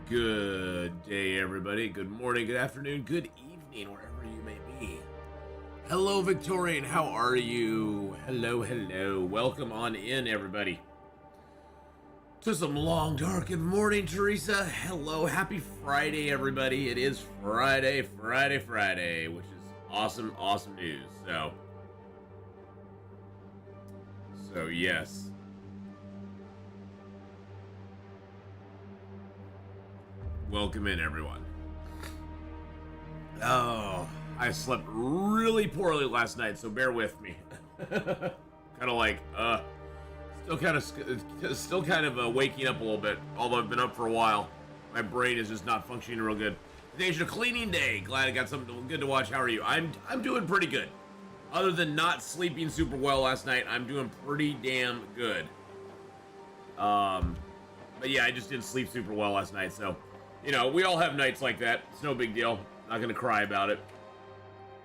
Good day, everybody. Good morning, good afternoon, good evening, wherever you may be. Hello, Victorian. How are you? Hello, hello. Welcome on in, everybody. To some long, dark good morning, Teresa. Hello, happy Friday, everybody. It is Friday, which is awesome, awesome news. So yes. Welcome in, everyone. Oh, I slept really poorly last night, so bear with me. Kind of like, still kind of waking up a little bit, although I've been up for a while. My brain is just not functioning real good. Today's your cleaning day. Glad I got something good to watch. How are you? I'm doing pretty good. Other than not sleeping super well last night, I'm doing pretty damn good. But yeah, I just didn't sleep super well last night, so. You know, we all have nights like that. It's no big deal. Not gonna cry about it.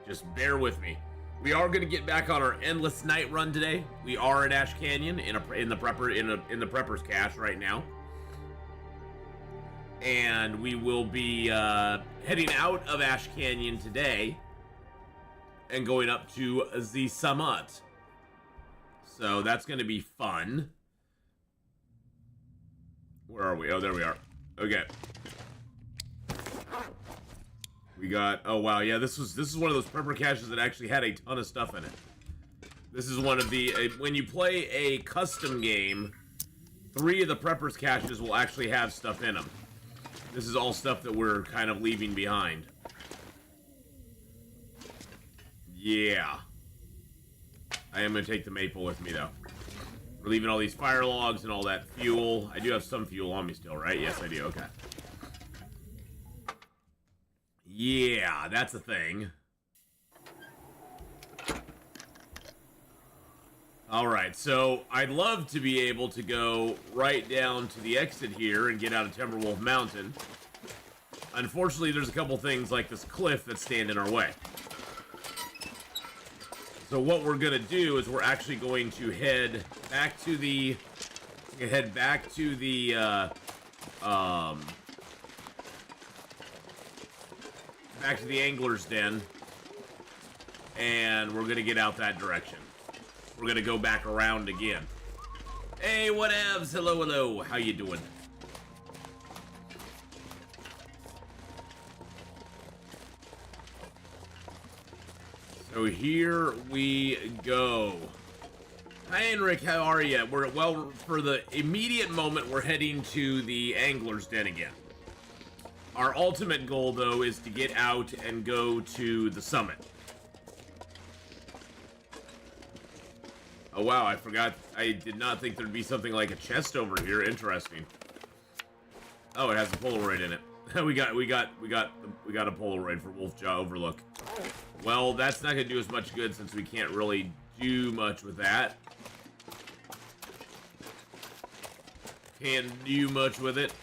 Just bear with me. We are gonna get back on our endless night run today. We are at Ash Canyon in the prepper's cache right now, and we will be heading out of Ash Canyon today and going up to the summit. So that's gonna be fun. Where are we? Oh, there we are. Okay. We got, oh wow, yeah, this is one of those prepper caches that actually had a ton of stuff in it. This is one of the, when you play a custom game, 3 of the preppers caches will actually have stuff in them. This is all stuff that we're kind of leaving behind. Yeah. I am going to take the maple with me, though. We're leaving all these fire logs and all that fuel. I do have some fuel on me still, right? Yes, I do. Okay. Yeah, that's a thing. Alright, so I'd love to be able to go right down to the exit here and get out of Timberwolf Mountain. Unfortunately, there's a couple things like this cliff that stand in our way. So what we're going to do is we're actually going to head back to the... back to the Angler's Den, and we're gonna get out that direction. We're gonna go back around again. Hey, whatevs? Hello, hello. How you doing? So here we go. Hi, Enric. How are you? Well, for the immediate moment, we're heading to the Angler's Den again. Our ultimate goal, though, is to get out and go to the summit. Oh, wow, I forgot. I did not think there'd be something like a chest over here. Interesting. Oh, it has a Polaroid in it. we got a Polaroid for Wolfjaw Overlook. Well, that's not going to do us much good since we can't really do much with that. Can't do much with it.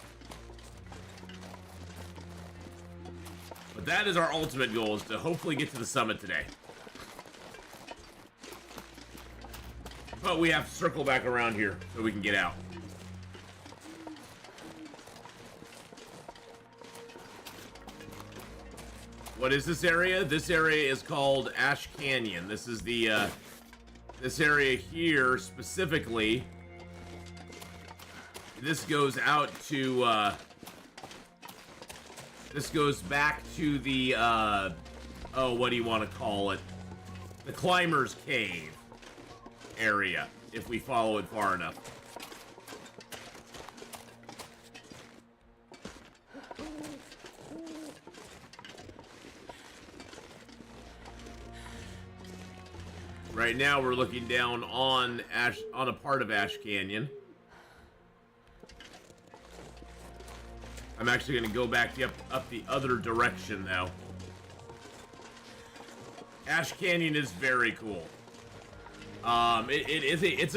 But that is our ultimate goal, is to hopefully get to the summit today. But we have to circle back around here so we can get out. What is this area? This area is called Ash Canyon. This is the, this area here specifically. This goes out to, this goes back to the, oh, what do you want to call it? The Climber's Cave area, if we follow it far enough. Right now, we're looking down on a part of Ash Canyon. I'm actually going to go back up the other direction, though. Ash Canyon is very cool. It's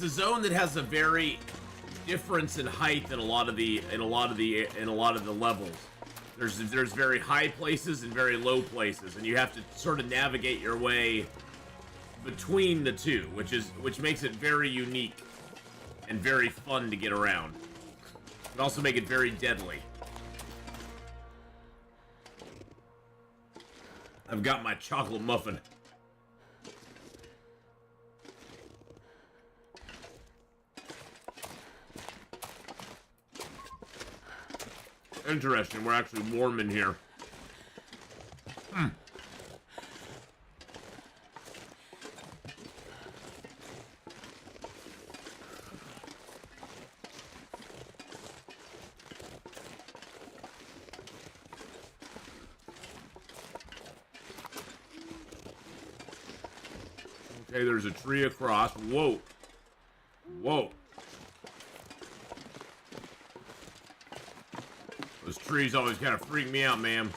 a zone that has a very difference in height in a lot of the levels. There's very high places and very low places, and you have to sort of navigate your way between the two, which makes it very unique. and very fun to get around. But also make it very deadly. I've got my chocolate muffin. Interesting, we're actually warm in here. Okay, there's a tree across. Whoa. Whoa. Those trees always kind of freak me out, man.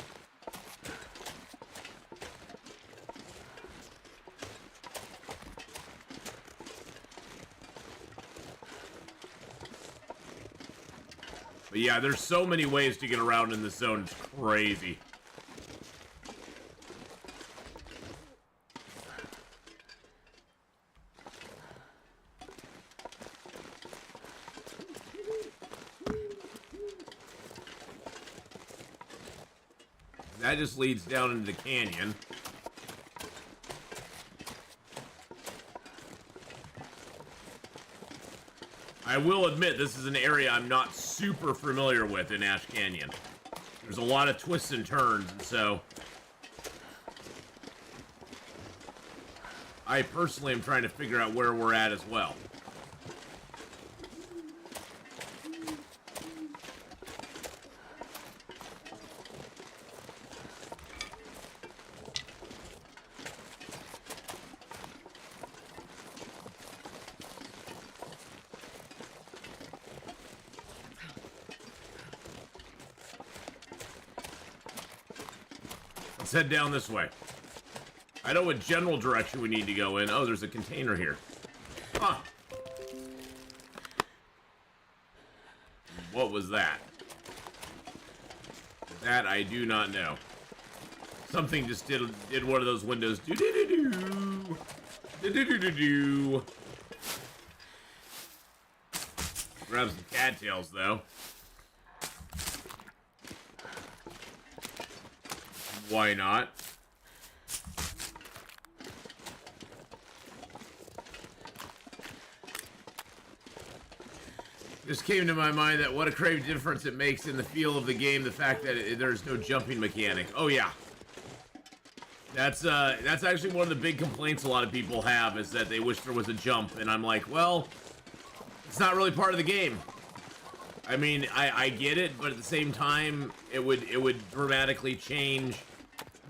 But yeah, there's so many ways to get around in this zone. It's crazy. That just leads down into the canyon. I will admit, this is an area I'm not super familiar with in Ash Canyon. There's a lot of twists and turns, and so I personally am trying to figure out where we're at as well. Let's head down this way. I know what general direction we need to go in. Oh, there's a container here. Huh. What was that? That I do not know. Something just did one of those windows. Do-do-do-do. Do-do-do-do-do. Grab some cattails, though. Why not? This came to my mind that what a great difference it makes in the feel of the game, the fact that there's no jumping mechanic. Oh yeah. That's actually one of the big complaints a lot of people have, is that they wish there was a jump, and I'm like, well, it's not really part of the game. I mean, I get it, but at the same time, it would dramatically change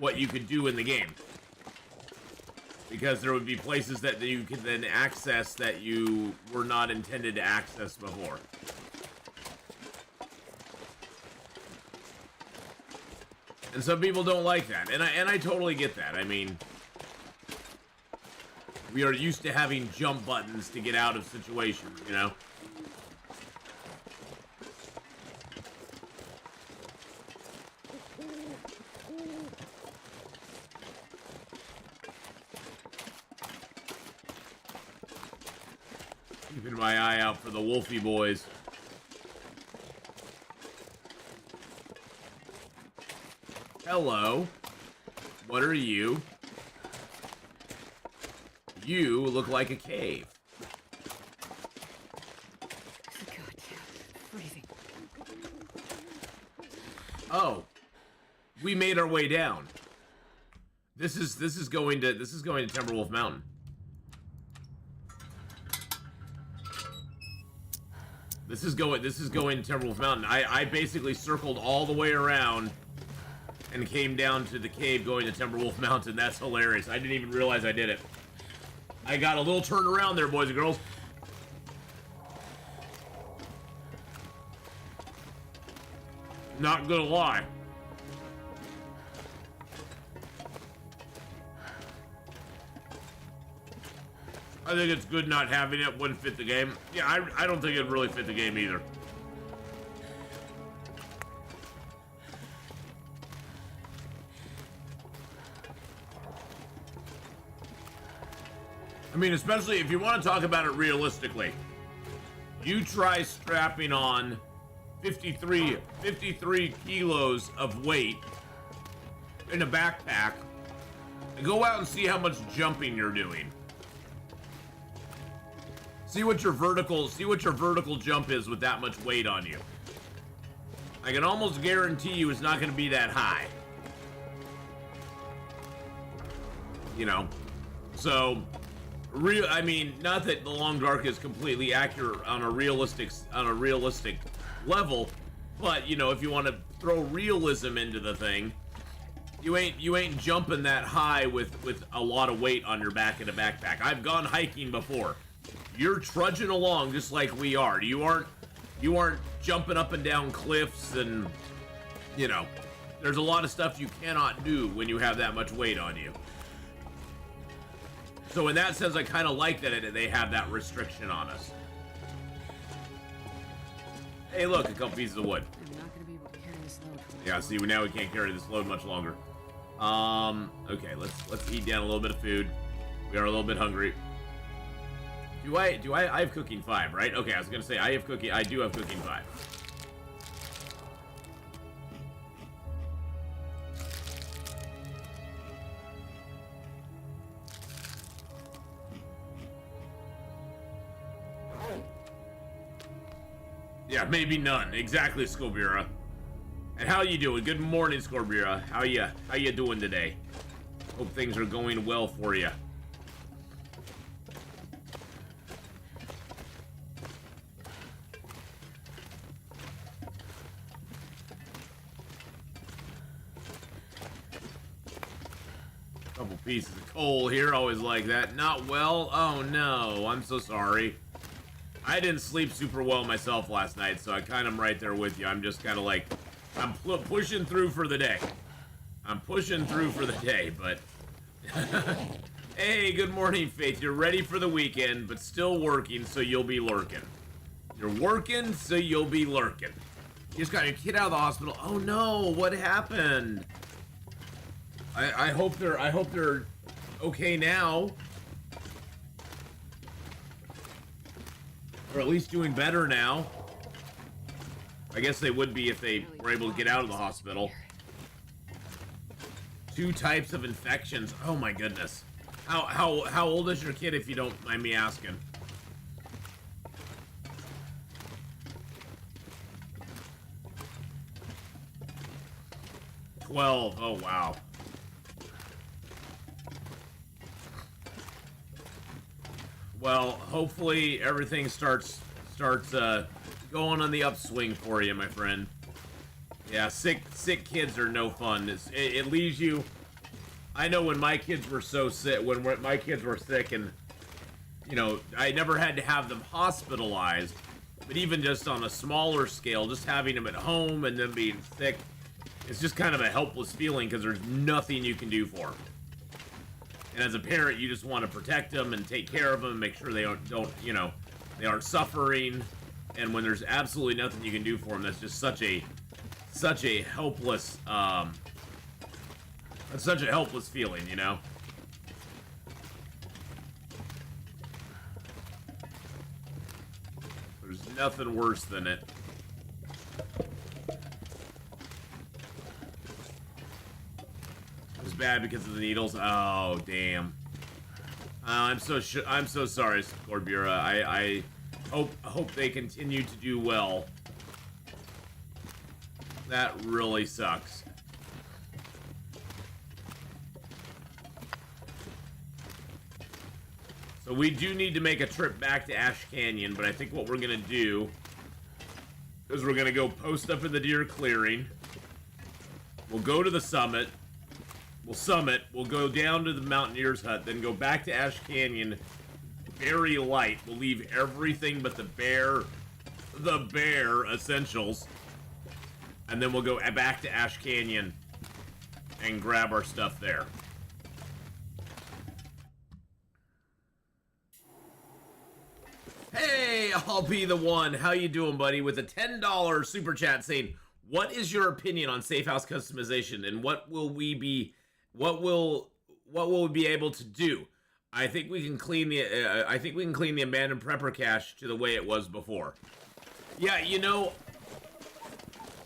what you could do in the game, because there would be places that you could then access that you were not intended to access before. And some people don't like that, and I totally get that. I mean, we are used to having jump buttons to get out of situations, you know? Keeping my eye out for the Wolfie boys. Hello. What are you? You look like a cave. God, freezing. Oh. We made our way down. This is going to Timberwolf Mountain. This is going to Timberwolf Mountain. I basically circled all the way around and came down to the cave going to Timberwolf Mountain. That's hilarious. I didn't even realize I did it. I got a little turned around there, boys and girls. Not gonna lie. I think it's good not having it. Wouldn't fit the game. Yeah, I don't think it'd really fit the game either. I mean, especially if you want to talk about it realistically. You try strapping on 53 kilos of weight in a backpack and go out and see how much jumping you're doing. See what your vertical jump is with that much weight on you. I can almost guarantee you it's not going to be that high. You know, so I mean, not that the Long Dark is completely accurate on a realistic level, but you know, if you want to throw realism into the thing, you ain't jumping that high with a lot of weight on your back in a backpack. I've gone hiking before. You're trudging along just like we are. You aren't jumping up and down cliffs, and you know, there's a lot of stuff you cannot do when you have that much weight on you. So in that sense, I kind of like that they have that restriction on us. Hey, look, a couple pieces of wood. I'm not gonna be able to carry this load. Yeah, see, now we can't carry this load much longer. Okay, let's eat down a little bit of food. We are a little bit hungry. I have cooking 5, right? Okay, I was gonna say I do have cooking 5. Yeah, maybe none. Exactly, Scorbura. And how you doing? Good morning, Scorbura. How you doing today? Hope things are going well for you. Couple pieces of coal here, always like that. Not well? Oh no, I'm so sorry. I didn't sleep super well myself last night, so I kind of am right there with you. I'm just kind of like, I'm pushing through for the day. I'm pushing through for the day, but... Hey, good morning, Faith. You're ready for the weekend, but still working, so you'll be lurking. You're working, so you'll be lurking. You just got your kid out of the hospital. Oh no, what happened? I hope they're okay now. Or at least doing better now. I guess they would be if they were able to get out of the hospital. 2 types of infections. Oh my goodness. How old is your kid, if you don't mind me asking? $12. Oh wow. Well, hopefully everything starts going on the upswing for you, my friend. Yeah, sick kids are no fun. It leaves you. I know when my kids were so sick, when my kids were sick, and you know, I never had to have them hospitalized, but even just on a smaller scale, just having them at home and them being sick, it's just kind of a helpless feeling because there's nothing you can do for them. And as a parent, you just want to protect them and take care of them and make sure they don't you know, they aren't suffering. And when there's absolutely nothing you can do for them, that's just such a helpless, it's such a helpless feeling, you know? There's nothing worse than it. It was bad because of the needles. Oh, damn. I'm so sorry, Scorbura. I hope they continue to do well. That really sucks. So we do need to make a trip back to Ash Canyon, but I think what we're gonna do is we're gonna go post up in the deer clearing. We'll go to the summit. We'll go down to the Mountaineer's Hut, then go back to Ash Canyon. Very light. We'll leave everything but the bare essentials. And then we'll go back to Ash Canyon and grab our stuff there. Hey, I'll be the one. How you doing, buddy? With a $10 super chat saying, what is your opinion on safe house customization and what will we be able to do? I think we can clean the abandoned prepper cache to the way it was before. Yeah, you know,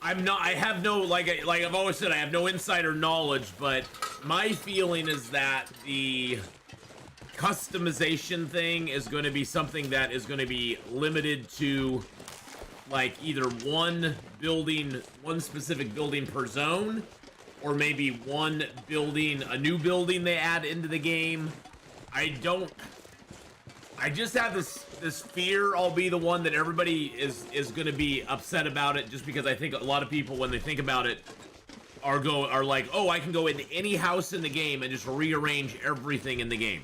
I have no, like I've always said, I have no insider knowledge, but my feeling is that the customization thing is going to be something that is going to be limited to, like, either one specific building per zone, or maybe one building, a new building they add into the game. I just have this fear I'll be the one that everybody is going to be upset about it, just because I think a lot of people, when they think about it, are like, oh, I can go into any house in the game and just rearrange everything in the game.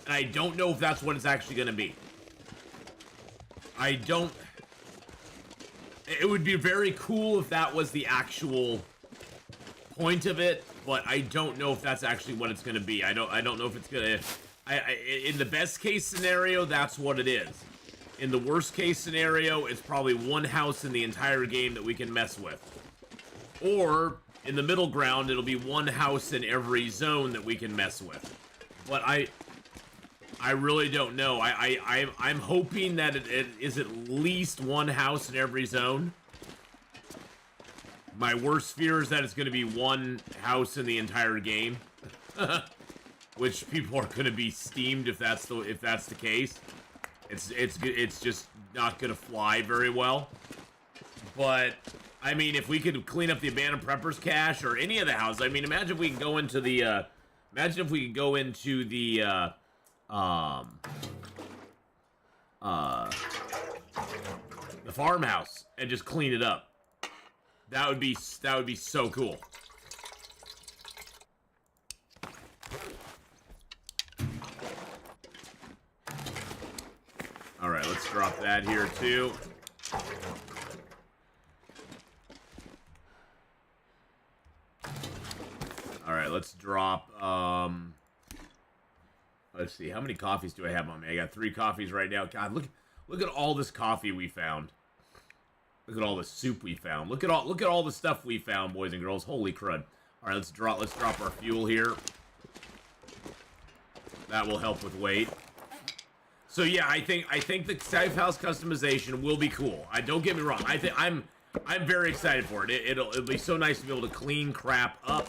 And I don't know if that's what it's actually going to be. It would be very cool if that was the actual point of it, but I don't know if that's actually what it's going to be. I don't know if it's going to... in the best case scenario, that's what it is. In the worst case scenario, it's probably one house in the entire game that we can mess with. Or, in the middle ground, it'll be one house in every zone that we can mess with. But I really don't know. I'm hoping that it is at least one house in every zone. My worst fear is that it's going to be one house in the entire game. Which people are going to be steamed if that's the case. It's just not going to fly very well. But I mean, if we could clean up the abandoned preppers cache or any of the houses, I mean, imagine if we could go into the the farmhouse and just clean it up. That would be so cool. Alright, let's drop that here too. Alright, let's drop, let's see, how many coffees do I have on me? I got 3 coffees right now. God, look at all this coffee we found. Look at all the soup we found. Look at all the stuff we found, boys and girls. Holy crud. Alright, let's drop our fuel here. That will help with weight. So yeah, I think the safe house customization will be cool. Don't get me wrong. I'm very excited for it. It'll be so nice to be able to clean crap up.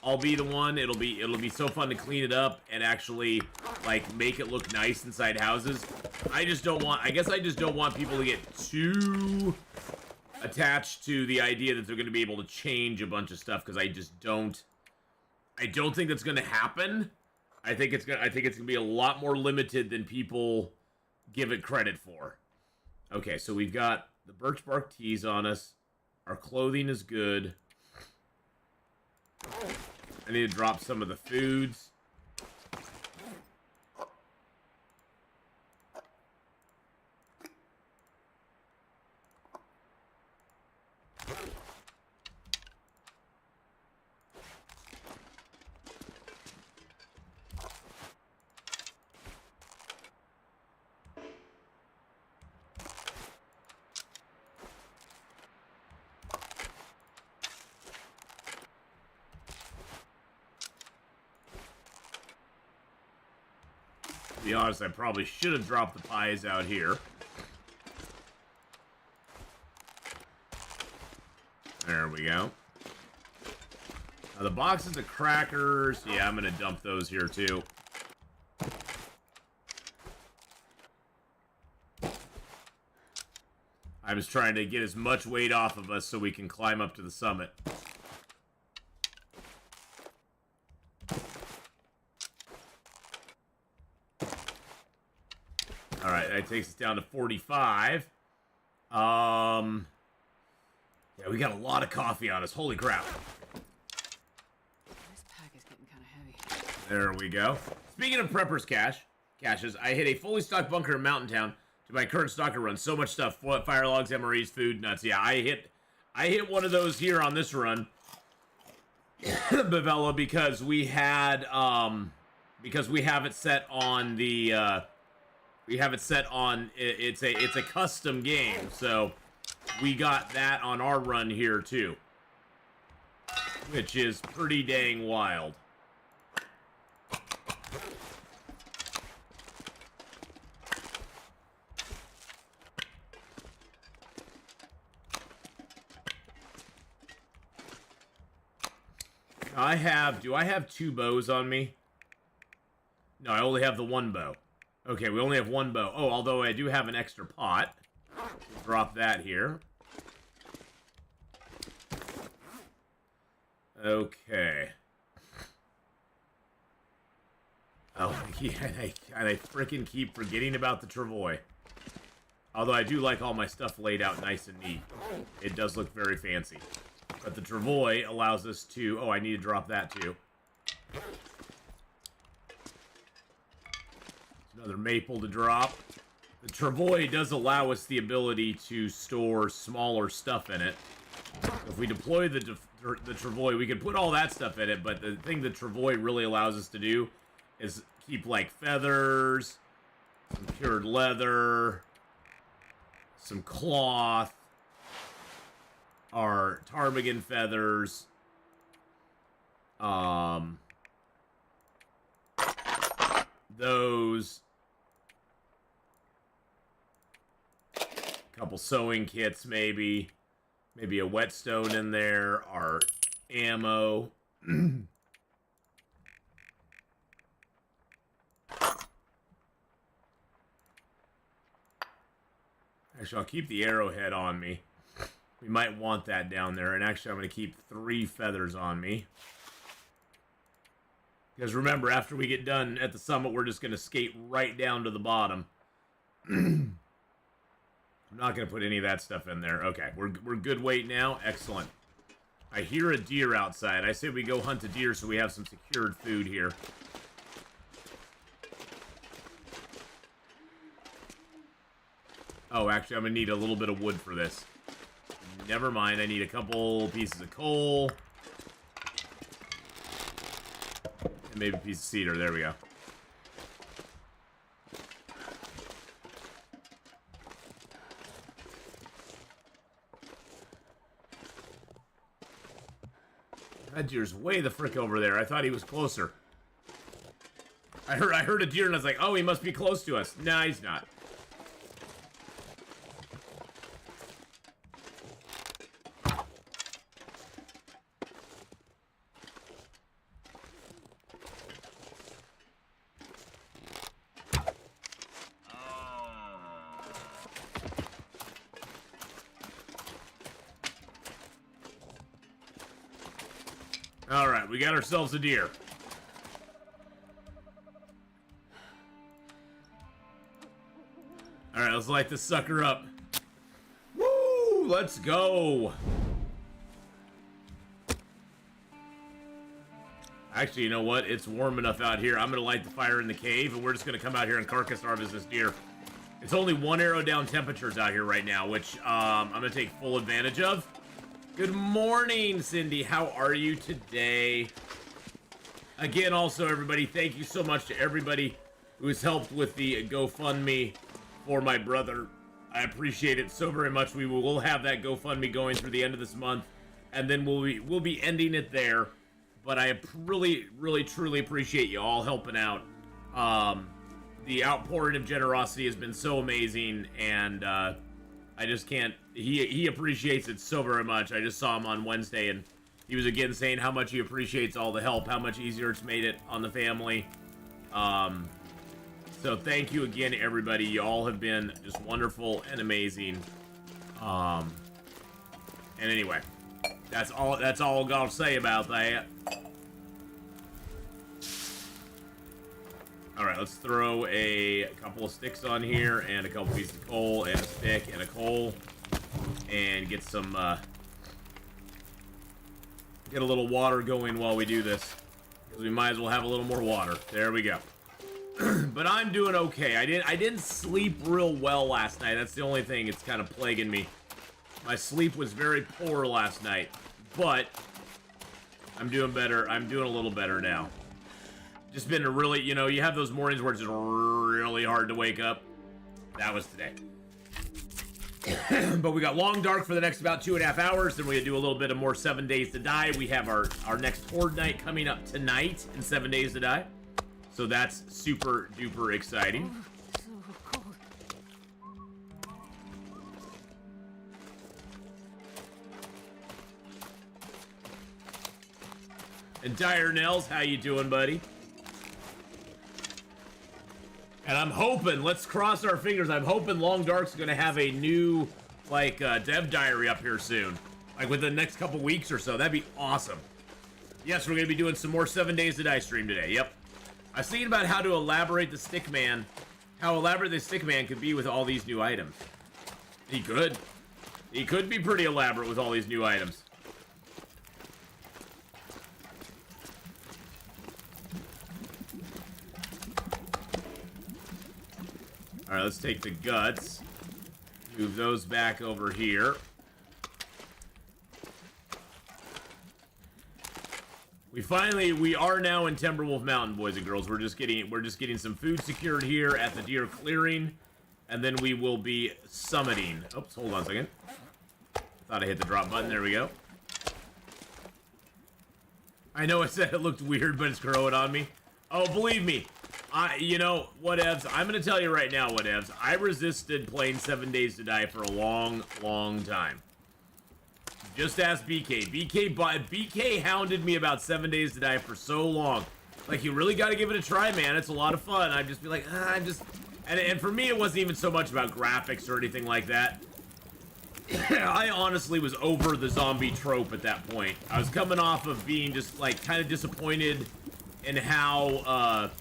I'll be the one. It'll be so fun to clean it up and actually, like, make it look nice inside houses. I guess I just don't want people to get too attached to the idea that they're going to be able to change a bunch of stuff, because I don't think that's going to happen. I think it's gonna be a lot more limited than people give it credit for. Okay, so we've got the birch bark teas on us. Our clothing is good. I need to drop some of the foods. To be honest, I probably should have dropped the pies out here. There we go. Now the boxes of crackers, yeah, I'm gonna dump those here too. I was trying to get as much weight off of us so we can climb up to the summit. Alright, that takes us down to 45. Yeah, we got a lot of coffee on us. Holy crap. This pack is getting kind of heavy. There we go. Speaking of preppers caches, I hit a fully stocked bunker in Mountain Town to my current stalker run. So much stuff. Fire logs, MREs, food, nuts. Yeah, I hit one of those here on this run. Bavella, because we have it set on the it's a custom game, so we got that on our run here too, which is pretty dang wild. Do I have 2 bows on me? No, I only have the 1 bow. Okay, we only have 1 bow. Oh, although I do have an extra pot. Drop that here. Okay. Oh, yeah, and I freaking keep forgetting about the travois. Although I do like all my stuff laid out nice and neat. It does look very fancy. But the travois allows us to... Oh, I need to drop that too. Another maple to drop. The travois does allow us the ability to store smaller stuff in it. If we deploy the travois, we can put all that stuff in it, but the thing the travois really allows us to do is keep, like, feathers, some cured leather, some cloth, our ptarmigan feathers, those, a couple sewing kits maybe a whetstone in there, our ammo. Actually, I'll keep the arrowhead on me. We might want that down there. And actually, I'm going to keep 3 feathers on me. Because remember, after we get done at the summit, we're just going to skate right down to the bottom. I'm not going to put any of that stuff in there. Okay, we're good weight now. Excellent. I hear a deer outside. I say we go hunt a deer so we have some secured food here. Oh, actually, I'm going to need a little bit of wood for this. Never mind, I need a couple pieces of coal. And maybe a piece of cedar. There we go. That deer's way the frick over there. I thought he was closer. I heard a deer and I was like, oh, he must be close to us. Nah, he's not. Alright, we got ourselves a deer. Alright, let's light this sucker up. Woo! Let's go! Actually, you know what? It's warm enough out here. I'm gonna light the fire in the cave, and we're just gonna come out here and carcass harvest this deer. It's only 1 arrow down temperatures out here right now, which I'm gonna take full advantage of. Good morning, Cindy. How are you today? Again, also, everybody, thank you so much to everybody who has helped with the GoFundMe for my brother. I appreciate it so very much. We will have that GoFundMe going through the end of this month, and then we'll be ending it there. But I really, really, truly appreciate you all helping out. The outpouring of generosity has been so amazing, and I just can't. He appreciates it so very much. I just saw him on Wednesday, and he was again saying how much he appreciates all the help, how much easier it's made it on the family. So thank you again, everybody. You all have been just wonderful and amazing. And anyway, that's all I'll say about that. Alright, let's throw a couple of sticks on here, and a couple pieces of coal, and a stick, and a coal, and get some, get a little water going while we do this, because we might as well have a little more water. There we go. But I'm doing okay. I didn't sleep real well last night. That's the only thing that's kind of plaguing me. My sleep was very poor last night, but I'm doing better. I'm doing a little better now. Just been a really, you know, you have those mornings where it's just really hard to wake up. That was today. But we got Long Dark for the next about 2.5 hours. Then we do a little bit of more 7 Days to Die. We have our next Horde night coming up tonight in 7 Days to Die. So that's super duper exciting. And Dire Nels, how you doing, buddy? And I'm hoping, let's cross our fingers, I'm hoping Long Dark's gonna have a new, like, dev diary up here soon. Like, within the next couple weeks or so. That'd be awesome. Yes, we're gonna be doing some more 7 Days to Die stream today, yep. I was thinking about how to elaborate the Stickman, how elaborate the Stickman could be with all these new items. He could. He could be pretty elaborate with all these new items. Alright, let's take the guts. Move those back over here. We are now in Timberwolf Mountain, boys and girls. We're just getting some food secured here at the deer clearing, and then we will be summiting. Oops, hold on a second. Thought I hit the drop button. There we go. I know I said it looked weird, but it's growing on me. Oh, believe me. You know, whatevs. I'm gonna tell you right now, whatevs. I resisted playing 7 Days to Die for a long, long time. Just ask BK. BK hounded me about 7 Days to Die for so long. Like, you really got to give it a try, man. It's a lot of fun. I'd just be like, And for me, it wasn't even so much about graphics or anything like that. I honestly was over the zombie trope at that point. I was coming off of being just, like, kind of disappointed in how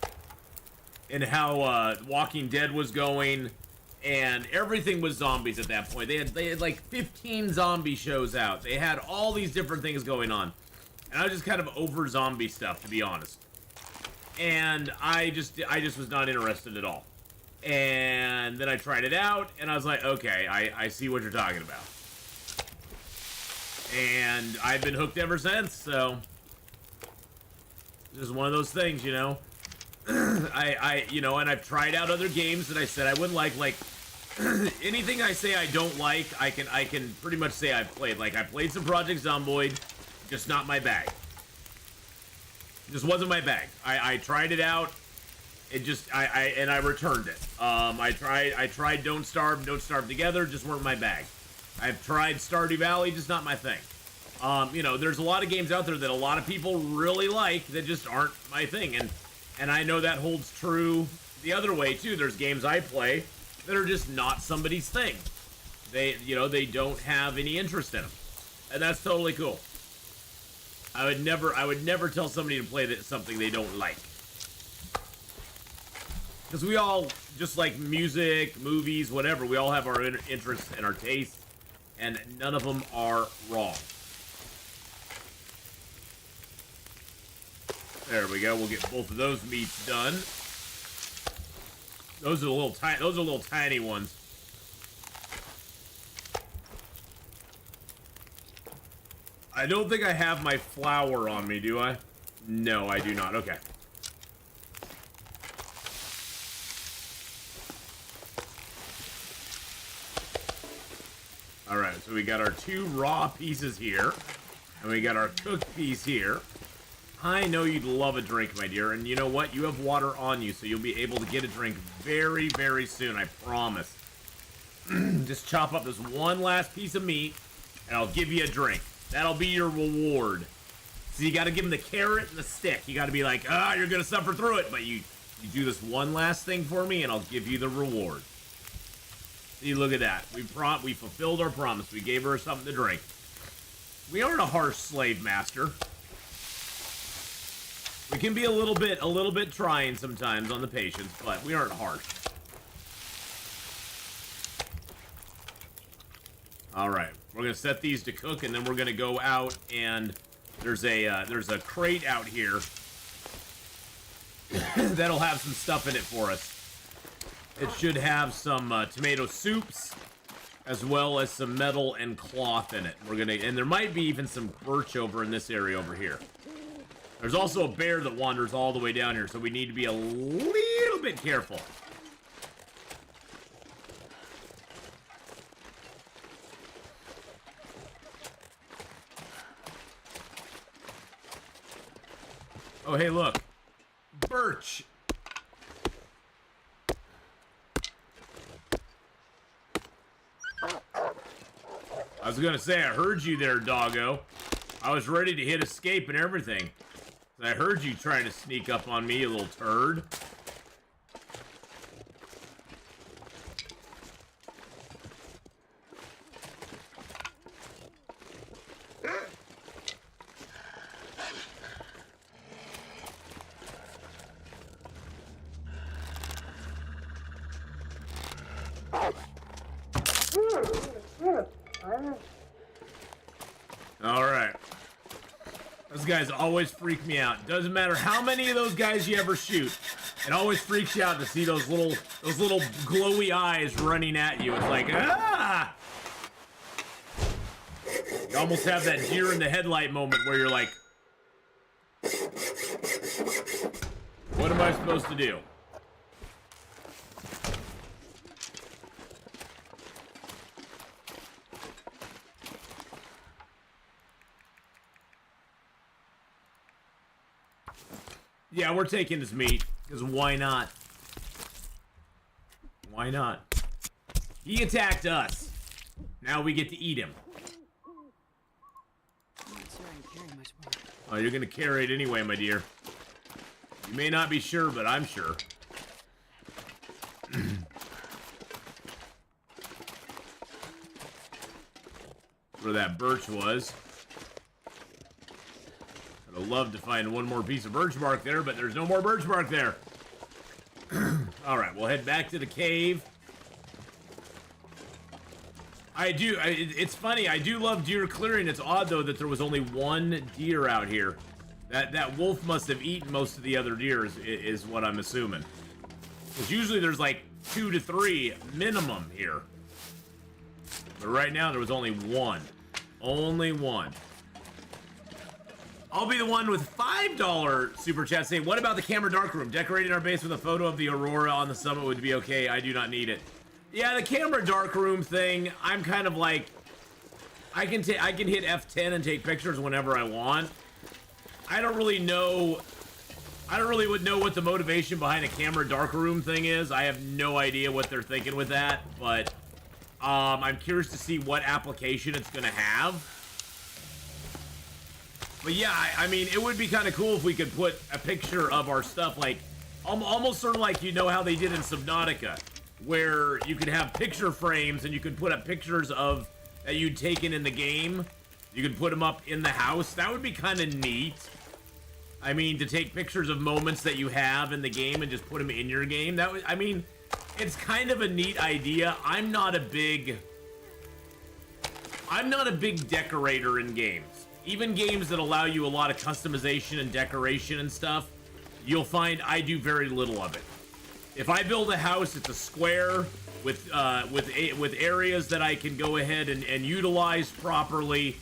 Walking Dead was going. And everything was zombies at that point. They had like 15 zombie shows out. They had all these different things going on. And I was just kind of over zombie stuff, to be honest. And I just was not interested at all. And then I tried it out, and I was like, okay, I see what you're talking about. And I've been hooked ever since, so... It's just one of those things, you know? You know, and I've tried out other games that I said I wouldn't like anything I say I don't like, I can pretty much say I've played. Like, I played some Project Zomboid, just not my bag. Just wasn't my bag. I tried it out, it just, I returned it. I tried Don't Starve Together, just weren't my bag. I've tried Stardew Valley, just not my thing. You know, there's a lot of games out there that a lot of people really like that just aren't my thing, and I know that holds true the other way, too. There's games I play that are just not somebody's thing. They don't have any interest in them. And that's totally cool. I would never tell somebody to play something they don't like. Because we all, just like music, movies, whatever, we all have our interests and our tastes, and none of them are wrong. There we go. We'll get both of those meats done. Those are little tiny ones. I don't think I have my flour on me, do I? No, I do not. Okay. Alright, so we got our 2 raw pieces here. And we got our cooked piece here. I know you'd love a drink, my dear, and you know what? You have water on you, so you'll be able to get a drink very, very soon, I promise. Just chop up this one last piece of meat, and I'll give you a drink. That'll be your reward. So you gotta give him the carrot and the stick. You gotta be like, you're gonna suffer through it, but you do this one last thing for me, and I'll give you the reward. See, look at that. We fulfilled our promise. We gave her something to drink. We aren't a harsh slave master. We can be a little bit trying sometimes on the patience, but we aren't harsh. All right, we're gonna set these to cook, and then we're gonna go out and there's a crate out here that'll have some stuff in it for us. It should have some tomato soups, as well as some metal and cloth in it. And there might be even some birch over in this area over here. There's also a bear that wanders all the way down here, so we need to be a little bit careful. Oh, hey, look. Birch. I was gonna say, I heard you there, doggo. I was ready to hit escape and everything. I heard you trying to sneak up on me, you little turd. Alright. Those guys always freak me out. Doesn't matter how many of those guys you ever shoot. It always freaks you out to see those little glowy eyes running at you. It's like, ah! You almost have that deer in the headlight moment where you're like, what am I supposed to do? Yeah, we're taking his meat, because why not? Why not? He attacked us. Now we get to eat him. I'm not sure I can carry much more. Oh, you're gonna carry it anyway, my dear. You may not be sure, but I'm sure. Where that birch was. I'd have loved to find one more piece of birch bark there, but there's no more birch bark there. Alright, we'll head back to the cave. It's funny, I do love deer clearing. It's odd, though, that there was only one deer out here. That wolf must have eaten most of the other deer, is what I'm assuming. Because usually there's like 2 to 3 minimum here. But right now there was only one. Only one. I'll be the one with $5 super chat saying, what about the camera darkroom? Decorating our base with a photo of the aurora on the summit would be okay. I do not need it. Yeah, the camera darkroom thing, I'm kind of like, I can hit F10 and take pictures whenever I want. I don't really know what the motivation behind a camera darkroom thing is. I have no idea what they're thinking with that, but I'm curious to see what application it's gonna have. But yeah, I mean, it would be kind of cool if we could put a picture of our stuff, like, almost sort of like, you know how they did in Subnautica, where you could have picture frames and you could put up pictures of that you'd taken in the game. You could put them up in the house. That would be kind of neat. I mean, to take pictures of moments that you have in the game and just put them in your game. That would, I mean, it's kind of a neat idea. I'm not a big decorator in games. Even games that allow you a lot of customization and decoration and stuff, you'll find I do very little of it. If I build a house, it's a square with areas that I can go ahead and utilize properly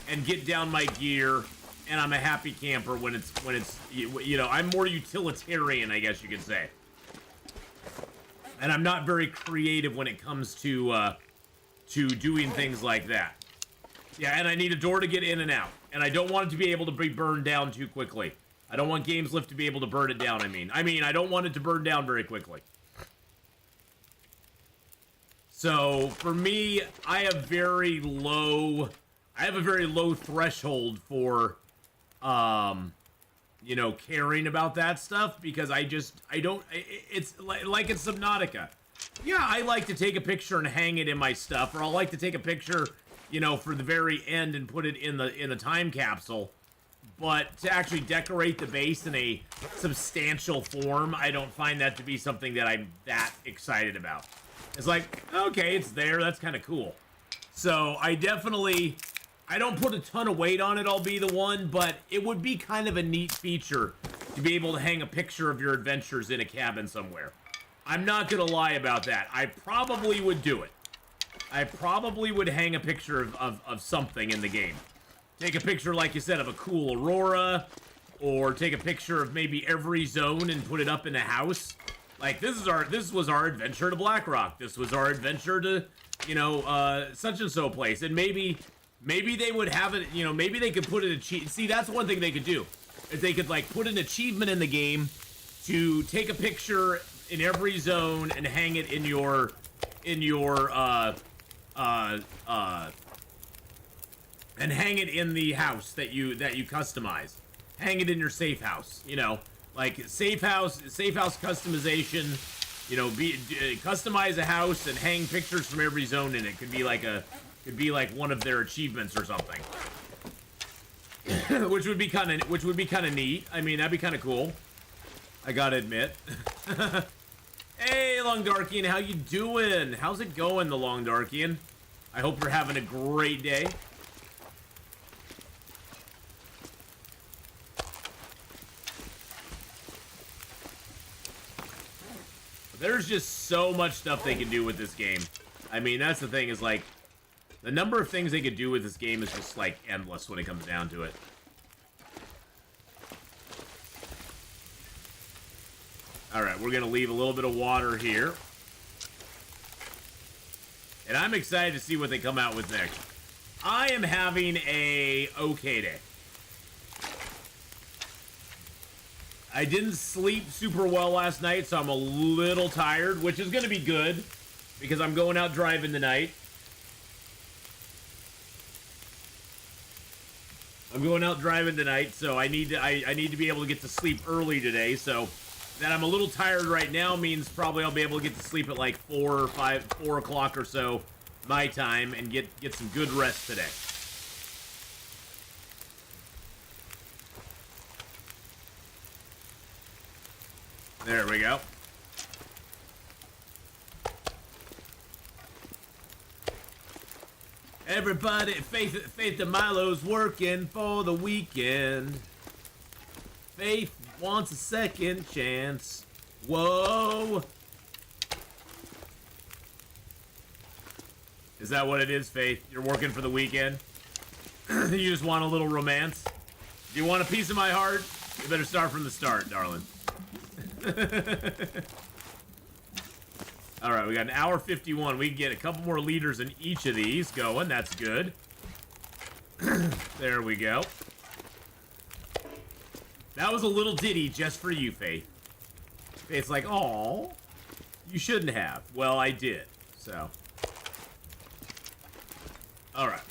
and get down my gear, and I'm a happy camper when it's you know, I'm more utilitarian, I guess you could say. And I'm not very creative when it comes to doing things like that. Yeah, and I need a door to get in and out. And I don't want it to be able to be burned down too quickly. I don't want GamesLift to be able to burn it down, I mean, I don't want it to burn down very quickly. So, for me, I have a very low threshold for, you know, caring about that stuff, because it's like it's Subnautica. Yeah, I like to take a picture and hang it in my stuff, or I'll like to take a picture, you know, for the very end and put it in the time capsule. But to actually decorate the base in a substantial form, I don't find that to be something that I'm that excited about. It's like, okay, it's there, that's kind of cool. So I don't put a ton of weight on it, I'll be the one, but it would be kind of a neat feature to be able to hang a picture of your adventures in a cabin somewhere. I'm not gonna lie about that. I probably would do it. I probably would hang a picture of something in the game. Take a picture, like you said, of a cool aurora, or take a picture of maybe every zone and put it up in a house. Like, this was our adventure to Blackrock. This was our adventure to, you know, such and so place. And maybe they would have it, you know, maybe they could put an achievement. See, that's one thing they could do. Is they could, like, put an achievement in the game to take a picture in every zone and hang it in your and hang it in the house that you customize. hang it in your safe house. You know, like safe house customization. You know, customize a house and hang pictures from every zone in it. Could be like one of their achievements or something. which would be kind of neat. I mean, that'd be kind of cool. I gotta admit. Hey, Long Darkian, how you doing? How's it going, the Long Darkian? I hope you're having a great day. There's just so much stuff they can do with this game. I mean, that's the thing, is like, the number of things they could do with this game is just like endless when it comes down to it. Alright, we're gonna leave a little bit of water here. And I'm excited to see what they come out with next. I am having a okay day. I didn't sleep super well last night, so I'm a little tired, which is gonna be good, because I'm going out driving tonight. I'm going out driving tonight, so I need to be able to get to sleep early today, so that I'm a little tired right now means probably I'll be able to get to sleep at like 4 o'clock or so my time and get some good rest today. There we go. Everybody, Faith and Milo's working for the weekend. Faith wants a second chance. Whoa. Is that what it is, Faith? You're working for the weekend? You just want a little romance? Do you want a piece of my heart? You better start from the start, darling. Alright, we got an hour 51. We can get a couple more liters in each of these going. That's good. There we go. That was a little ditty just for you, Faith. Faith's like, "Aw, you shouldn't have." Well, I did, so. Alright.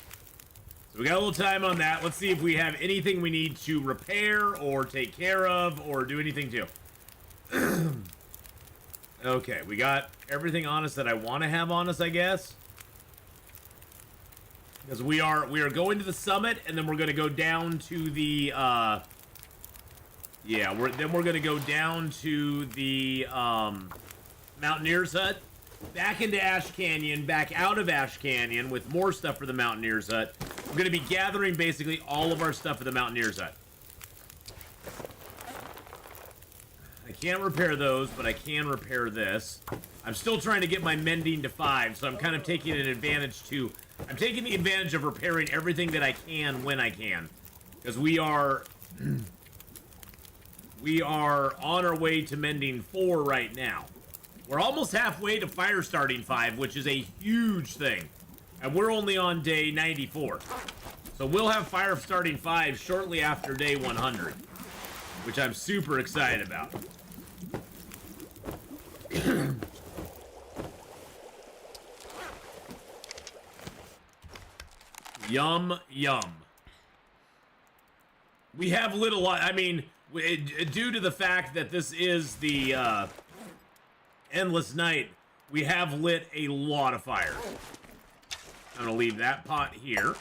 So we got a little time on that. Let's see if we have anything we need to repair or take care of or do anything to. Okay, we got everything on us that I want to have on us, I guess. Because we are going to the summit, and then we're going to go down to the, yeah, we're going to go down to the, Mountaineer's Hut, back into Ash Canyon, back out of Ash Canyon with more stuff for the Mountaineer's Hut. We're going to be gathering basically all of our stuff for the Mountaineer's Hut. I can't repair those, but I can repair this. I'm still trying to get my mending to 5, so I'm kind of taking an advantage to... I'm taking the advantage of repairing everything that I can when I can. Because we are... we are on our way to mending 4 right now. We're almost halfway to fire starting 5, which is a huge thing. And we're only on day 94. So we'll have fire starting 5 shortly after day 100. Which I'm super excited about. Yum, yum. We have lit a lot. I mean, due to the fact that this is the endless night, we have lit a lot of fire. I'm gonna leave that pot here.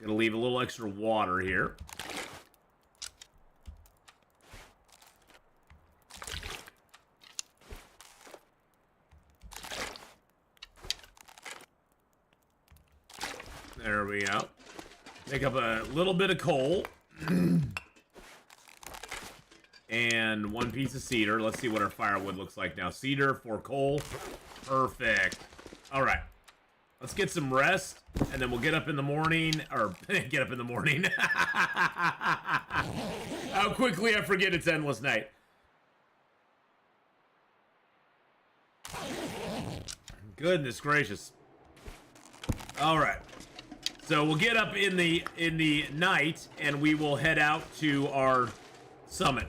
Gonna leave a little extra water here. There we go. Make up a little bit of coal. And 1 piece of cedar. Let's see what our firewood looks like now. Cedar for coal. Perfect. Alright. Let's get some rest, and then we'll get up in the morning, or get up in the morning. How quickly I forget it's endless night. Goodness gracious. Alright. So we'll get up in the night, and we will head out to our summit.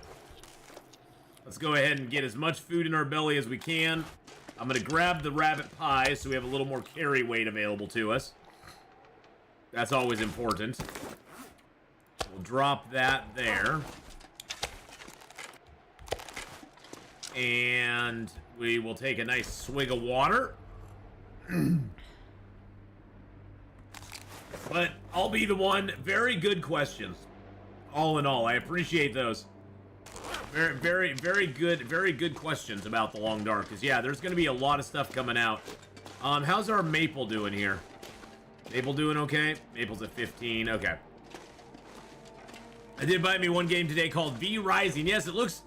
Let's go ahead and get as much food in our belly as we can. I'm going to grab the rabbit pie so we have a little more carry weight available to us. That's always important. drop that there. And we will take a nice swig of water. But I'll be the one. Very good questions. All in all, I appreciate those. Very good questions about the Long Dark. Because, yeah, there's going to be a lot of stuff coming out. How's our Maple doing here? Maple doing okay? Maple's at 15. Okay. I did buy me one game today called V Rising. Yes, it looks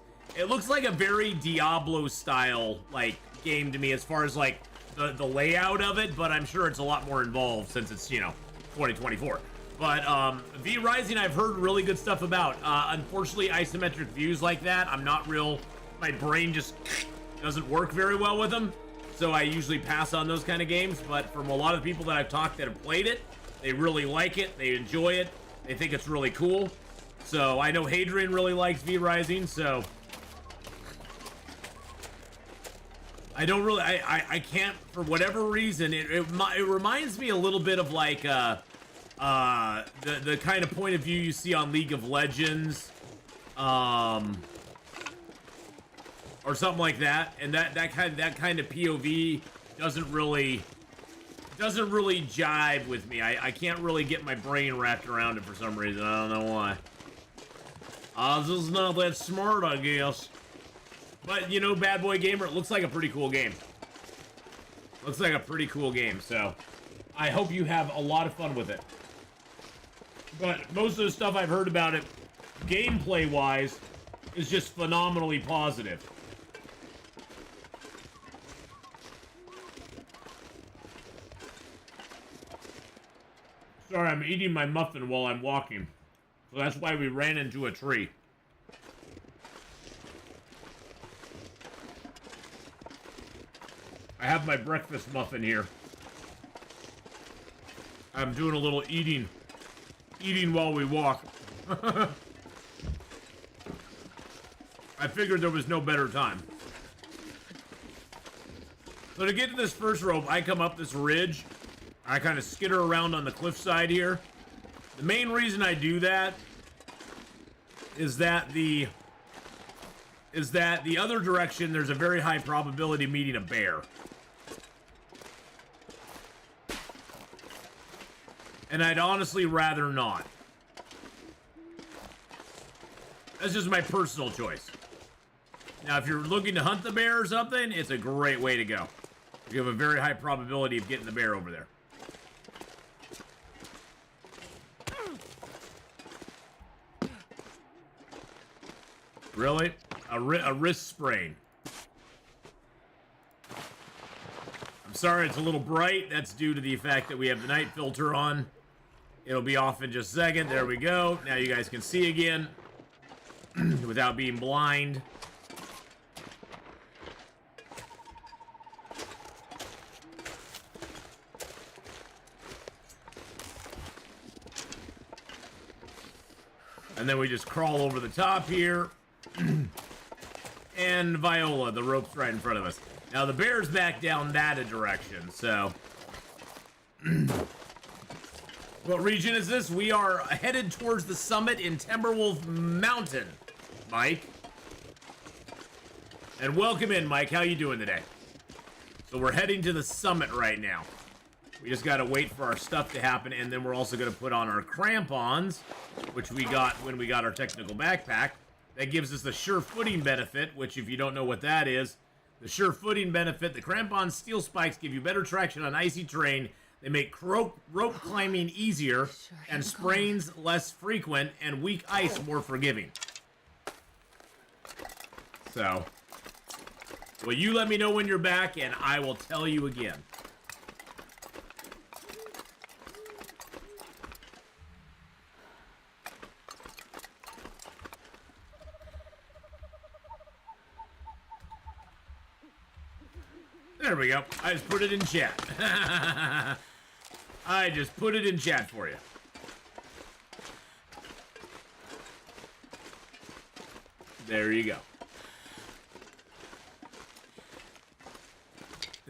like a very Diablo style like game to me as far as like the layout of it, but I'm sure it's a lot more involved since it's, you know, 2024. But V Rising I've heard really good stuff about. Unfortunately, isometric views like that, I'm not real, my brain just doesn't work very well with them. So I usually pass on those kind of games, but from a lot of the people that I've talked that have played it, they really like it, they enjoy it, they think it's really cool. So I know Hadrian really likes V Rising, so I don't really, I can't, for whatever reason, it reminds me a little bit of like the kind of point of view you see on League of Legends, or something like that, and that kind of POV doesn't really jive with me. I can't really get my brain wrapped around it for some reason. I don't know why. I was just not that smart, I guess. But you know, Bad Boy Gamer, it looks like a pretty cool game. Looks like a pretty cool game, so I hope you have a lot of fun with it. But most of the stuff I've heard about it, gameplay-wise, is just phenomenally positive. Sorry, I'm eating my muffin while I'm walking. So that's why we ran into a tree. I have my breakfast muffin here. I'm doing a little eating while we walk. I figured there was no better time. So to get to this first rope, I come up this ridge. I kind of skitter around on the cliffside here. The main reason I do that is that the other direction, there's a very high probability of meeting a bear. And I'd honestly rather not. That's just my personal choice. Now, if you're looking to hunt the bear or something, it's a great way to go. You have a very high probability of getting the bear over there. Really? A wrist sprain. I'm sorry it's a little bright. That's due to the fact that we have the night filter on. It'll be off in just a second. There we go. Now you guys can see again without being blind. And then we just crawl over the top here. And Viola, the rope's right in front of us. Now the bear's back down that direction, so... What region is this? We are headed towards the summit in Timberwolf Mountain, Mike. And welcome in, Mike. How you doing today? So we're heading to the summit right now. We just gotta wait for our stuff to happen, and then we're also gonna put on our crampons, which we got when we got our technical backpack. That gives us the sure footing benefit, which if you don't know what that is, the sure footing benefit, the crampon steel spikes give you better traction on icy terrain. They make rope climbing easier and sprains less frequent and weak ice more forgiving. So, well, you let me know when you're back and I will tell you again. There we go. I just put it in chat. I just put it in chat for you. There you go.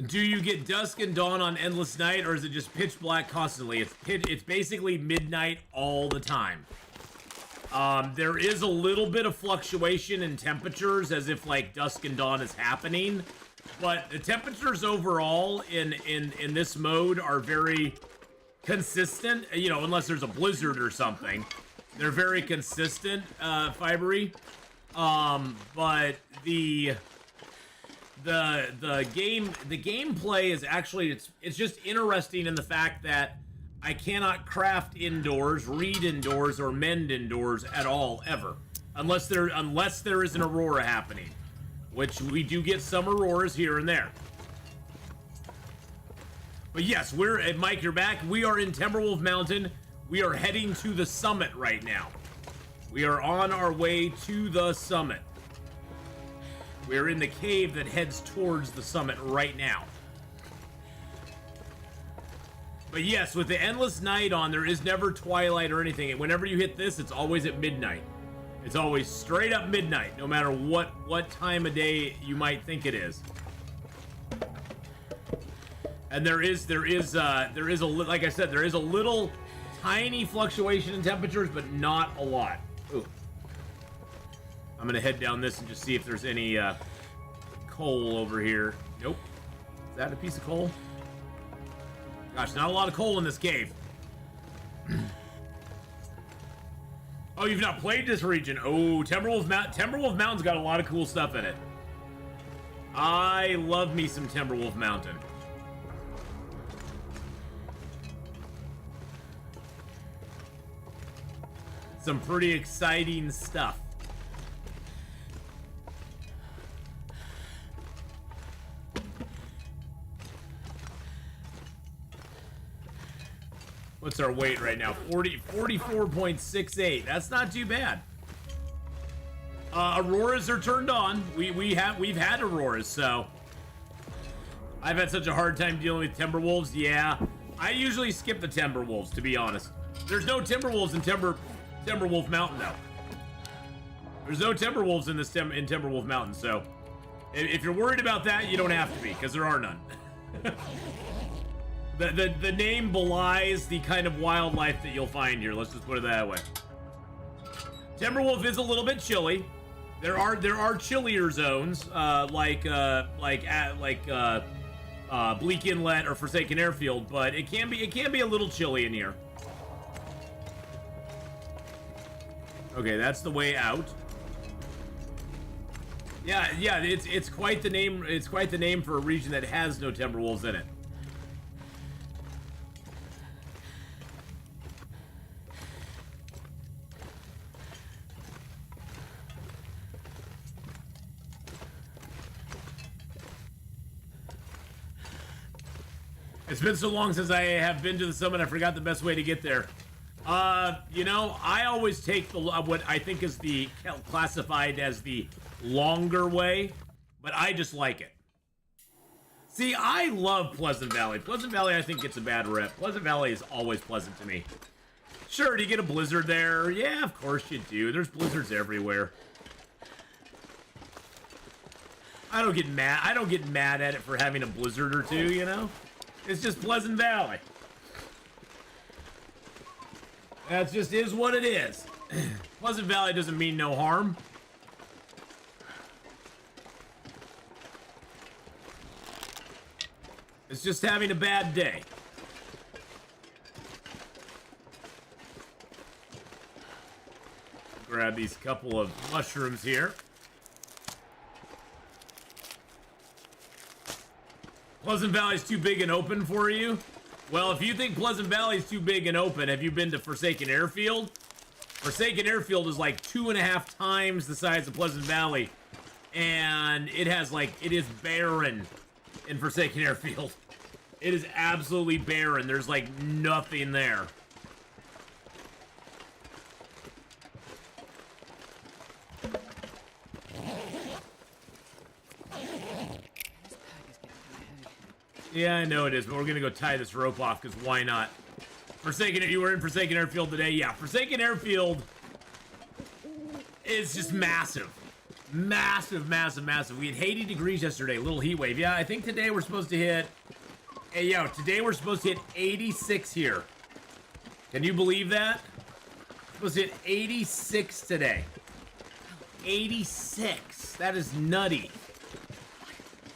Do you get dusk and dawn on Endless Night, or is it just pitch black constantly? It's basically midnight all the time. There is a little bit of fluctuation in temperatures as if like dusk and dawn is happening, but the temperatures overall in this mode are very consistent, you know, unless there's a blizzard or something. They're very consistent, Fibery. But the gameplay is actually, it's just interesting in the fact that I cannot craft indoors, read indoors, or mend indoors at all, ever. Unless there is an aurora happening. Which we do get some auroras here and there. But yes, Mike, you're back. We are in Timberwolf Mountain. We are heading to the summit right now. We are on our way to the summit. We are in the cave that heads towards the summit right now. But yes, with the endless night on, there is never twilight or anything. And whenever you hit this, it's always at midnight. It's always straight up midnight, no matter what time of day you might think it is. And there is like I said, there is a little tiny fluctuation in temperatures, but not a lot. Ooh. I'm gonna head down this and just see if there's any coal over here. Nope. Is that a piece of coal? Gosh, not a lot of coal in this cave. Oh, you've not played this region. Oh, Timberwolf Mountain's got a lot of cool stuff in it. I love me some Timberwolf Mountain. Some pretty exciting stuff. What's our weight right now? 44.68. That's not too bad. Auroras are turned on. We've had auroras, so I've had such a hard time dealing with Timberwolves. Yeah, I usually skip the Timberwolves, to be honest. There's no Timberwolves in Timberwolf Mountain, though. There's no Timberwolves in Timberwolf Mountain, so if you're worried about that, you don't have to be, because there are none. The name belies the kind of wildlife that you'll find here. Let's just put it that way. Timberwolf is a little bit chilly. There are chillier zones, like Bleak Inlet or Forsaken Airfield, but it can be a little chilly in here. Okay, that's the way out. Yeah, it's quite the name. It's quite the name for a region that has no Timberwolves in it. It's been so long since I have been to the summit, I forgot the best way to get there. You know, I always take what I think is classified as the longer way, but I just like it. See, I love Pleasant Valley. Pleasant Valley, I think, gets a bad rep. Pleasant Valley is always pleasant to me. Sure, do you get a blizzard there? Yeah, of course you do. There's blizzards everywhere. I don't get mad at it for having a blizzard or two, you know? It's just Pleasant Valley. That just is what it is. Pleasant Valley doesn't mean no harm. It's just having a bad day. Grab these couple of mushrooms here. Pleasant Valley's too big and open for you? Well, if you think Pleasant Valley's too big and open, have you been to Forsaken Airfield? Forsaken Airfield is like 2.5 times the size of Pleasant Valley. And it is barren in Forsaken Airfield. It is absolutely barren. There's like nothing there. Yeah, I know it is, but we're gonna go tie this rope off, because why not? You were in Forsaken Airfield today? Yeah, Forsaken Airfield is just massive. Massive, massive, massive. We had 80 degrees yesterday, a little heat wave. Yeah, I think today we're supposed to hit... Hey, yo, today we're supposed to hit 86 here. Can you believe that? Supposed to hit 86 today. 86. That is nutty.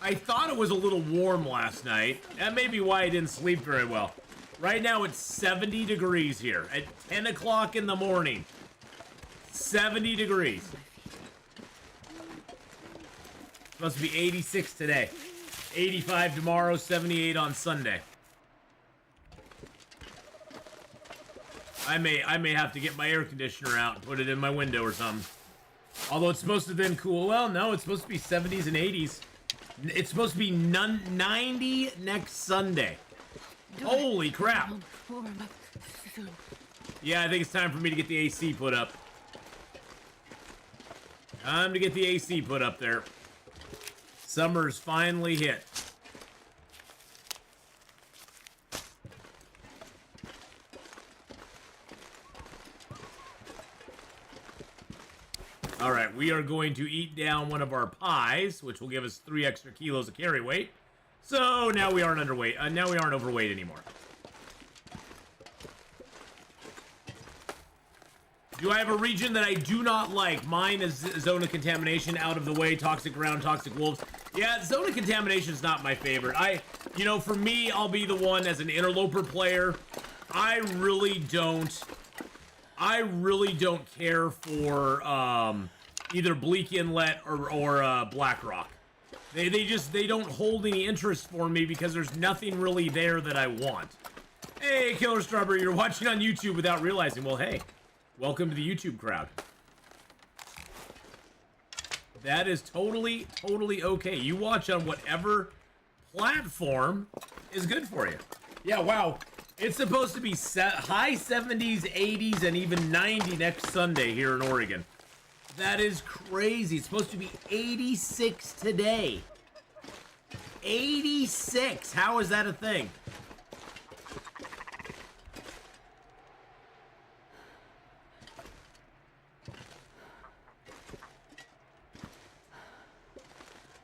I thought it was a little warm last night. That may be why I didn't sleep very well. Right now it's 70 degrees here at 10 o'clock in the morning. 70 degrees. Supposed to be 86 today. 85 tomorrow, 78 on Sunday. I may have to get my air conditioner out and put it in my window or something. Although it's supposed to then cool. Well, no, it's supposed to be 70s and 80s. It's supposed to be 90 next Sunday. Holy crap. Yeah, I think it's time for me to get the AC put up. Time to get the AC put up there. Summer's finally hit. All right, we are going to eat down one of our pies, which will give us 3 extra kilos of carry weight. So now we aren't underweight. Now we aren't overweight anymore. Do I have a region that I do not like? Mine is Zone of Contamination, Out of the Way, Toxic Ground, Toxic Wolves. Yeah, Zone of Contamination is not my favorite. You know, for me, I'll be the one as an Interloper player. I really don't care for either Bleak Inlet or Blackrock. They don't hold any interest for me because there's nothing really there that I want. Hey, Killer Strawberry, you're watching on YouTube without realizing. Well, hey, welcome to the YouTube crowd. That is totally okay. You watch on whatever platform is good for you. Yeah, wow. It's supposed to be high 70s, 80s, and even 90 next Sunday here in Oregon. That is crazy. It's supposed to be 86 today. 86. How is that a thing?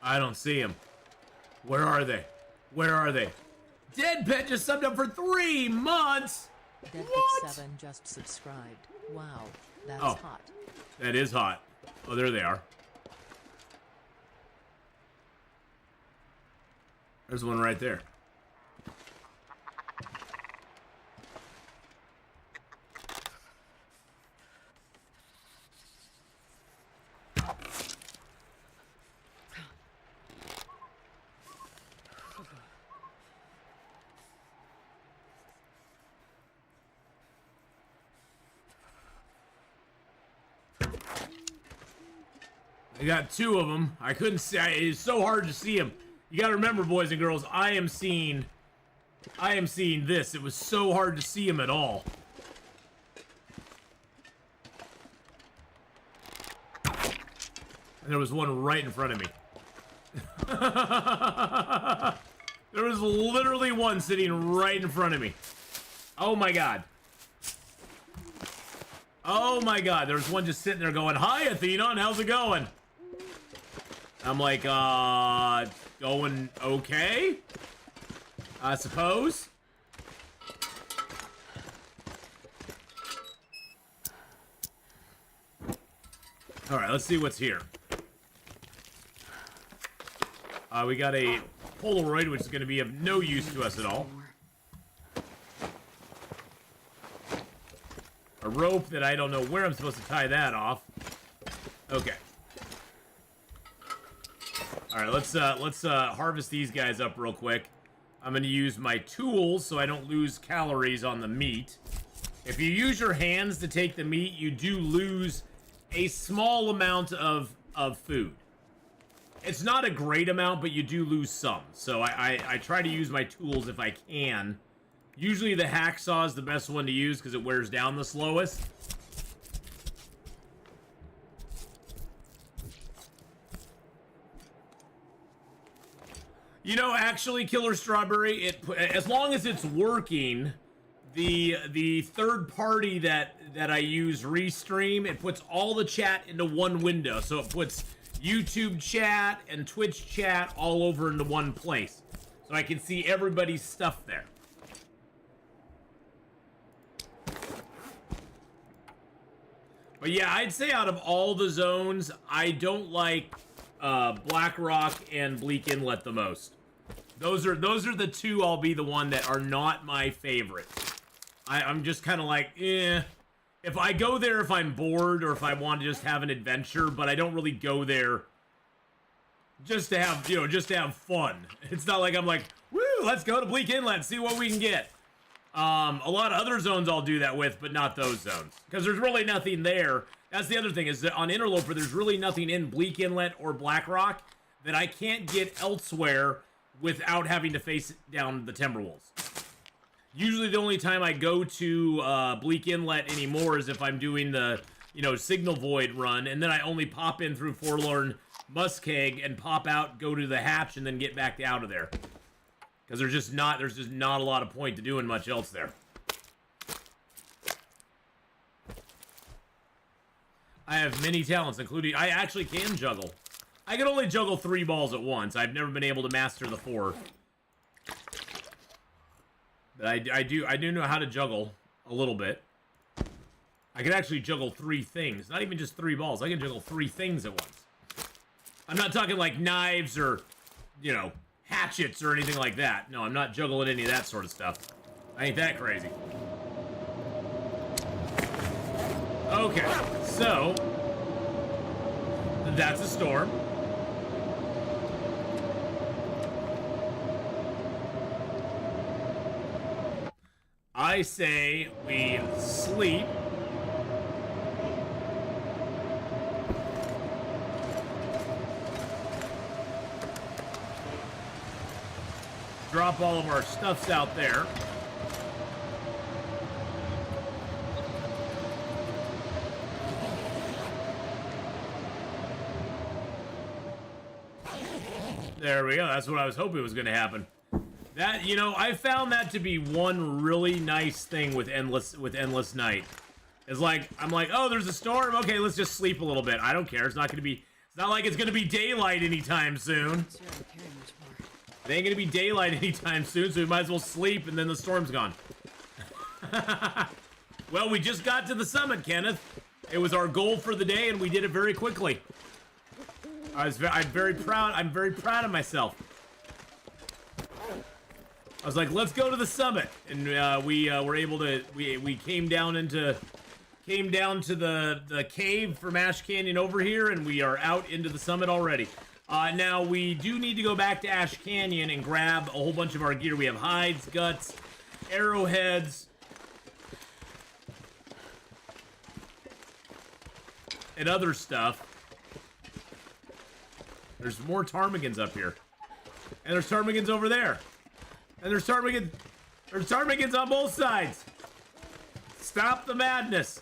I don't see him. Where are they? Where are they? Dead Pet just subbed up for 3 months. Deadpit7 just subscribed. Wow, that's hot. That is hot. Oh, there they are. There's one right there. I got 2 of them. I couldn't see. It's so hard to see them. You gotta remember, boys and girls, I am seeing this. It was so hard to see him at all. And there was one right in front of me. There was literally one sitting right in front of me. Oh my god. Oh my god, there's one just sitting there going, "Hi, Atheenon, how's it going?" I'm like, going okay? I suppose. Alright, let's see what's here. We got a Polaroid, which is going to be of no use to us at all. A rope that I don't know where I'm supposed to tie that off. Okay. Alright, let's harvest these guys up real quick. I'm going to use my tools so I don't lose calories on the meat. If you use your hands to take the meat, you do lose a small amount of food. It's not a great amount, but you do lose some. So I try to use my tools if I can. Usually the hacksaw is the best one to use because it wears down the slowest. You know, actually, Killer Strawberry, as long as it's working, the third party that I use, Restream, it puts all the chat into one window. So it puts YouTube chat and Twitch chat all over into one place. So I can see everybody's stuff there. But yeah, I'd say out of all the zones, I don't like Black Rock and Bleak Inlet the most. Those are the two I'll be the one that are not my favorite. I'm just kind of like, eh. If I go there if I'm bored or if I want to just have an adventure, but I don't really go there just to have, just to have fun. It's not like I'm like, woo, let's go to Bleak Inlet, see what we can get. A lot of other zones I'll do that with, but not those zones. Because there's really nothing there. That's the other thing, is that on Interloper, there's really nothing in Bleak Inlet or Black Rock that I can't get elsewhere without having to face down the Timberwolves. Usually the only time I go to Bleak Inlet anymore is if I'm doing the, Signal Void run, and then I only pop in through Forlorn Muskeg and pop out, go to the hatch, and then get back out of there. Because there's just not a lot of point to doing much else there. I have many talents, including I actually can juggle. I can only juggle 3 balls at once. I've never been able to master the 4th. But I do know how to juggle a little bit. I can actually juggle 3 things, not even just 3 balls. I can juggle 3 things at once. I'm not talking like knives or, hatchets or anything like that. No, I'm not juggling any of that sort of stuff. I ain't that crazy. Okay, so that's a storm. I say we sleep. Drop all of our stuffs out there. There we go. That's what I was hoping was going to happen. That, I found that to be one really nice thing with Endless Night. It's like, I'm like, oh, there's a storm. Okay, let's just sleep a little bit. I don't care. It's not like it's going to be daylight anytime soon. It ain't going to be daylight anytime soon, so we might as well sleep, and then the storm's gone. Well, we just got to the summit, Kenneth. It was our goal for the day, and we did it very quickly. I'm very proud. I'm very proud of myself. I was like, let's go to the summit, and we were able to. We came down to the cave from Ash Canyon over here, and we are out into the summit already. Now we do need to go back to Ash Canyon and grab a whole bunch of our gear. We have hides, guts, arrowheads, and other stuff. There's more ptarmigans up here, and there's ptarmigans over there. And there's ptarmigans on both sides. Stop the madness.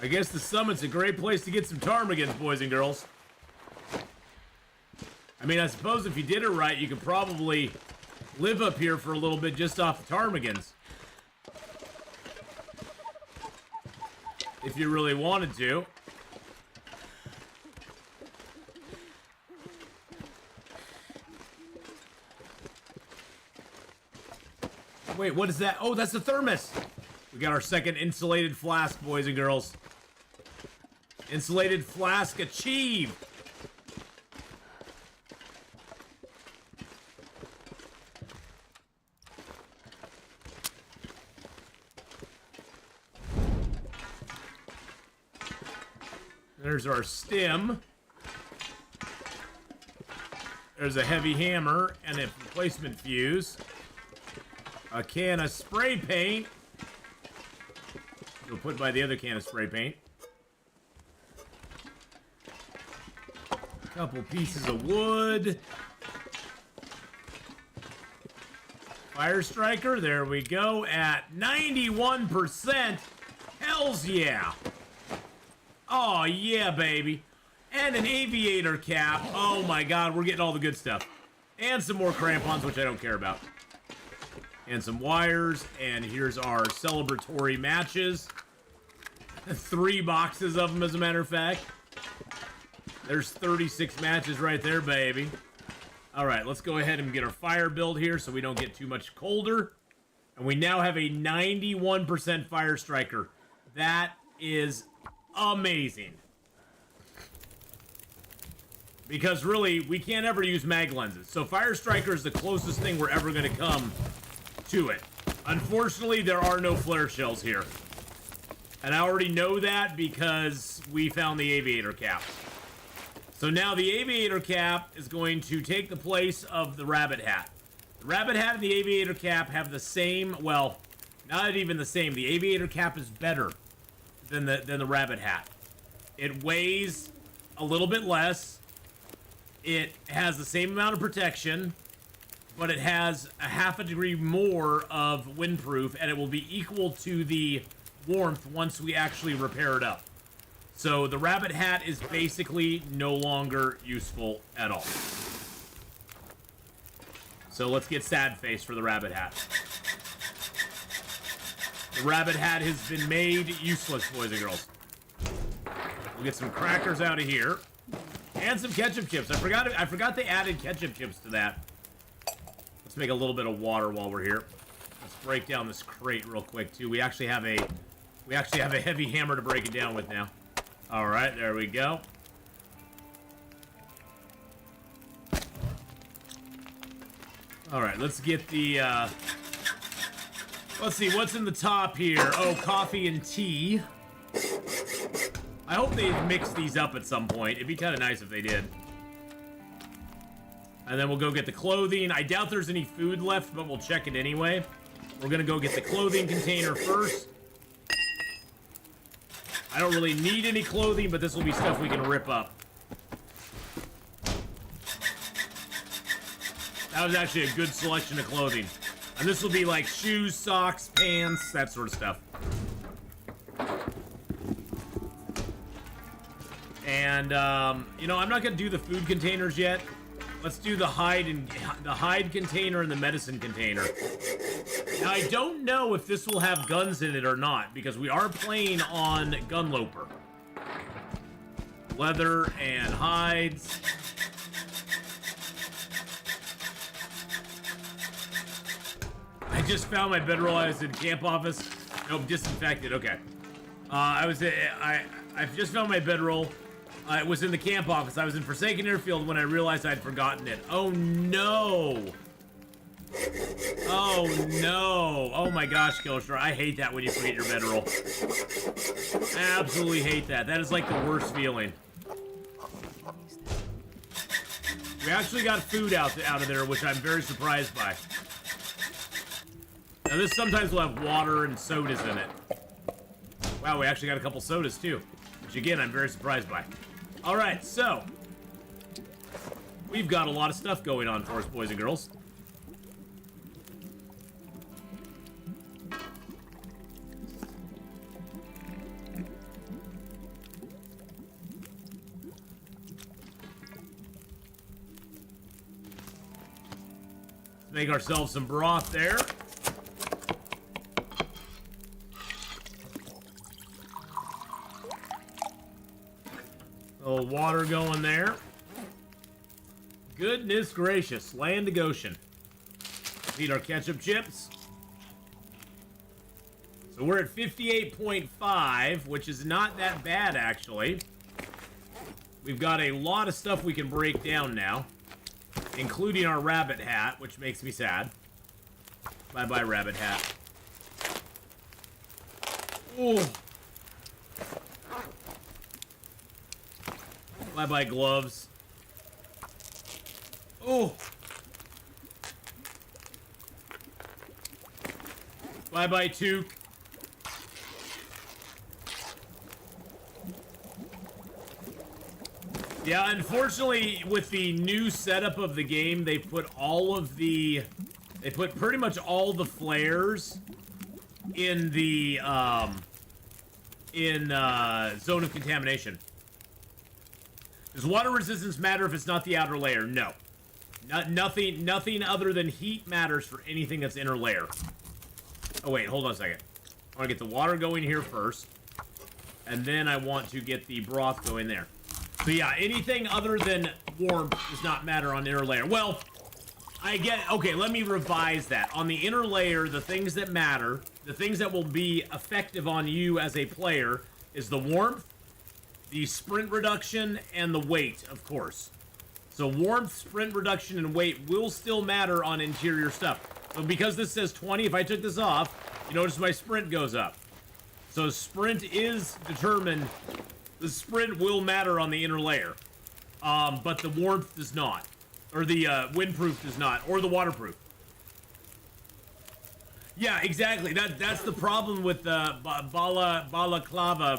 I guess the summit's a great place to get some ptarmigans, boys and girls. I mean, I suppose if you did it right, you could probably live up here for a little bit just off the ptarmigans. If you really wanted to. Wait, what is that? Oh, that's the thermos. We got our second insulated flask, boys and girls. Insulated flask achieved. There's our stem. There's a heavy hammer and a replacement fuse. A can of spray paint. We'll put by the other can of spray paint. A couple pieces of wood. Fire striker, there we go, at 91%. Hells yeah. Oh, yeah, baby. And an aviator cap. Oh, my God. We're getting all the good stuff. And some more crampons, which I don't care about. And some wires. And here's our celebratory matches. 3 boxes of them, as a matter of fact. There's 36 matches right there, baby. All right, let's go ahead and get our fire build here so we don't get too much colder. And we now have a 91% fire striker. That is amazing. Because really, we can't ever use mag lenses. So fire striker is the closest thing we're ever going to come to it. Unfortunately, there are no flare shells here. And I already know that because we found the aviator cap. So now the aviator cap is going to take the place of the rabbit hat. The rabbit hat and the aviator cap have the same, well, not even the same. The aviator cap is better than the rabbit hat. It weighs a little bit less. It has the same amount of protection, but it has a half a degree more of windproof, and it will be equal to the warmth once we actually repair it up. So the rabbit hat is basically no longer useful at all. So let's get sad face for the rabbit hat. The rabbit hat has been made useless, boys and girls. We'll get some crackers out of here. And some ketchup chips. I forgot they added ketchup chips to that. Let's make a little bit of water while we're here. Let's break down this crate real quick too. We actually have a heavy hammer to break it down with now. All right, there we go. All right, let's get the let's see what's in the top here. Oh, coffee and tea. I hope they mix these up at some point. It'd be kind of nice if they did. And then we'll go get the clothing. I doubt there's any food left, but we'll check it anyway. We're gonna go get the clothing container first. I don't really need any clothing, but this will be stuff we can rip up. That was actually a good selection of clothing. And this will be like shoes, socks, pants, that sort of stuff. And, you know, I'm not going to do the food containers yet. Let's do the hide container and the medicine container. Now, I don't know if this will have guns in it or not, because we are playing on Gunloper. Leather and hides. I just found my bedroll. I was in camp office. Nope, disinfected. Okay. I've just found my bedroll. It was in the camp office. I was in Forsaken Airfield when I realized I'd forgotten it. Oh, no. Oh, no. Oh, my gosh, Killstar. I hate that when you forget your bedroll. I absolutely hate that. That is like the worst feeling. We actually got food out of there, which I'm very surprised by. Now, this sometimes will have water and sodas in it. Wow, we actually got a couple sodas, too. Which, again, I'm very surprised by. All right, so we've got a lot of stuff going on for us, boys and girls. Let's make ourselves some broth there. A little water going there. Goodness gracious. Land of Goshen. Let's eat our ketchup chips. So we're at 58.5, which is not that bad, actually. We've got a lot of stuff we can break down now, including our rabbit hat, which makes me sad. Bye-bye, rabbit hat. Ooh. Bye-bye, gloves. Oh. Bye-bye, toque. Yeah, unfortunately, with the new setup of the game, they put pretty much all the flares in the, zone of contamination. Does water resistance matter if it's not the outer layer? No. Nothing other than heat matters for anything that's inner layer. Oh, wait, hold on a second. I want to get the water going here first. And then I want to get the broth going there. So yeah, anything other than warmth does not matter on inner layer. Well, I get, okay, let me revise that. On the inner layer, the things that matter, the things that will be effective on you as a player is the warmth, the sprint reduction, and the weight, of course. So warmth, sprint reduction, and weight will still matter on interior stuff. So because this says 20, if I took this off, you notice my sprint goes up. So sprint is determined. The sprint will matter on the inner layer. But the warmth does not. Or the windproof does not. Or the waterproof. Yeah, exactly. That's the problem with the balaclava,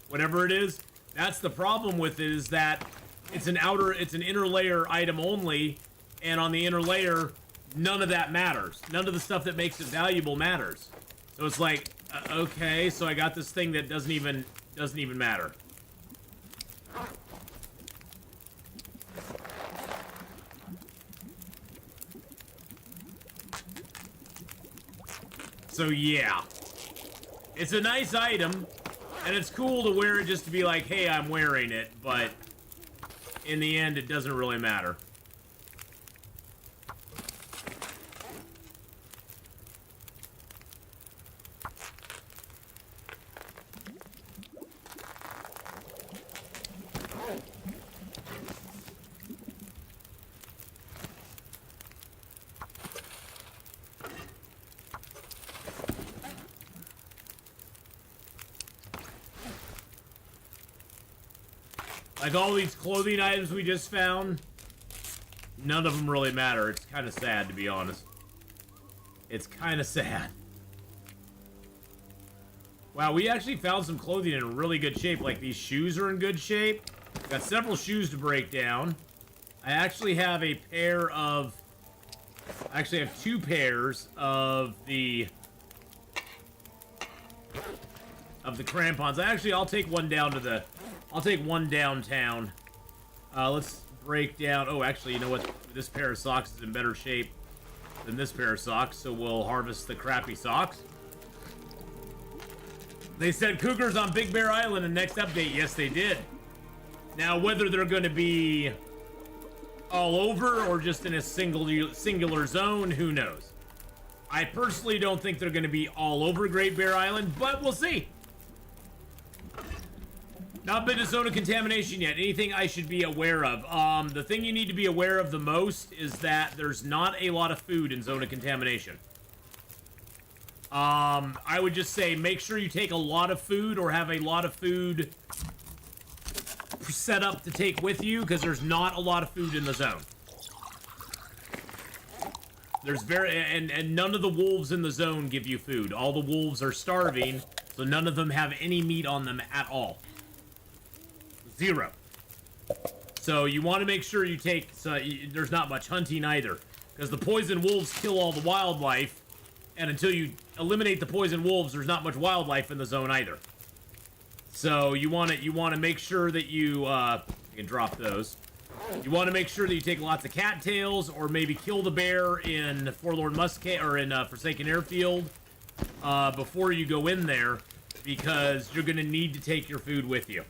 whatever it is. That's the problem with it, is that it's an inner layer item only, and on the inner layer, none of that matters. None of the stuff that makes it valuable matters. So it's like, okay, so I got this thing that doesn't even matter. So yeah, it's a nice item, and it's cool to wear it just to be like, hey, I'm wearing it, but in the end, it doesn't really matter. Like all these clothing items we just found, none of them really matter. It's kind of sad, to be honest. It's kind of sad. Wow, we actually found some clothing in really good shape. Like these shoes are in good shape. Got several shoes to break down. I actually have a pair of... I actually have 2 pairs of the crampons. I'll take one down to the... I'll take one downtown. Let's break down... Oh, actually, you know what? This pair of socks is in better shape than this pair of socks, so we'll harvest the crappy socks. They said cougars on Big Bear Island in the next update. Yes, they did. Now, whether they're going to be all over or just in a singular zone, who knows? I personally don't think they're going to be all over Great Bear Island, but we'll see. Not been to zone of contamination yet. Anything I should be aware of? The thing you need to be aware of the most is that there's not a lot of food in zone of contamination. I would just say make sure you take a lot of food or have a lot of food set up to take with you, because there's not a lot of food in the zone. There's and none of the wolves in the zone give you food. All the wolves are starving, so none of them have any meat on them at all. 0. So you want to make sure you take, there's not much hunting either, because the poison wolves kill all the wildlife, and until you eliminate the poison wolves, there's not much wildlife in the zone either. So you want to make sure that you can drop those. You want to make sure that you take lots of cattails, or maybe kill the bear in Forlorn Musket or in Forsaken Airfield before you go in there, because you're going to need to take your food with you.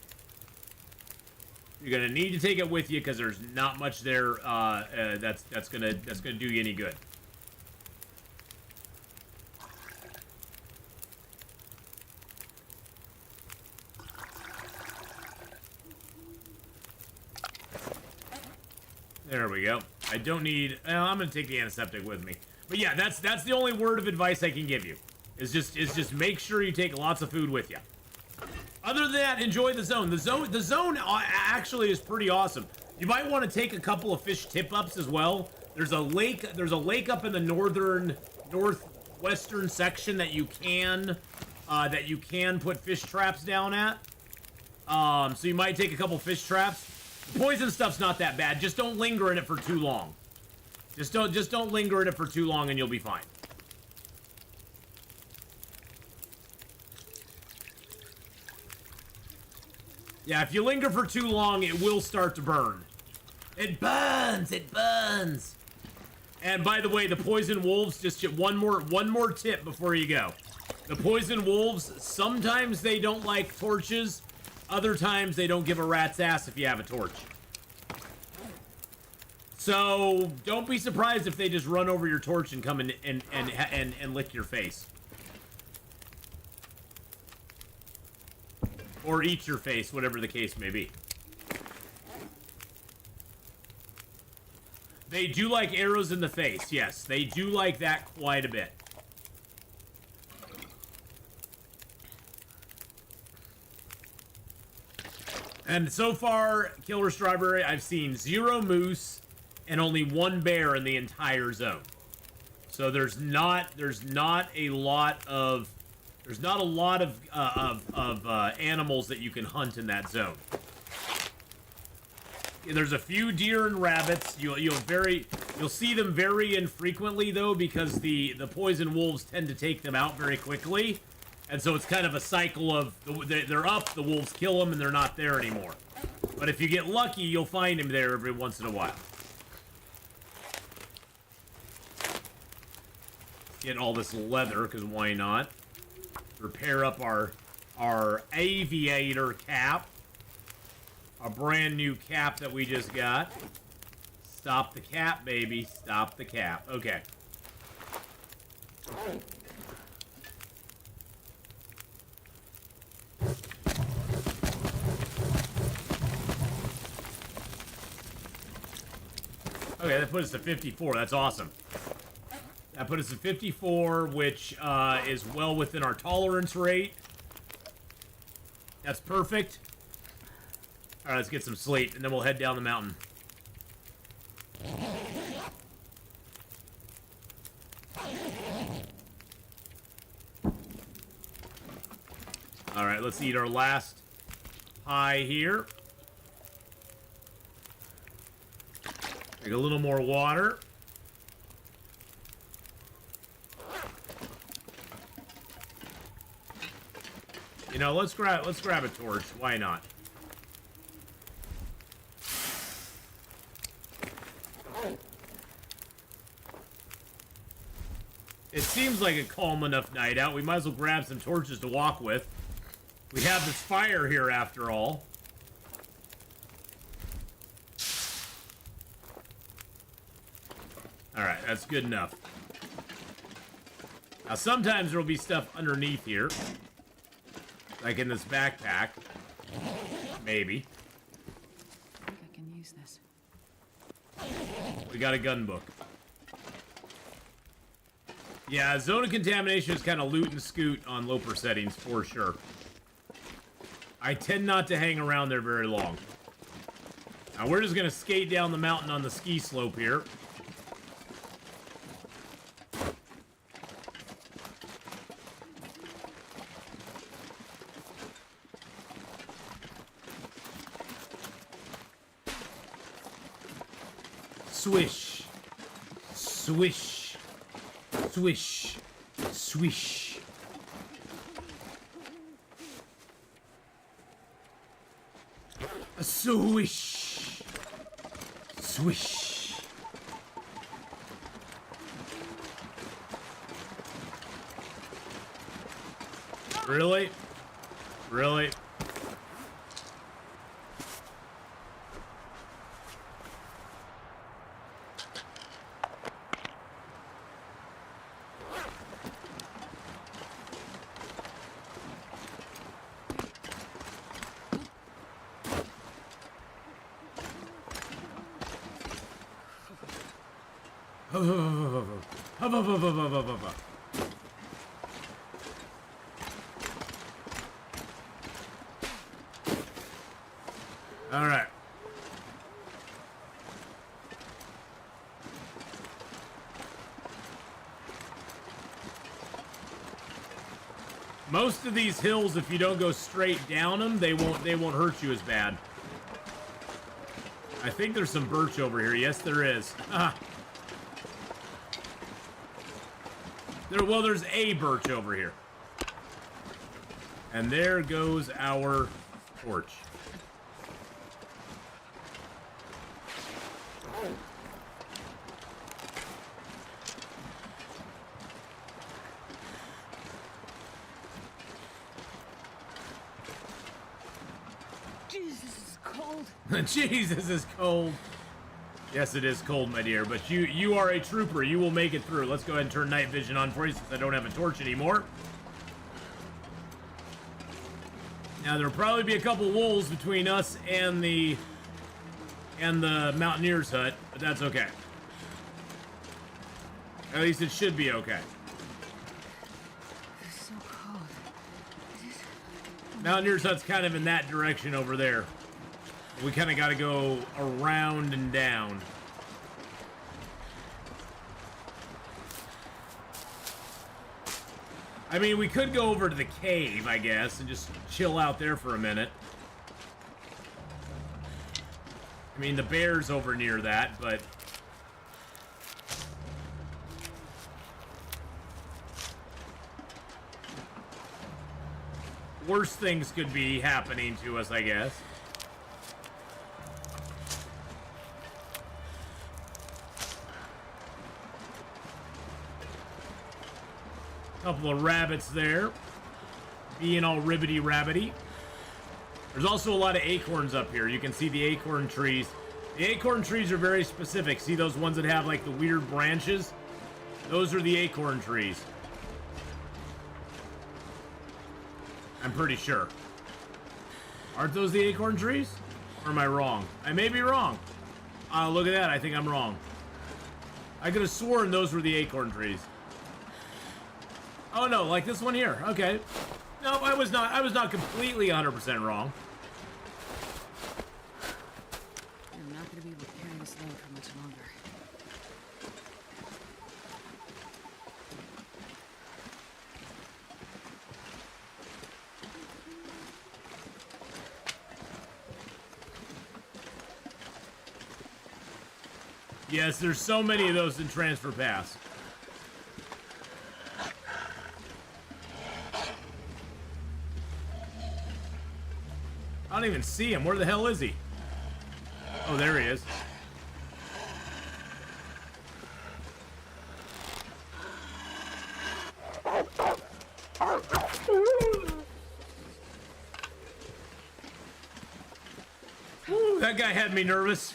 You're gonna need to take it with you, because there's not much there that's gonna do you any good. There we go. I don't need. I'm gonna take the antiseptic with me. But yeah, that's the only word of advice I can give you. Is just make sure you take lots of food with you. Other than that, enjoy the zone. The zone actually is pretty awesome. You might want to take a couple of fish tip-ups as well. There's a lake up in the northwestern section that you can put fish traps down at. So you might take a couple fish traps. The poison stuff's not that bad. Just don't linger in it for too long. Just don't linger in it for too long, and you'll be fine. Yeah, if you linger for too long, it will start to burn. It burns! It burns! And by the way, the poison wolves, just one more tip before you go. The poison wolves, sometimes they don't like torches. Other times, they don't give a rat's ass if you have a torch. So don't be surprised if they just run over your torch and come in and lick your face. Or eat your face, whatever the case may be. They do like arrows in the face, yes. They do like that quite a bit. And so far, Killer Strawberry, I've seen 0 moose and only 1 bear in the entire zone. So there's not a lot of animals that you can hunt in that zone. There's a few deer and rabbits. You'll see them very infrequently though, because the poison wolves tend to take them out very quickly, and so it's kind of a cycle of they're up, the wolves kill them, and they're not there anymore. But if you get lucky, you'll find them there every once in a while. Get all this leather, because why not? Repair up our aviator cap. A brand new cap that we just got. Stop the cap, baby. Stop the cap. Okay. Okay, that put us to 54. That's awesome. That put us to 54, which is well within our tolerance rate. That's perfect. Alright, let's get some sleep, and then we'll head down the mountain. Alright, let's eat our last pie here. Take a little more water. You know, let's grab a torch. Why not? It seems like a calm enough night out. We might as well grab some torches to walk with. We have this fire here after all. Alright, that's good enough. Now sometimes there'll be stuff underneath here. Like in this backpack. Maybe. I think I can use this. We got a gun book. Yeah, zone of contamination is kind of loot and scoot on Loper settings, for sure. I tend not to hang around there very long. Now, we're just going to skate down the mountain on the ski slope here. Swish. Swish. Swish. Swish. A swish. Swish. Really? Really? All right. Most of these hills, if you don't go straight down them, they won't hurt you as bad. I think there's some birch over here. Yes, there is. Well, there's a birch over here. And there goes our torch. Jesus is cold. Jesus is cold. Yes, it is cold, my dear, but you are a trooper. You will make it through. Let's go ahead and turn night vision on for you since I don't have a torch anymore. Now, there'll probably be a couple wolves between us and the Mountaineer's hut, but that's okay. At least it should be okay. It's so cold. Mountaineer's hut's kind of in that direction over there. We kind of got to go around and down. I mean, we could go over to the cave, I guess, and just chill out there for a minute. I mean, the bear's over near that, but... worse things could be happening to us, I guess. Couple of rabbits there, being all ribbity-rabbity. There's also a lot of acorns up here. You can see the acorn trees. The acorn trees are very specific. See those ones that have like the weird branches? Those are the acorn trees. I'm pretty sure. Aren't those the acorn trees? Or am I wrong? I may be wrong. Look at that. I think I'm wrong. I could have sworn those were the acorn trees. Oh no, like this one here. Okay. No, I was not completely 100% wrong. I'm not going to be able to carry this load for much longer. Yes, there's so many of those in Transfer Pass. I don't even see him. Where the hell is he? Oh, there he is. Ooh, that guy had me nervous.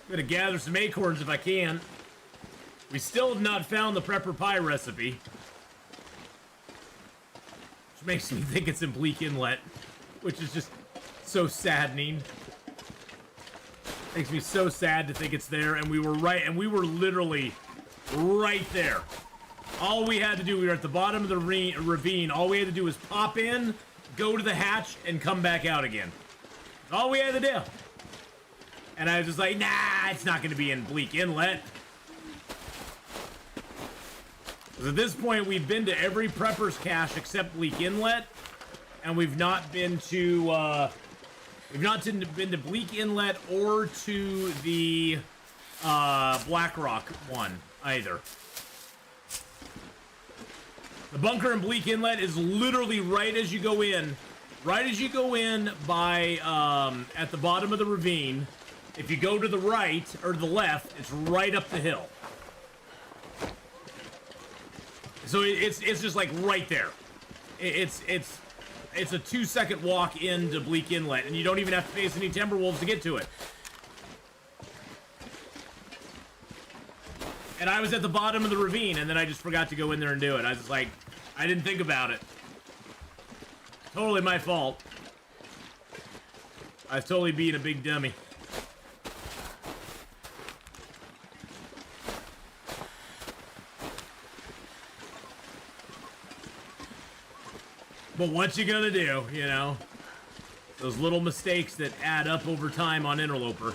I'm gonna gather some acorns if I can. We still have not found the prepper pie recipe, which makes me think it's in Bleak Inlet, which is just so saddening. Makes me so sad to think it's there, and we were right, and we were literally right there. All we had to do, we were at the bottom of the ravine. All we had to do was pop in, go to the hatch, and come back out again. All we had to do. And I was just like, nah, it's not going to be in Bleak Inlet. Because at this point, we've been to every prepper's cache except Bleak Inlet. And we've not been to, been to Bleak Inlet or to the, Blackrock one either. The bunker in Bleak Inlet is literally right as you go in. Right as you go in by, at the bottom of the ravine. If you go to the right, or the left, it's right up the hill. So it's just like right there. It's a 2-second walk into Bleak Inlet, and you don't even have to face any Timberwolves to get to it. And I was at the bottom of the ravine, and then I just forgot to go in there and do it. I was just like, I didn't think about it. Totally my fault. I was totally being a big dummy. But what you gonna do, you know? Those little mistakes that add up over time on Interloper.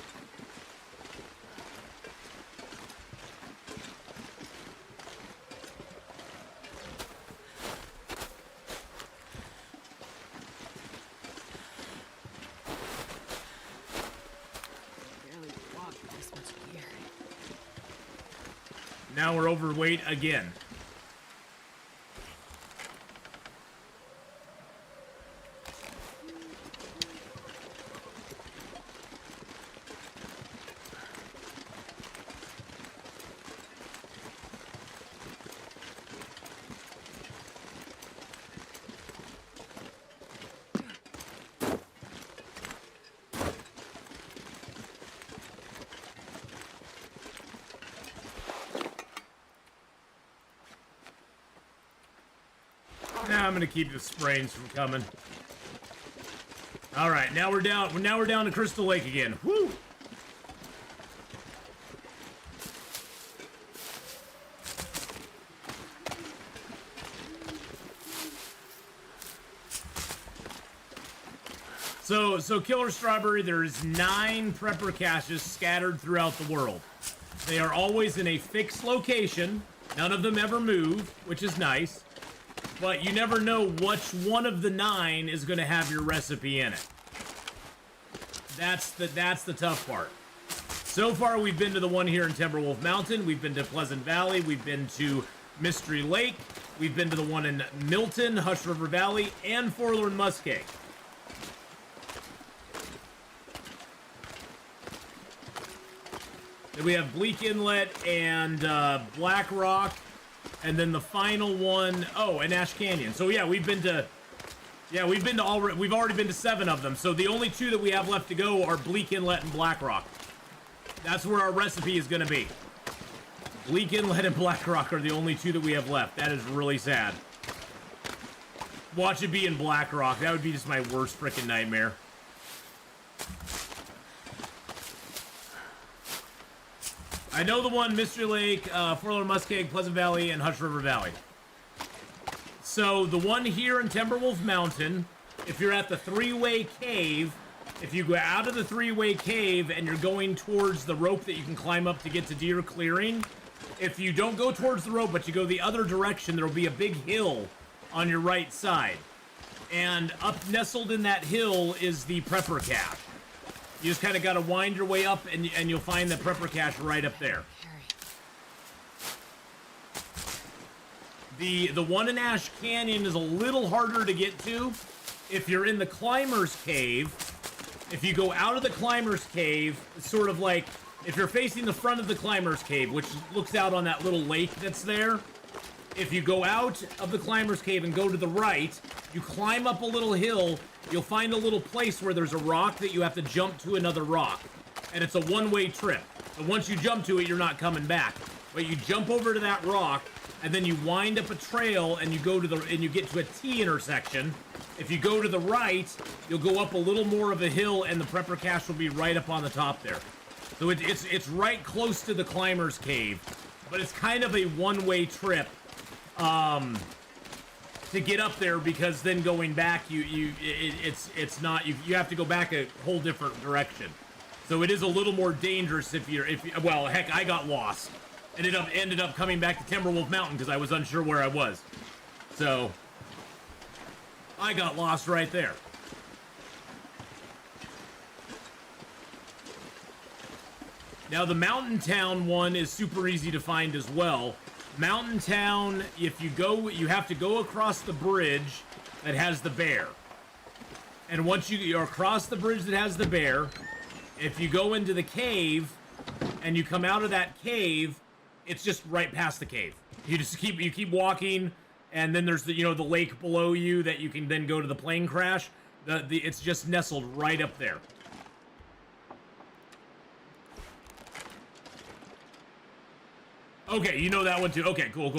I barely walk with this much gear. Now we're overweight again. Now I'm gonna keep the sprains from coming. All right, now we're down. Now we're down to Crystal Lake again. Woo! So Killer Strawberry, there's 9 prepper caches scattered throughout the world. They are always in a fixed location. None of them ever move, which is nice. But you never know which one of the 9 is going to have your recipe in it. That's the tough part. So far, we've been to the one here in Timberwolf Mountain. We've been to Pleasant Valley. We've been to Mystery Lake. We've been to the one in Milton, Hush River Valley, and Forlorn Muskeg. Then we have Bleak Inlet and Black Rock. And then the final one, oh, and Ash Canyon. So yeah, we've already been to 7 of them. So the only 2 that we have left to go are Bleak Inlet and Black Rock. That's where our recipe is gonna be. Bleak Inlet and Black Rock are the only 2 that we have left. That is really sad. Watch it be in Black Rock. That would be just my worst freaking nightmare. I know the one, Mystery Lake, Forlorn Muskeg, Pleasant Valley, and Hush River Valley. So, the one here in Timberwolf Mountain, if you're at the 3-way cave, if you go out of the 3-way cave and you're going towards the rope that you can climb up to get to Deer Clearing, if you don't go towards the rope, but you go the other direction, there will be a big hill on your right side. And up nestled in that hill is the Prepper Cache. You just kind of got to wind your way up, and you'll find the Prepper Cache right up there. The one in Ash Canyon is a little harder to get to. If you're in the Climber's Cave, if you go out of the Climber's Cave, it's sort of like, if you're facing the front of the Climber's Cave, which looks out on that little lake that's there, if you go out of the Climber's Cave and go to the right, you climb up a little hill, you'll find a little place where there's a rock that you have to jump to another rock. And it's a one-way trip. But once you jump to it, you're not coming back. But you jump over to that rock, and then you wind up a trail, and you go to and you get to a T intersection. If you go to the right, you'll go up a little more of a hill, and the Prepper Cache will be right up on the top there. So it's right close to the Climber's Cave, but it's kind of a one-way trip. To get up there, because then going back, it's not, you have to go back a whole different direction. So it is a little more dangerous if well, heck, I got lost. Ended up coming back to Timberwolf Mountain because I was unsure where I was. So I got lost right there. Now the Mountain Town one is super easy to find as well. Mountain Town, if you go, you have to go across the bridge that has the bear. And once you're across the bridge that has the bear, if you go into the cave and you come out of that cave, it's just right past the cave. You keep walking, and then there's the lake below you that you can then go to the plane crash. It's just nestled right up there. Okay, you know that one too. Okay, cool.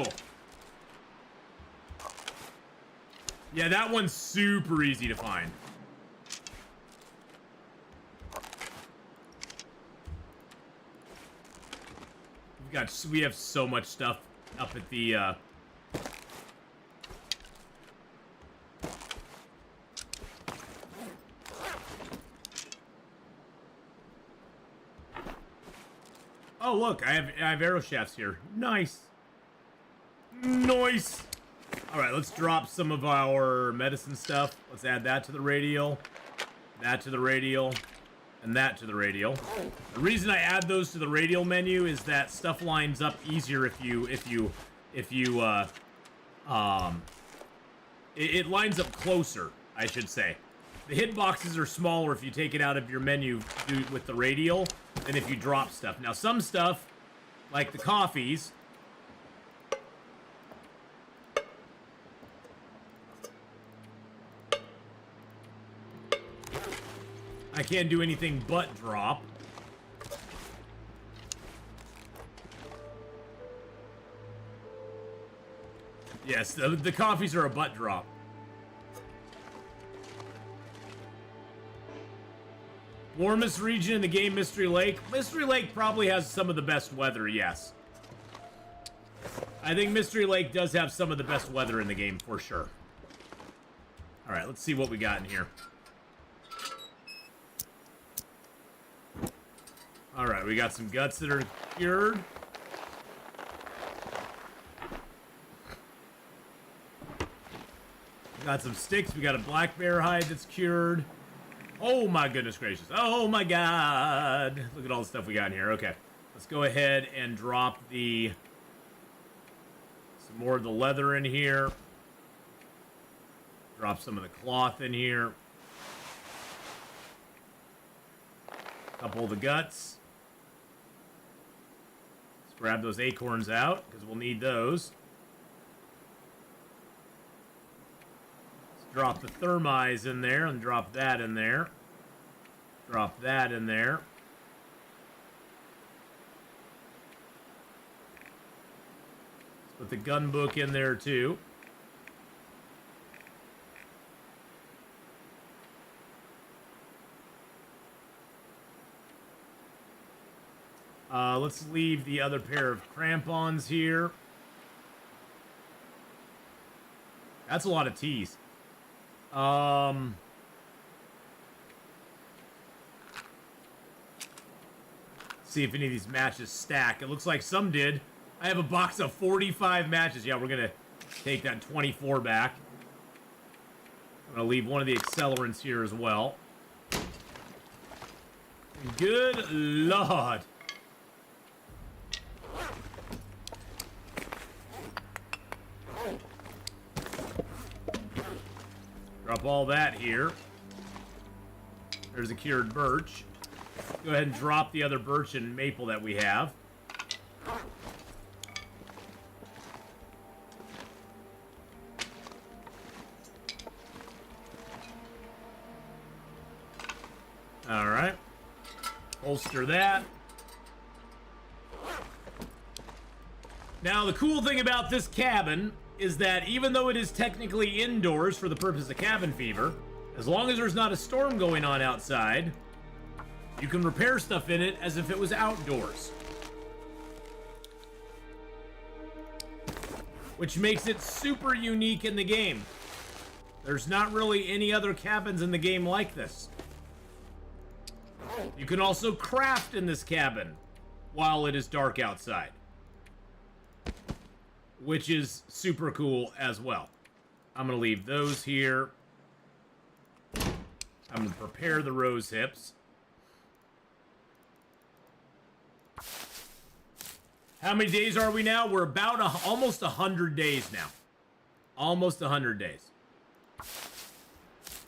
Yeah, that one's super easy to find. We have so much stuff up at the Oh, look, I have arrow shafts here. Nice. Nice. All right, let's drop some of our medicine stuff. Let's add that to the radial. That to the radial. and that to the radial. The reason I add those to the radial menu is that stuff lines up easier it lines up closer, I should say. The hitboxes are smaller if you take it out of your menu with the radial than if you drop stuff. Now, some stuff, like the coffees, I can't do anything but drop. Yes, the coffees are a butt drop. Warmest region in the game, Mystery Lake. Mystery Lake probably has some of the best weather, yes. I think Mystery Lake does have some of the best weather in the game, for sure. Alright, let's see what we got in here. Alright, we got some guts that are cured. We got some sticks. We got a black bear hide that's cured. Oh my goodness gracious. Oh my god. Look at all the stuff we got in here. Okay. Let's go ahead and drop some more of the leather in here. Drop some of the cloth in here. A couple of the guts. Let's grab those acorns out, because we'll need those. Drop the thermite in there and drop that in there. Drop that in there. Let's put the gun book in there too. Let's leave the other pair of crampons here. That's a lot of teas. See if any of these matches stack. It looks like some did. I have a box of 45 matches. Yeah, we're gonna take that 24 back. I'm gonna leave one of the accelerants here as well. Good lord. Drop all that here. There's a cured birch. Go ahead and drop the other birch and maple that we have. Alright. Holster that. Now, the cool thing about this cabin is that even though it is technically indoors for the purpose of cabin fever, as long as there's not a storm going on outside, you can repair stuff in it as if it was outdoors. Which makes it super unique in the game. There's not really any other cabins in the game like this. You can also craft in this cabin while it is dark outside, which is super cool as well. I'm going to leave those here. I'm going to prepare the rose hips. How many days are we now? We're about almost 100 days now. Almost 100 days.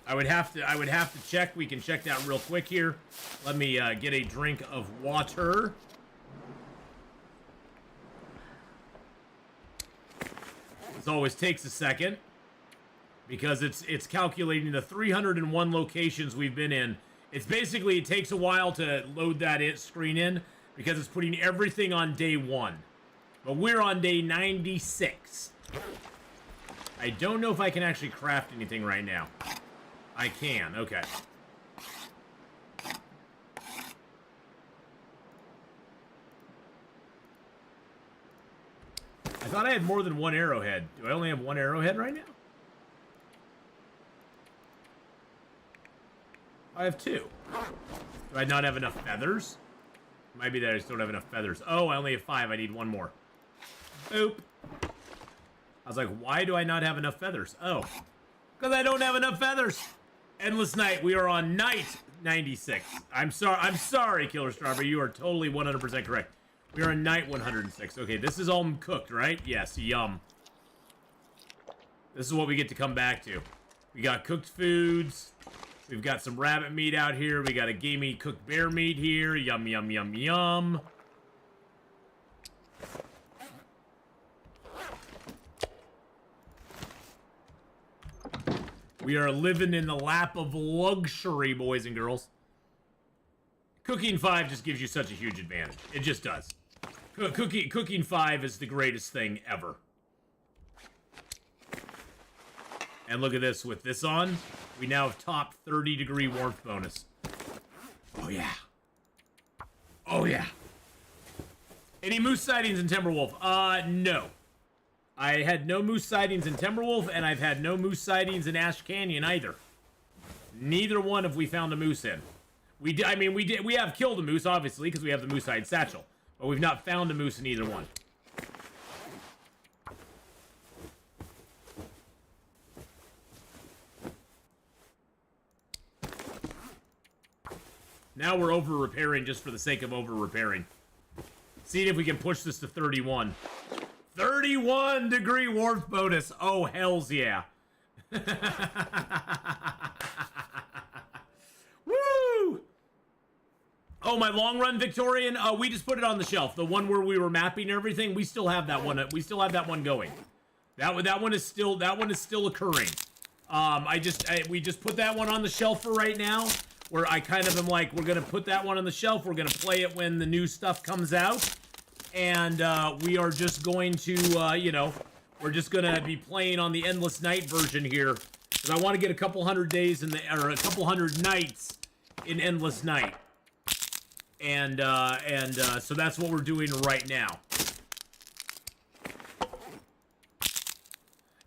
I would have to check. We can check that real quick here. Let me get a drink of water. This always takes a second because it's calculating the 301 locations we've been in. It's basically, it takes a while to load that screen in because it's putting everything on day 1. But we're on day 96. I don't know if I can actually craft anything right now. I can, okay. I thought I had more than one arrowhead. Do I only have one arrowhead right now? I have 2. Do I not have enough feathers? Might be that I just don't have enough feathers. Oh, I only have 5. I need 1 more. Boop. I was like, why do I not have enough feathers? Oh, because I don't have enough feathers. Endless night. We are on night 96. I'm sorry, Killer Star, but you are totally 100% correct. We are on night 106. Okay, this is all cooked, right? Yes, yum. This is what we get to come back to. We got cooked foods. We've got some rabbit meat out here. We got a gamey cooked bear meat here. Yum, yum, yum, yum. We are living in the lap of luxury, boys and girls. Cooking 5 just gives you such a huge advantage. It just does. Cooking 5 is the greatest thing ever. And look at this. With this on, we now have top 30-degree warmth bonus. Oh, yeah. Oh, yeah. Any moose sightings in Timberwolf? No. I had no moose sightings in Timberwolf, and I've had no moose sightings in Ash Canyon either. Neither one have we found a moose in. We have killed a moose, obviously, because we have the moose hide satchel. But we've not found a moose in either one. Now we're over-repairing just for the sake of over-repairing. See if we can push this to 31. 31-degree warmth bonus. Oh, hells yeah. Woo! Oh, my long-run Victorian? We just put it on the shelf. The one where we were mapping everything, we still have that one. We still have that one going. That one is still occurring. We just put that one on the shelf for right now. Where I kind of am like, we're gonna put that one on the shelf. We're gonna play it when the new stuff comes out. And we are just going to, we're just gonna be playing on the Endless Night version here, because I want to get a couple hundred days or a couple hundred nights in Endless Night, and so that's what we're doing right now.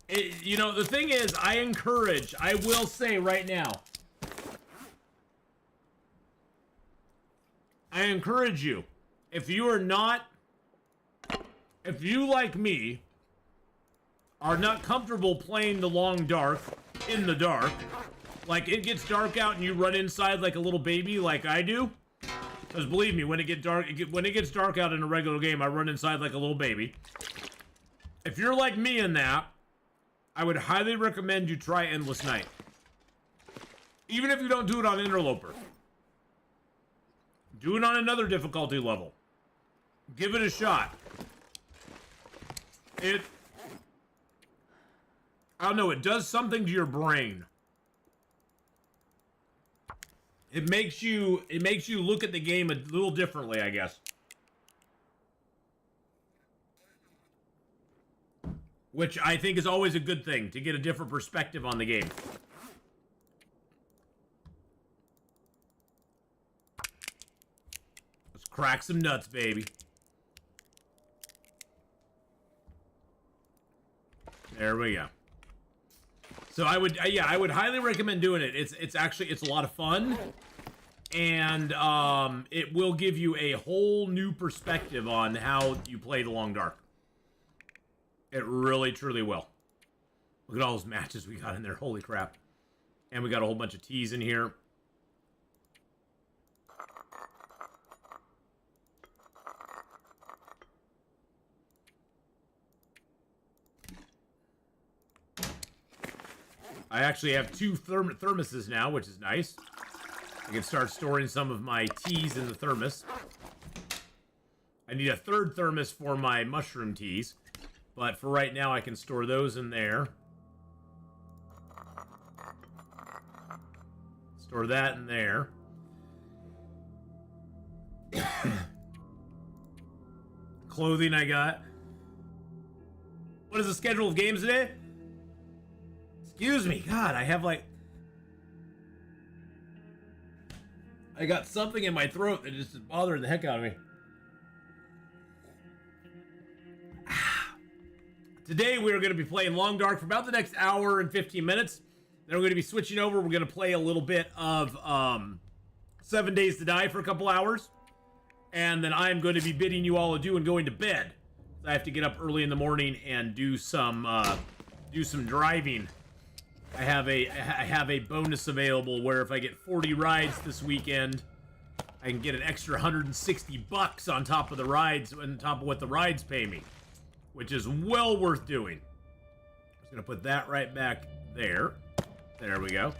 The thing is, I will say right now, I encourage you, if you, like me, are not comfortable playing the long dark in the dark, like it gets dark out and you run inside like a little baby like I do, because believe me, when it gets dark out in a regular game, I run inside like a little baby. If you're like me in that, I would highly recommend you try Endless Night. Even if you don't do it on Interloper. Do it on another difficulty level. Give it a shot. I don't know, it does something to your brain. It makes you look at the game a little differently, I guess. Which I think is always a good thing, to get a different perspective on the game. Let's crack some nuts, baby. There we go. So I would highly recommend doing it. It's a lot of fun, and it will give you a whole new perspective on how you play the Long Dark. It really, truly will. Look at all those matches we got in there. Holy crap. And we got a whole bunch of teas in here. I actually have two thermoses now, which is nice. I can start storing some of my teas in the thermos. I need a third thermos for my mushroom teas. But for right now, I can store those in there. Store that in there. Clothing I got. What is the schedule of games today? Excuse me, God, I have like... I got something in my throat that just is bothering the heck out of me. Today we are going to be playing Long Dark for about the next hour and 15 minutes. Then we're going to be switching over. We're going to play a little bit of 7 Days to Die for a couple hours. And then I'm going to be bidding you all adieu and going to bed. I have to get up early in the morning and do some driving I have a bonus available where if I get 40 rides this weekend, I can get an extra 160 bucks on top of the rides, on top of what the rides pay me, which is well worth doing. I'm just gonna put that right back there. There we go.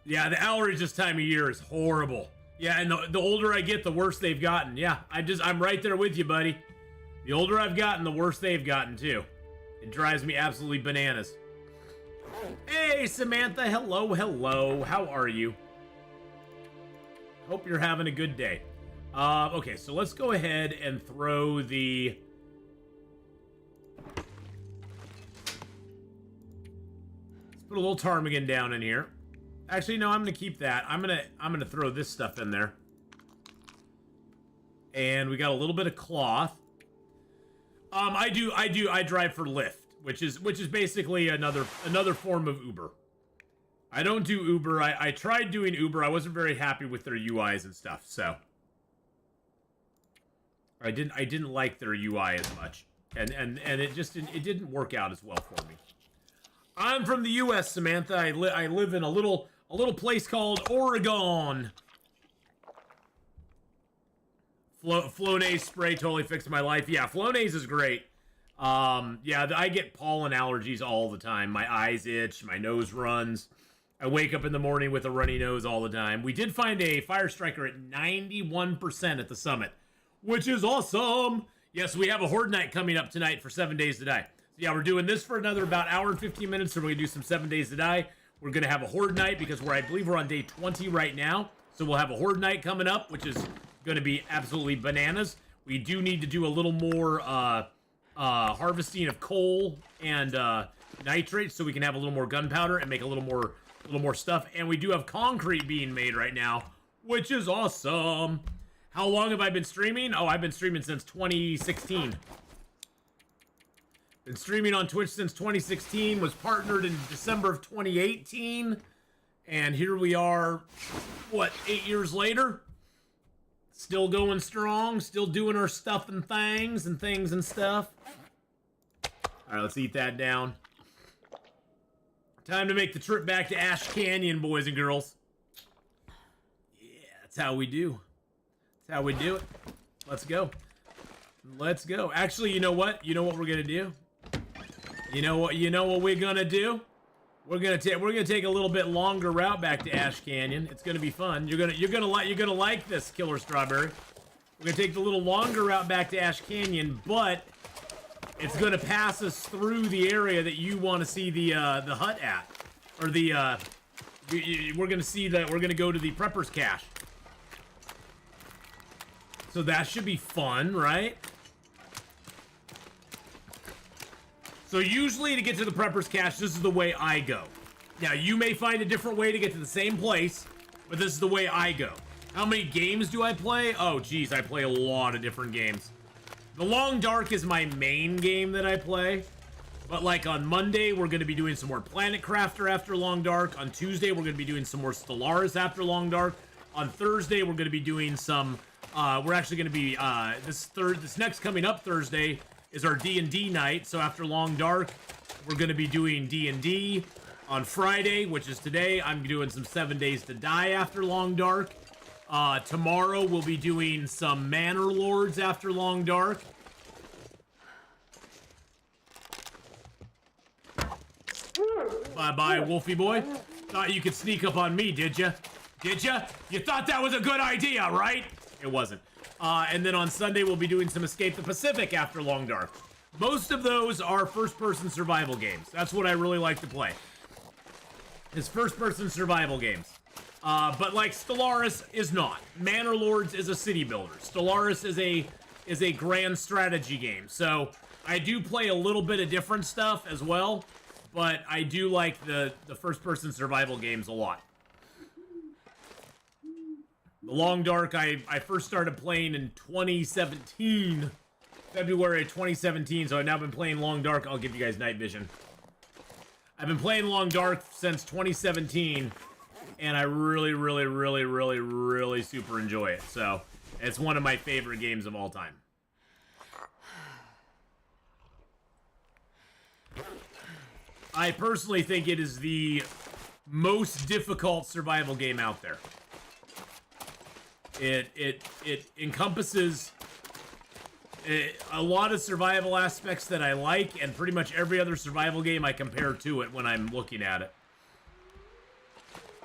Yeah, the allergies this time of year is horrible. Yeah, and the older I get, the worse they've gotten. Yeah, I'm right there with you, buddy. The older I've gotten, the worse they've gotten too. It drives me absolutely bananas. Hey, Samantha, hello, hello. How are you? Hope you're having a good day. Okay, so let's go ahead and throw the... Let's put a little ptarmigan down in here. Actually, no, I'm gonna keep that. I'm gonna throw this stuff in there. And we got a little bit of cloth. I drive for Lyft, which is basically another form of Uber. I don't do Uber. I tried doing Uber. I wasn't very happy with their UIs and stuff, so I didn't like their UI as much, and it didn't work out as well for me. I'm from the U.S., Samantha. I live in a little place called Oregon. Flonase spray totally fixed my life. Yeah, Flonase is great. Yeah, I get pollen allergies all the time. My eyes itch, my nose runs. I wake up in the morning with a runny nose all the time. We did find a fire striker at 91% at the summit, which is awesome. Yes, we have a Horde Night coming up tonight for 7 Days to Die. So yeah, we're doing this for another about hour and 15 minutes, so we're going to do some 7 Days to Die. We're going to have a Horde Night because I believe we're on day 20 right now. So we'll have a Horde Night coming up, which is going to be absolutely bananas. We do need to do a little more harvesting of coal and nitrates so we can have a little more gunpowder and make a little more stuff. And we do have concrete being made right now, which is awesome. How long have I been streaming? Oh, I've been streaming since 2016. Been streaming on Twitch since 2016. Was partnered in December of 2018. And here we are, what, 8 years later? Still going strong, still doing our stuff and things and stuff. All right, let's eat that down. Time to make the trip back to Ash Canyon, boys and girls. Yeah, that's how we do. That's how we do it. Let's go. Let's go. Actually, you know what? You know what we're gonna do? You know what we're gonna do? We're gonna take a little bit longer route back to Ash Canyon. It's gonna be fun. You're gonna like this, Killer Strawberry. We're gonna take the little longer route back to Ash Canyon, but it's gonna pass us through the area that you want to see the hut at, or we're gonna go to the Prepper's Cache. So that should be fun, right? So usually to get to the Prepper's Cache, this is the way I go. Now, you may find a different way to get to the same place, but this is the way I go. How many games do I play? Oh, geez, I play a lot of different games. The Long Dark is my main game that I play. But like on Monday, we're going to be doing some more Planet Crafter after Long Dark. On Tuesday, we're going to be doing some more Stellaris after Long Dark. On Thursday, we're going to be doing some... we're actually going to be... this next coming up Thursday is our D&D night. So after Long Dark, we're going to be doing D&D. On Friday, which is today, I'm doing some 7 Days to Die after Long Dark. Tomorrow, we'll be doing some Manor Lords after Long Dark. Bye-bye, Wolfie boy. Thought you could sneak up on me, did ya? Did ya? You thought that was a good idea, right? It wasn't. And then on Sunday, we'll be doing some Escape the Pacific after Long Dark. Most of those are first-person survival games. That's what I really like to play. Is first-person survival games. But like Stellaris is not. Manor Lords is a city builder. Stellaris is a grand strategy game. So I do play a little bit of different stuff as well, but I do like the first-person survival games a lot. The Long Dark, I first started playing in 2017. February 2017, so I've now been playing Long Dark. I'll give you guys night vision. I've been playing Long Dark since 2017, and I really, really, really, really, really super enjoy it. So, it's one of my favorite games of all time. I personally think it is the most difficult survival game out there. It encompasses a lot of survival aspects that I like, and pretty much every other survival game I compare to it when I'm looking at it.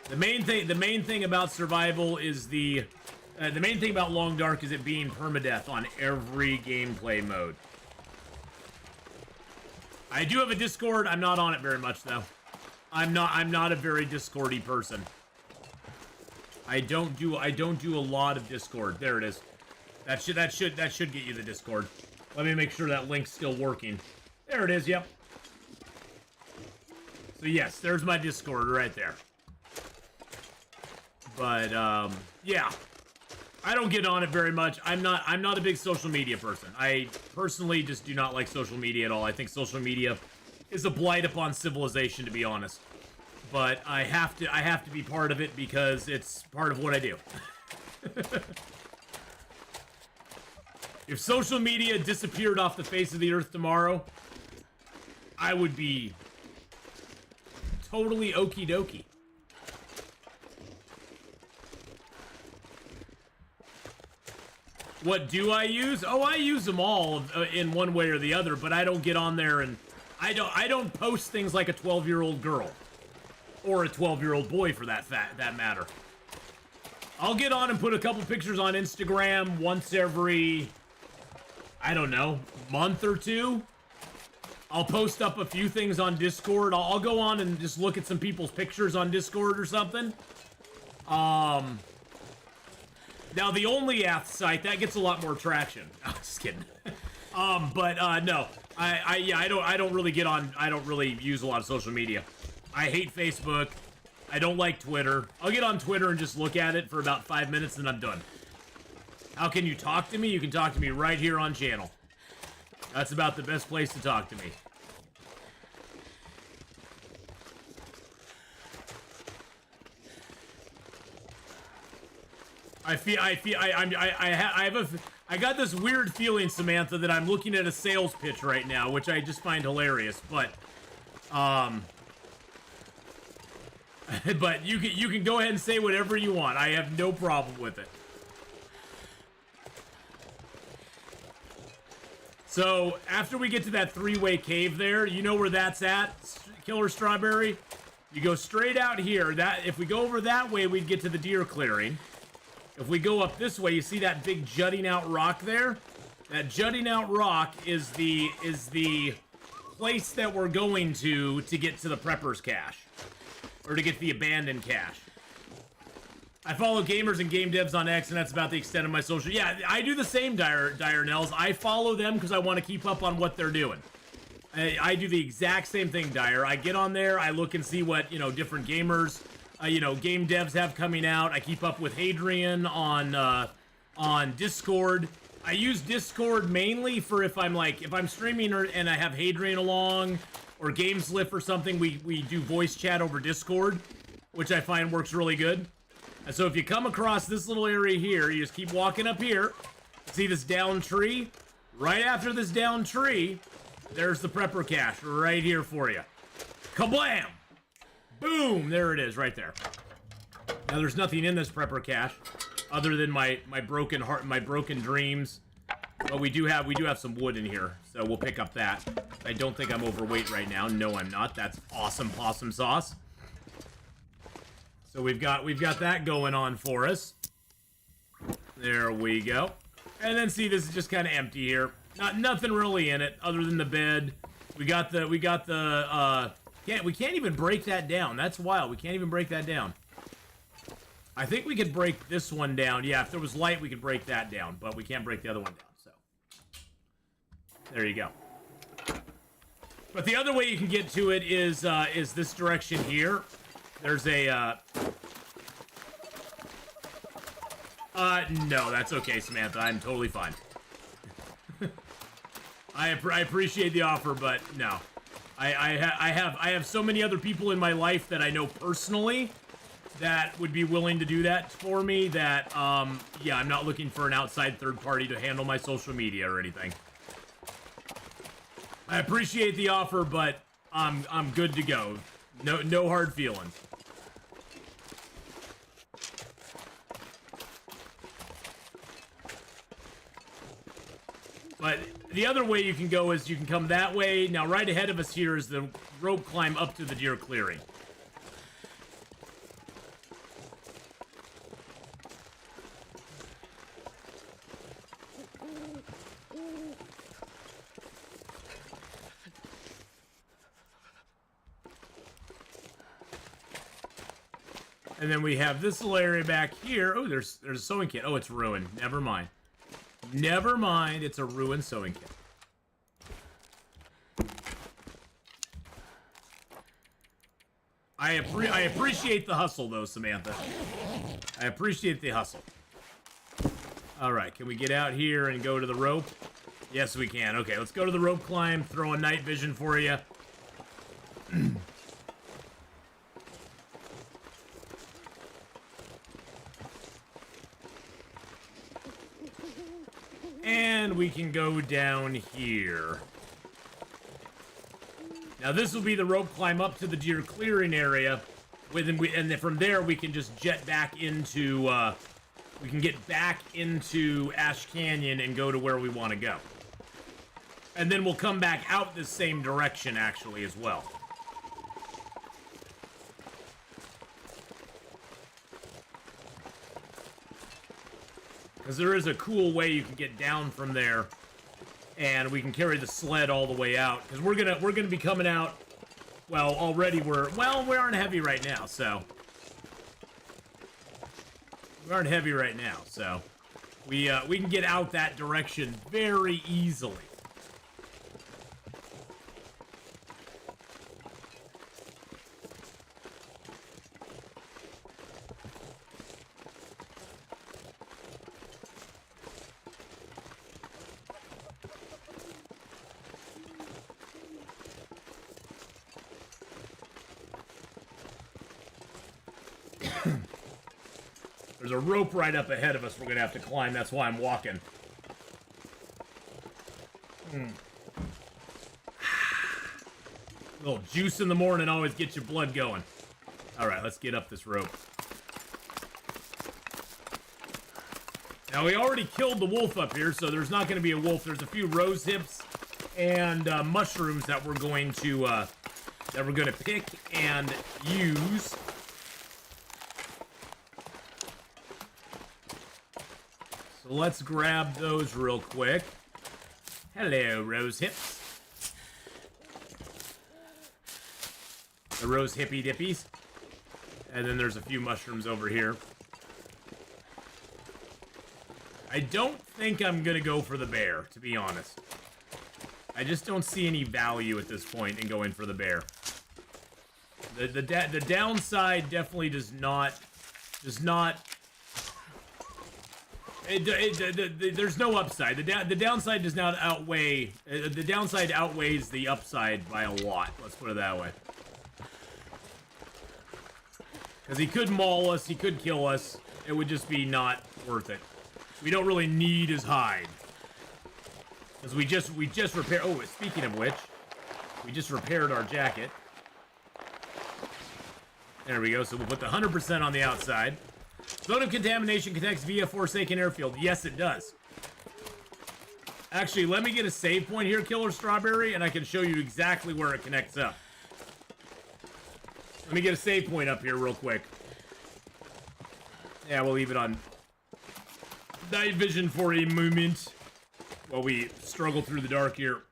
The main thing about survival is the main thing about Long Dark is it being permadeath on every gameplay mode. I do have a Discord. I'm not on it very much though. I'm not a very Discord-y person. I don't do a lot of Discord. There it is. That should get you the Discord. Let me make sure that link's still working. There it is. Yep. So yes, there's my Discord right there. But yeah, I don't get on it very much. I'm not a big social media person. I personally just do not like social media at all. I think social media is a blight upon civilization, to be honest. But I have to be part of it because it's part of what I do. If social media disappeared off the face of the earth tomorrow, I would be totally okie dokie. What do I use? Oh, I use them all in one way or the other, but I don't get on there and I don't post things like a 12-year-old girl or a 12-year-old boy for that matter. I'll get on and put a couple pictures on Instagram once every, I don't know, month or two. I'll post up a few things on Discord. I'll go on and just look at some people's pictures on Discord or something. Now the OnlyAth site, that gets a lot more traction. I'm just kidding. No. I don't really get on, I don't really use a lot of social media. I hate Facebook. I don't like Twitter. I'll get on Twitter and just look at it for about 5 minutes and I'm done. How can you talk to me? You can talk to me right here on channel. That's about the best place to talk to me. I got this weird feeling, Samantha, that I'm looking at a sales pitch right now, which I just find hilarious. But you can go ahead and say whatever you want. I have no problem with it. So after we get to that three-way cave there, you know where that's at, Killer Strawberry? You go straight out here. That if we go over that way, we'd get to the deer clearing. If we go up this way, you see that big jutting out rock there? That jutting out rock is the place that we're going to get to the Prepper's cache. Or to get the abandoned cache. I follow gamers and game devs on X, and that's about the extent of my social. Yeah, I do the same, Dire Nels. I follow them because I want to keep up on what they're doing. I do the exact same thing, Dire. I get on there, I look and see what, different gamers, game devs have coming out. I keep up with Hadrian on Discord. I use Discord mainly for if I'm streaming and I have Hadrian along, or GameSlip or something, we do voice chat over Discord, which I find works really good. And so if you come across this little area here, you just keep walking up here. See this down tree? Right after this down tree, there's the Prepper cache right here for you. Kablam! Boom! There it is, right there. Now there's nothing in this Prepper cache other than my broken heart, my broken dreams. But we do have some wood in here, so we'll pick up that. I don't think I'm overweight right now. No, I'm not. That's awesome possum sauce. So we've got that going on for us. There we go. And then see, this is just kind of empty here. Nothing really in it other than the bed. We can't even break that down. That's wild. We can't even break that down. I think we could break this one down. Yeah, if there was light, we could break that down, but we can't break the other one down. So there you go. But the other way you can get to it is this direction here. There's a, no, that's okay, Samantha. I'm totally fine. I appreciate the offer, but no. I have so many other people in my life that I know personally that would be willing to do that for me that, yeah, I'm not looking for an outside third party to handle my social media or anything. I appreciate the offer, but I'm good to go. No hard feelings. But the other way you can go is you can come that way. Now, right ahead of us here is the rope climb up to the deer clearing. And then we have this little area back here. Oh, there's a sewing kit. Oh, it's ruined. Never mind. Never mind. It's a ruined sewing kit. I appreciate the hustle, though, Samantha. I appreciate the hustle. All right, can we get out here and go to the rope? Yes, we can. Okay, let's go to the rope climb. Throw a night vision for you. And we can go down here. Now this will be the rope climb up to the deer clearing area, and then from there we can just jet back into. We can get back into Ash Canyon and go to where we want to go. And then we'll come back out the same direction actually as well. Because there is a cool way you can get down from there, and we can carry the sled all the way out. Because we're gonna be coming out. Well, already we aren't heavy right now, so we aren't heavy right now, so we can get out that direction very easily. There's a rope right up ahead of us we're going to have to climb. That's why I'm walking. A little juice in the morning always gets your blood going. Alright, let's get up this rope. Now, we already killed the wolf up here, so there's not going to be a wolf. There's a few rose hips and mushrooms that we're going to pick and use. So let's grab those real quick. Hello, rose hips. The rose hippy dippies. And then there's a few mushrooms over here. I don't think I'm gonna go for the bear, to be honest. I just don't see any value at this point in going for the bear. The downside definitely does not. There's no upside. The downside does not outweigh. The downside outweighs the upside by a lot. Let's put it that way. Because he could maul us, he could kill us. It would just be not worth it. We don't really need his hide. Because we just repaired. Oh, speaking of which, we just repaired our jacket. There we go. So we'll put the 100% on the outside. Zone of contamination connects via Forsaken Airfield. Yes, it does. Actually, let me get a save point here, Killer Strawberry, and I can show you exactly where it connects up. Let me get a save point up here real quick. Yeah, we'll leave it on night vision for a moment while we struggle through the dark here.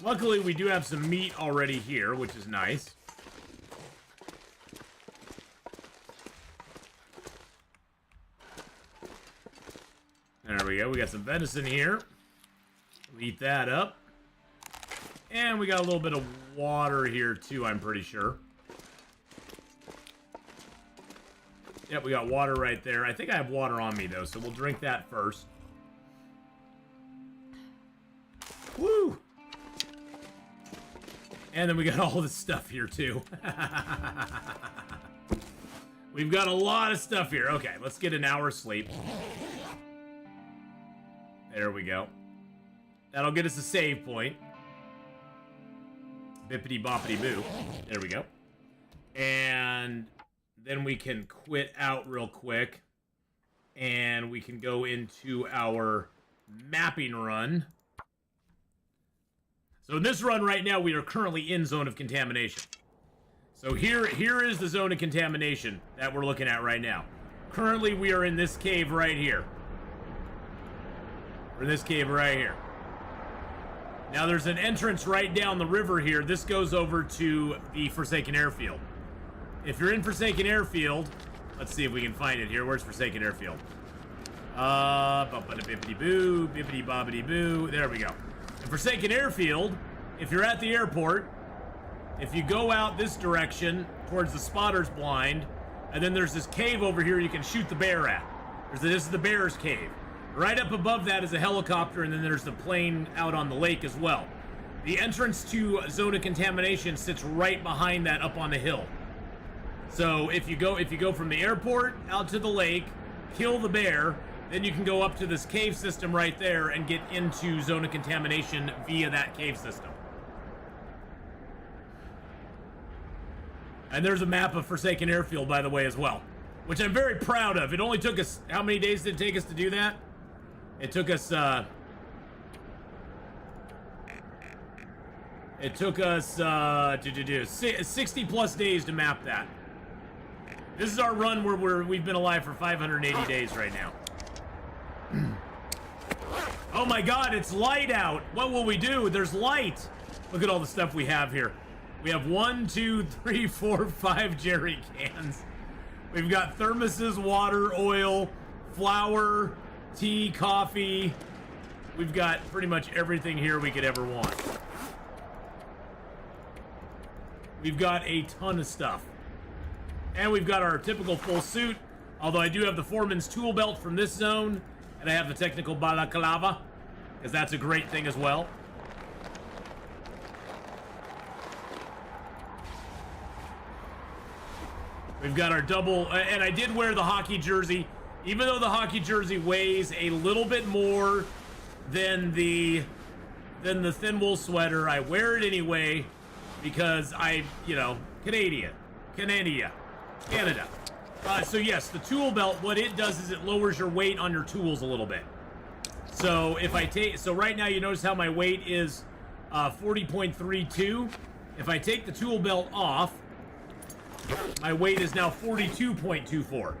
Luckily, we do have some meat already here, which is nice. There we go. We got some venison here. We'll eat that up. And we got a little bit of water here, too, I'm pretty sure. Yep, we got water right there. I think I have water on me, though, so we'll drink that first. Woo! And then we got all this stuff here, too. We've got a lot of stuff here. Okay, let's get an hour's sleep. There we go. That'll get us a save point. Bippity boppity boo. There we go. And then we can quit out real quick. And we can go into our mapping run. So in this run right now, we are currently in zone of contamination. So here is the zone of contamination that we're looking at right now. Currently, we are in this cave right here. We're in this cave right here. Now, there's an entrance right down the river here. This goes over to the Forsaken Airfield. If you're in Forsaken Airfield, let's see if we can find it here. Where's Forsaken Airfield? Bippity-boo, bippity-bobbity-boo. There we go. In Forsaken Airfield, if you're at the airport, if you go out this direction towards the spotter's blind, and then there's this cave over here you can shoot the bear at. This is the bear's cave. Right up above that is a helicopter, and then there's the plane out on the lake as well. The entrance to zone of contamination sits right behind that up on the hill. So if you go from the airport out to the lake, kill the bear, then you can go up to this cave system right there and get into zone of contamination via that cave system. And there's a map of Forsaken Airfield, by the way, as well, which I'm very proud of. It only took us, how many days did it take us to do that? It took us 60 plus days to map that. This is our run where we've been alive for 580 days right now. Oh my god, it's light out. What will we do? There's light. Look at all the stuff we have here. We have 1, 2, 3, 4, 5 jerry cans. We've got thermoses, water, oil, flour, tea, coffee. We've got pretty much everything here we could ever want. We've got a ton of stuff. And we've got our typical full suit, although I do have the foreman's tool belt from this zone, and I have the technical balaclava, because that's a great thing as well. We've got our double, and I did wear the hockey jersey, even though the hockey jersey weighs a little bit more than the thin wool sweater. I wear it anyway because Canada. So yes, the tool belt, what it does is it lowers your weight on your tools a little bit. So so right now you notice how my weight is 40.32. If I take the tool belt off, my weight is now 42.24.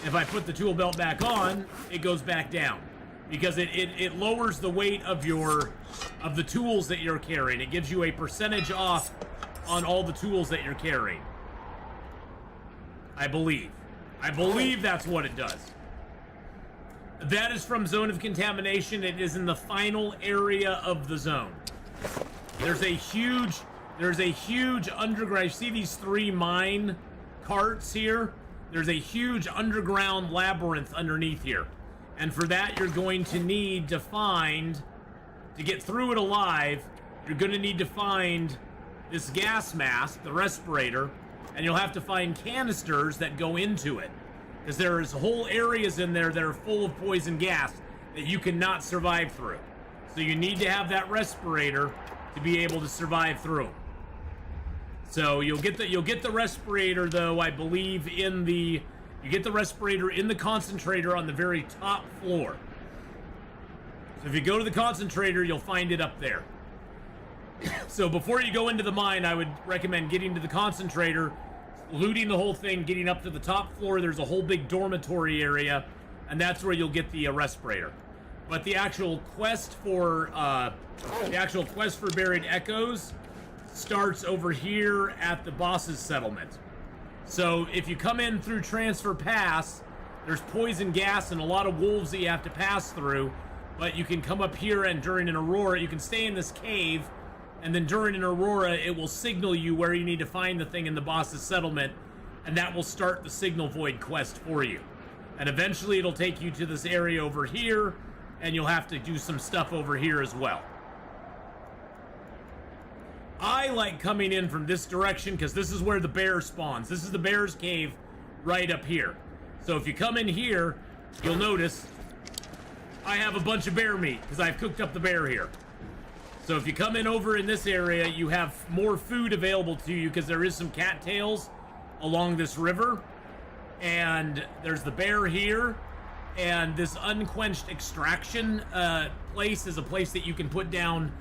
If I put the tool belt back on, it goes back down because it lowers the weight of the tools that you're carrying. It gives you a percentage off on all the tools that you're carrying. I believe that's what it does. That is from Zone of Contamination. It is in the final area of the zone. There's a huge underground. You see these 3 mine carts here? There's a huge underground labyrinth underneath here. And for that, you're going to need to get through it alive, you're going to need to find this gas mask, the respirator, and you'll have to find canisters that go into it. Because there's whole areas in there that are full of poison gas that you cannot survive through. So you need to have that respirator to be able to survive through. So you'll get the respirator though, I believe you get the respirator in the concentrator on the very top floor. So if you go to the concentrator, you'll find it up there. So before you go into the mine, I would recommend getting to the concentrator, looting the whole thing, getting up to the top floor. There's a whole big dormitory area, and that's where you'll get the respirator. But the actual quest for buried echoes starts over here at the boss's settlement. So if you come in through Transfer Pass, there's poison gas and a lot of wolves that you have to pass through. But you can come up here, and during an aurora, you can stay in this cave, and then during an aurora, it will signal you where you need to find the thing in the boss's settlement, and that will start the Signal Void quest for you. And eventually it'll take you to this area over here, and you'll have to do some stuff over here as well. I like coming in from this direction because this is where the bear spawns. This is the bear's cave right up here. So if you come in here, you'll notice I have a bunch of bear meat because I've cooked up the bear here. So if you come in over in this area, you have more food available to you because there is some cattails along this river. And there's the bear here. And this unquenched extraction place is a place that you can put down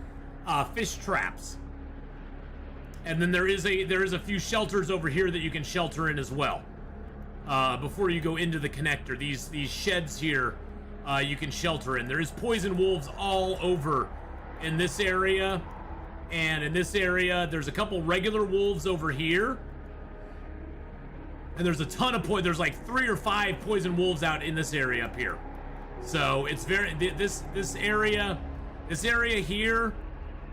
fish traps. And then there is a few shelters over here that you can shelter in as well. Before you go into the connector, these sheds here you can shelter in. There is poison wolves all over in this area, and in this area there's a couple regular wolves over here, and there's a ton of there's like 3 or 5 poison wolves out in this area up here. So it's very this area here,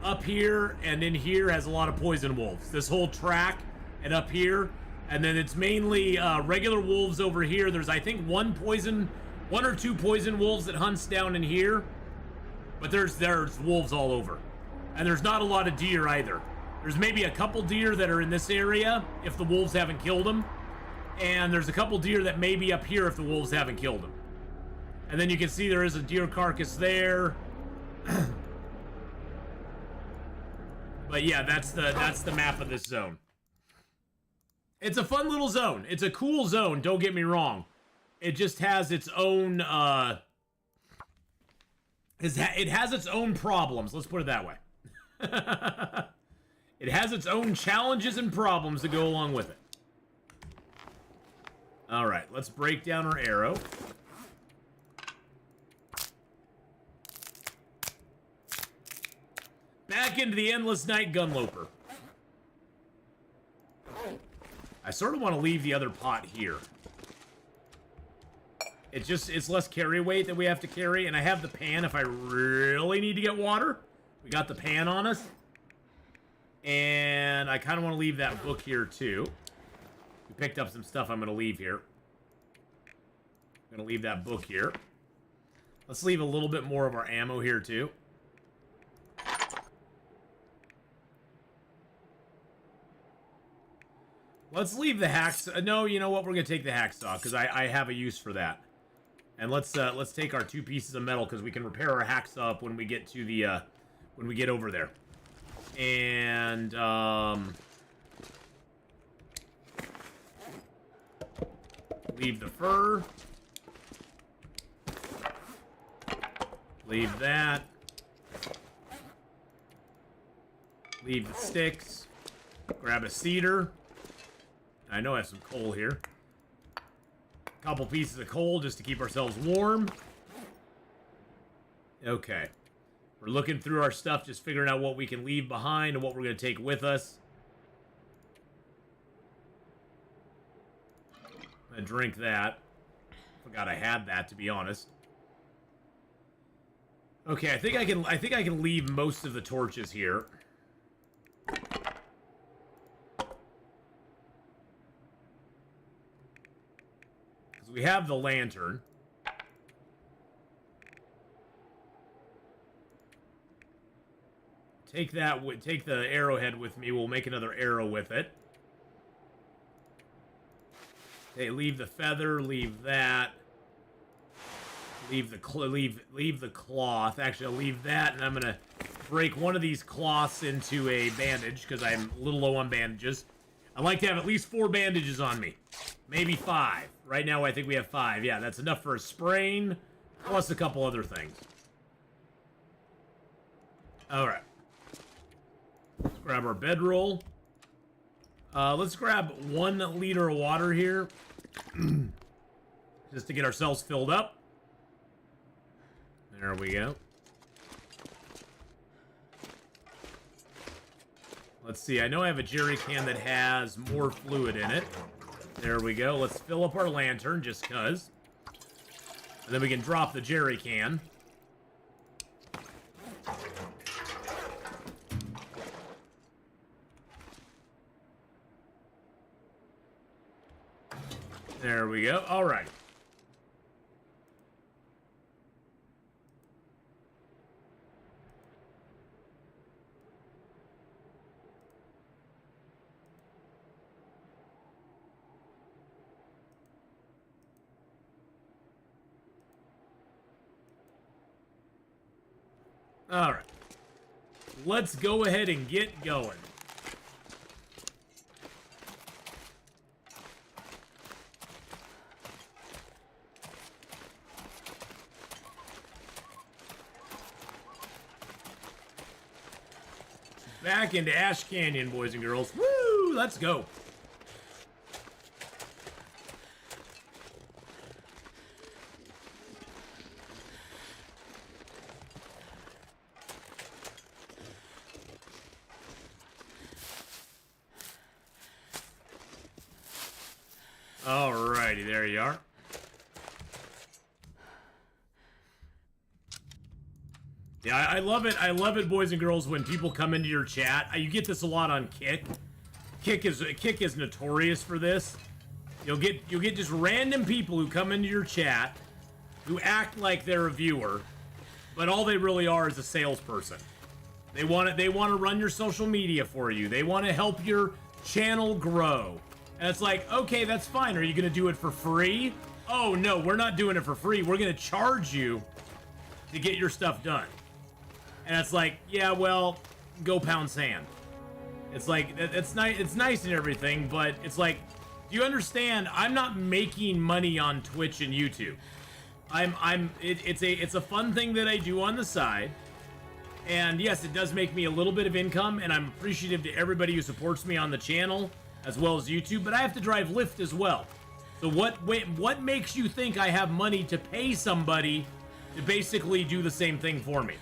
up here, and in here has a lot of poison wolves. This whole track and up here, and then it's mainly regular wolves over here. There's I think one or two poison wolves that hunts down in here, but there's wolves all over, and there's not a lot of deer either. There's maybe a couple deer that are in this area if the wolves haven't killed them, and there's a couple deer that may be up here if the wolves haven't killed them. And then you can see there is a deer carcass there. But yeah, that's the map of this zone. It's a fun little zone. It's a cool zone, don't get me wrong. It just has its own it has its own problems, let's put it that way. It has its own challenges and problems that go along with it. All right, let's break down our arrow. Back into the endless night Gunloper. I sort of want to leave the other pot here. It's less carry weight that we have to carry, and I have the pan if I really need to get water. We got the pan on us. And I kind of want to leave that book here too. We picked up some stuff I'm going to leave here. I'm going to leave that book here. Let's leave a little bit more of our ammo here too. Let's leave the hacksaw. No, you know what? We're gonna take the hacksaw because I have a use for that. And let's take our 2 pieces of metal because we can repair our hacksaw up when we get to the when we get over there. And leave the fur. Leave that. Leave the sticks. Grab a cedar. I know I have some coal here. A couple pieces of coal just to keep ourselves warm. Okay. We're looking through our stuff, just figuring out what we can leave behind and what we're going to take with us. I'm going to drink that. Forgot I had that, to be honest. Okay, I think I can leave most of the torches here. We have the lantern. Take the arrowhead with me. We'll make another arrow with it. Okay, leave the feather. Leave that. Leave the cloth. Actually, I'll leave that, and I'm gonna break one of these cloths into a bandage because I'm a little low on bandages. I like to have at least 4 bandages on me. Maybe 5. Right now, I think we have 5. Yeah, that's enough for a sprain, plus a couple other things. Alright. Let's grab our bedroll. Let's grab 1 liter of water here. Just to get ourselves filled up. There we go. Let's see, I know I have a jerry can that has more fluid in it. There we go. Let's fill up our lantern, just cuz. And then we can drop the jerry can. There we go. All right. All right. Let's go ahead and get going. Back into Ash Canyon, boys and girls. Woo! Let's go. Alrighty, there you are. Yeah, I love it. I love it, boys and girls, when people come into your chat. You get this a lot on Kick. Kick is notorious for this. You'll get just random people who come into your chat who act like they're a viewer, but all they really are is a salesperson. They want to run your social media for you. They want to help your channel grow. And it's like, okay, that's fine. Are you going to do it for free? Oh, no, we're not doing it for free. We're going to charge you to get your stuff done. And it's like, yeah, well, go pound sand. It's like, it's nice and everything, but it's like, do you understand? I'm not making money on Twitch and YouTube. It's a fun thing that I do on the side. And yes, it does make me a little bit of income, and I'm appreciative to everybody who supports me on the channel, as well as YouTube, but I have to drive Lyft as well. So what makes you think I have money to pay somebody to basically do the same thing for me?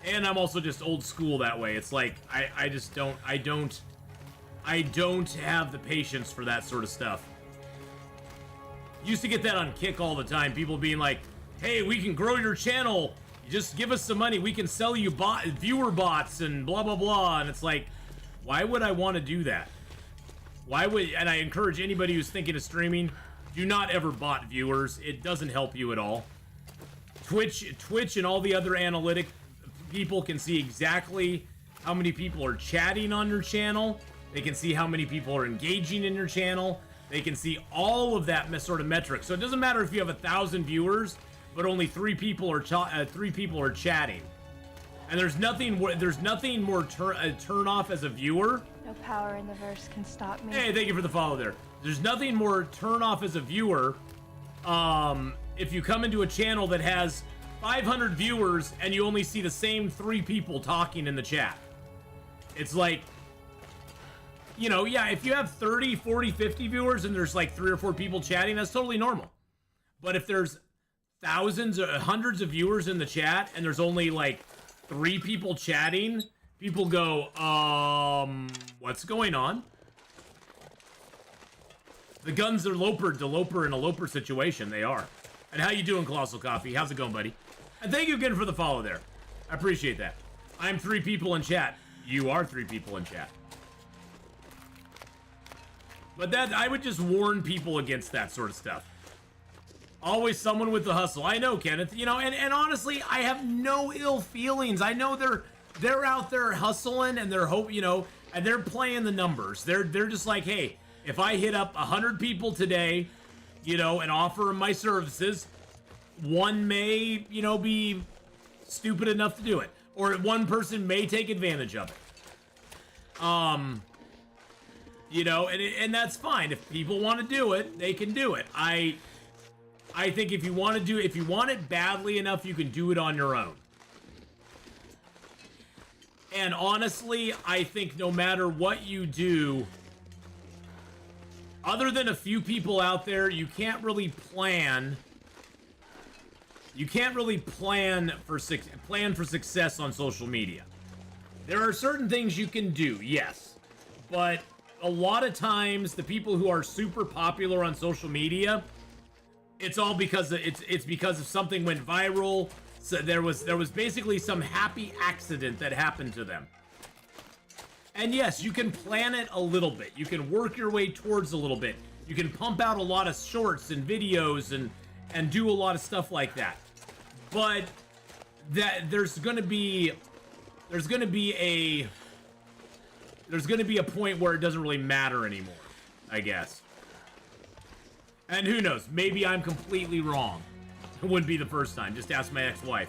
And I'm also just old school that way. It's like, I don't have the patience for that sort of stuff. Used to get that on Kick all the time. People being like, hey, we can grow your channel. You just give us some money. We can sell you viewer bots and blah, blah, blah. And it's like, why would I want to do that? Why would, and I encourage anybody who's thinking of streaming, do not ever bot viewers. It doesn't help you at all. Twitch and all the other analytic people can see exactly how many people are chatting on your channel. They can see how many people are engaging in your channel. They can see all of that sort of metric. So it doesn't matter if you have 1,000 viewers, but only 3 people are chatting. And there's nothing more turn off as a viewer. No power in the verse can stop me. Hey, thank you for the follow there. There's nothing more turn off as a viewer if you come into a channel that has 500 viewers and you only see the same 3 people talking in the chat. It's like, you know, yeah, if you have 30, 40, 50 viewers and there's like 3 or 4 people chatting, that's totally normal. But if there's thousands or hundreds of viewers in the chat and there's only like 3 people chatting, people go, what's going on? The guns are Loper in a Loper situation. They are. And how you doing, Colossal Coffee? How's it going, buddy? And thank you again for the follow there. I appreciate that. I'm 3 people in chat. You are 3 people in chat. But that, I would just warn people against that sort of stuff. Always someone with the hustle. I know, Kenneth. You know, and honestly, I have no ill feelings. I know they're out there hustling and they're and they're playing the numbers. They're just like, hey, if I hit up 100 people today, you know, and offer them my services, one may, you know, be stupid enough to do it, or one person may take advantage of it. You know, and that's fine. If people want to do it, they can do it. I think if you want it badly enough, you can do it on your own. And honestly, I think no matter what you do, other than a few people out there, you can't really plan. You can't really plan for success on social media. There are certain things you can do, yes, but a lot of times the people who are super popular on social media, it's all because it's because of something went viral. So there was basically some happy accident that happened to them. And yes, you can plan it a little bit. You can work your way towards a little bit. You can pump out a lot of shorts and videos and do a lot of stuff like that. But that there's gonna be a point where it doesn't really matter anymore, I guess. And who knows? Maybe I'm completely wrong. Wouldn't be the first time. Just ask my ex-wife.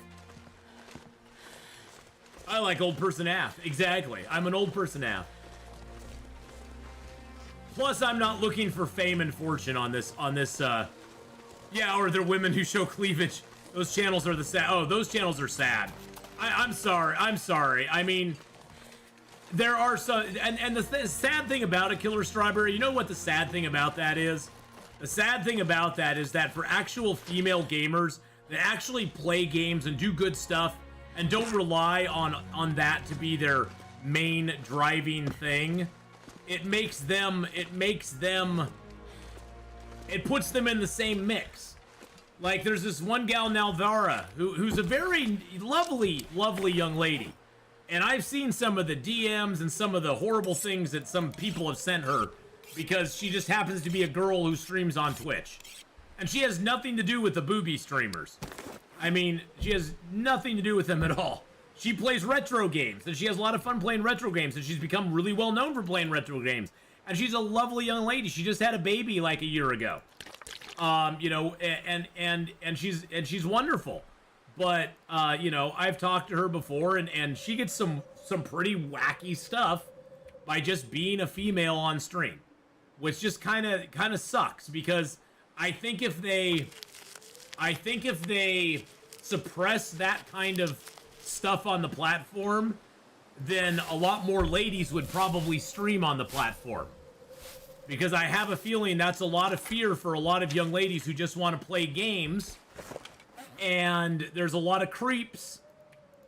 I like old person Ath. Exactly. I'm an old person Ath. Plus, I'm not looking for fame and fortune on this, yeah, or they're women who show cleavage. Those channels are the sad. Oh, those channels are sad. I'm sorry. I'm sorry. I mean, there are some, and the sad thing about it, Killer Strawberry, you know what the sad thing about that is? The sad thing about that is that for actual female gamers that actually play games and do good stuff and don't rely on that to be their main driving thing, it puts them in the same mix. Like, there's this one gal, Nalvara, who's a very lovely, lovely young lady. And I've seen some of the DMs and some of the horrible things that some people have sent her because she just happens to be a girl who streams on Twitch. And she has nothing to do with the booby streamers. I mean, she has nothing to do with them at all. She plays retro games, and she has a lot of fun playing retro games, and she's become really well known for playing retro games. And she's a lovely young lady. She just had a baby like a year ago. You know, and she's wonderful. But you know, I've talked to her before, and she gets some pretty wacky stuff by just being a female on stream, which just kind of sucks, because I think if they suppress that kind of stuff on the platform, then a lot more ladies would probably stream on the platform. Because I have a feeling that's a lot of fear for a lot of young ladies who just want to play games. And there's a lot of creeps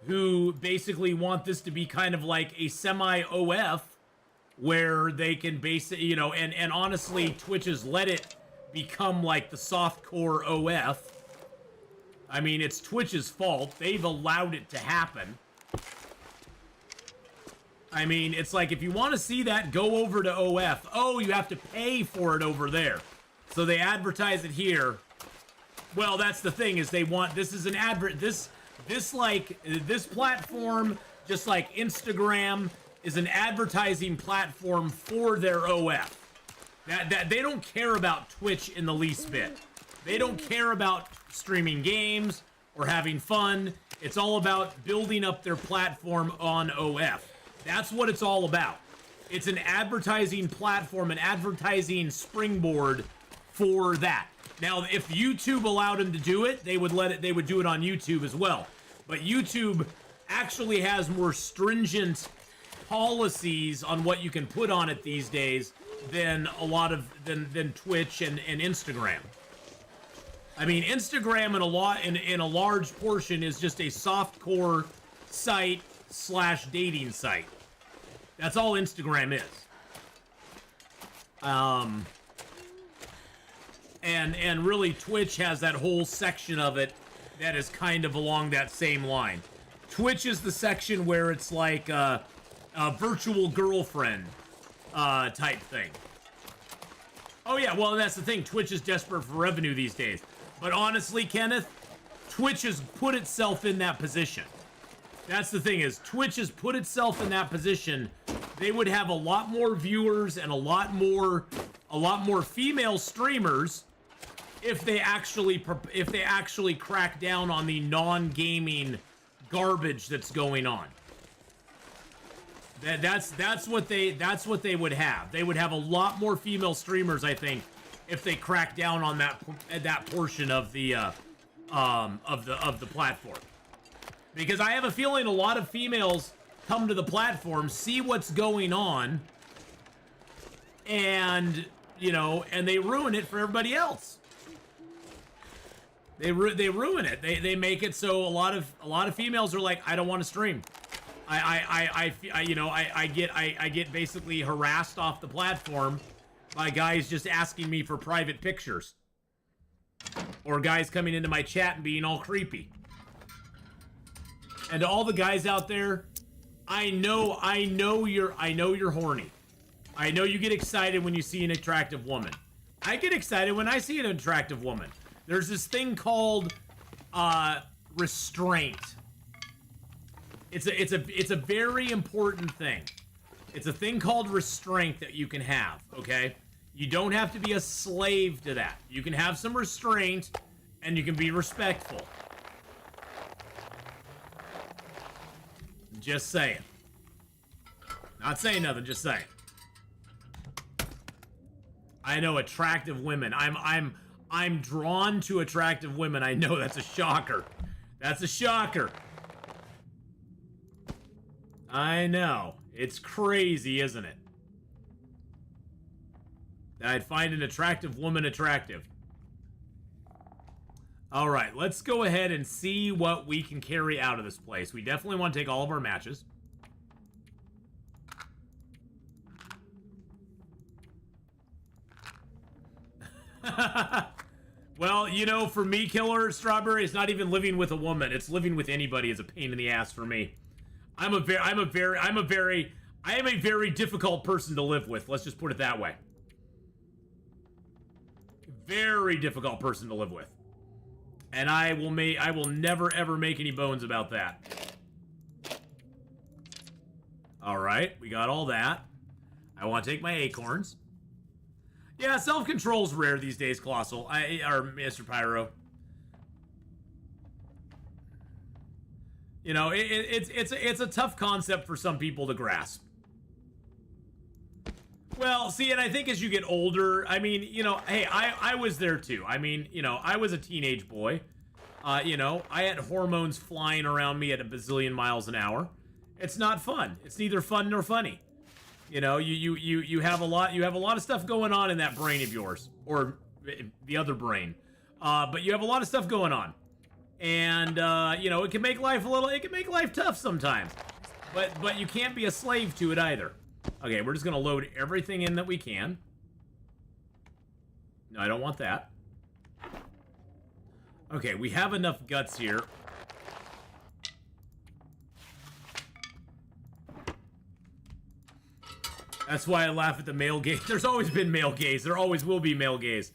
who basically want this to be kind of like a semi-OF where they can basically, you know, and honestly, Twitch has let it become like the softcore OF. I mean, it's Twitch's fault. They've allowed it to happen. I mean, it's like, if you want to see that, go over to OF. Oh, you have to pay for it over there. So they advertise it here. Well, that's the thing, is they want, this is an advert, this platform, just like Instagram, is an advertising platform for their OF. That they don't care about Twitch in the least bit. They don't care about streaming games or having fun. It's all about building up their platform on OF. That's what it's all about. It's an advertising platform, an advertising springboard for that. Now, if YouTube allowed them to do it, they would do it on YouTube as well. But YouTube actually has more stringent policies on what you can put on it these days than than Twitch and Instagram. I mean, Instagram in a large portion is just a softcore site / dating site. That's all Instagram is. And really, Twitch has that whole section of it that is kind of along that same line. Twitch is the section where it's like a virtual girlfriend type thing. Oh yeah, well, that's the thing. Twitch is desperate for revenue these days. But honestly, Kenneth, Twitch has put itself in that position. That's the thing, is Twitch has put itself in that position. They would have a lot more viewers and a lot more female streamers if they actually crack down on the non-gaming garbage that's going on. That's what they would have. They would have a lot more female streamers, I think, if they crack down on that portion of the platform. Because I have a feeling a lot of females come to the platform, see what's going on, and you know, and they ruin it for everybody else. They ruin it. They make it so a lot of females are like, I don't want to stream. I get basically harassed off the platform by guys just asking me for private pictures, or guys coming into my chat and being all creepy. And to all the guys out there, I know you're horny. I know you get excited when you see an attractive woman. I get excited when I see an attractive woman. There's this thing called restraint. It's a very important thing. It's a thing called restraint that you can have, okay? You don't have to be a slave to that. You can have some restraint and you can be respectful. Just saying. Not saying nothing, just saying. I know attractive women. I'm drawn to attractive women. I know that's a shocker. That's a shocker. I know. It's crazy, isn't it? That I'd find an attractive woman attractive. All right, let's go ahead and see what we can carry out of this place. We definitely want to take all of our matches. Well, you know, for me, Killer Strawberry, it's not even living with a woman. It's living with anybody is a pain in the ass for me. I am a very difficult person to live with. Let's just put it that way. Very difficult person to live with. And I will never ever make any bones about that. All right, we got all that. I want to take my acorns. Yeah, self-control's rare these days, Colossal. Or Mr. Pyro. You know, it's a tough concept for some people to grasp. Well, see, and I think as you get older, I mean, you know, hey, I was there too. I mean, you know, I was a teenage boy. You know, I had hormones flying around me at a bazillion miles an hour. It's not fun. It's neither fun nor funny. You know, you have a lot of stuff going on in that brain of yours, or the other brain. But you have a lot of stuff going on. And you know, it can make life tough sometimes. But you can't be a slave to it either. Okay, we're just gonna load everything in that we can. No, I don't want that. Okay, we have enough guts here. That's why I laugh at the male gaze. There's always been male gaze. There always will be male gaze.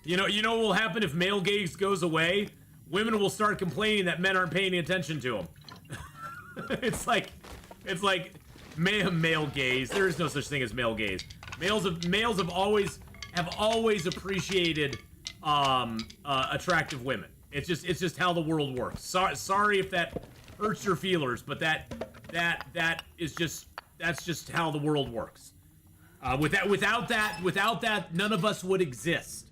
You know what will happen if male gaze goes away? Women will start complaining that men aren't paying attention to them. It's like male gaze. There is no such thing as male gaze. Males have always appreciated attractive women. It's just how the world works. Sorry if that hurts your feelers, but that's just how the world works. Without that, none of us would exist.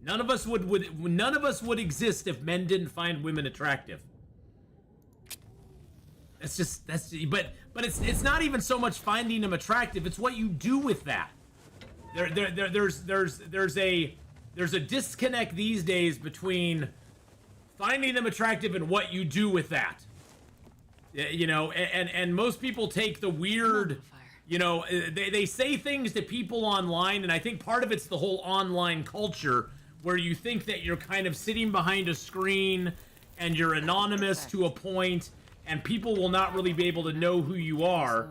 None of us would exist if men didn't find women attractive. But it's not even so much finding them attractive. It's what you do with that. There's a disconnect these days between finding them attractive and what you do with that. You know, and most people take the weird, you know, they say things to people online, and I think part of it's the whole online culture where you think that you're kind of sitting behind a screen and you're anonymous to a point, and people will not really be able to know who you are.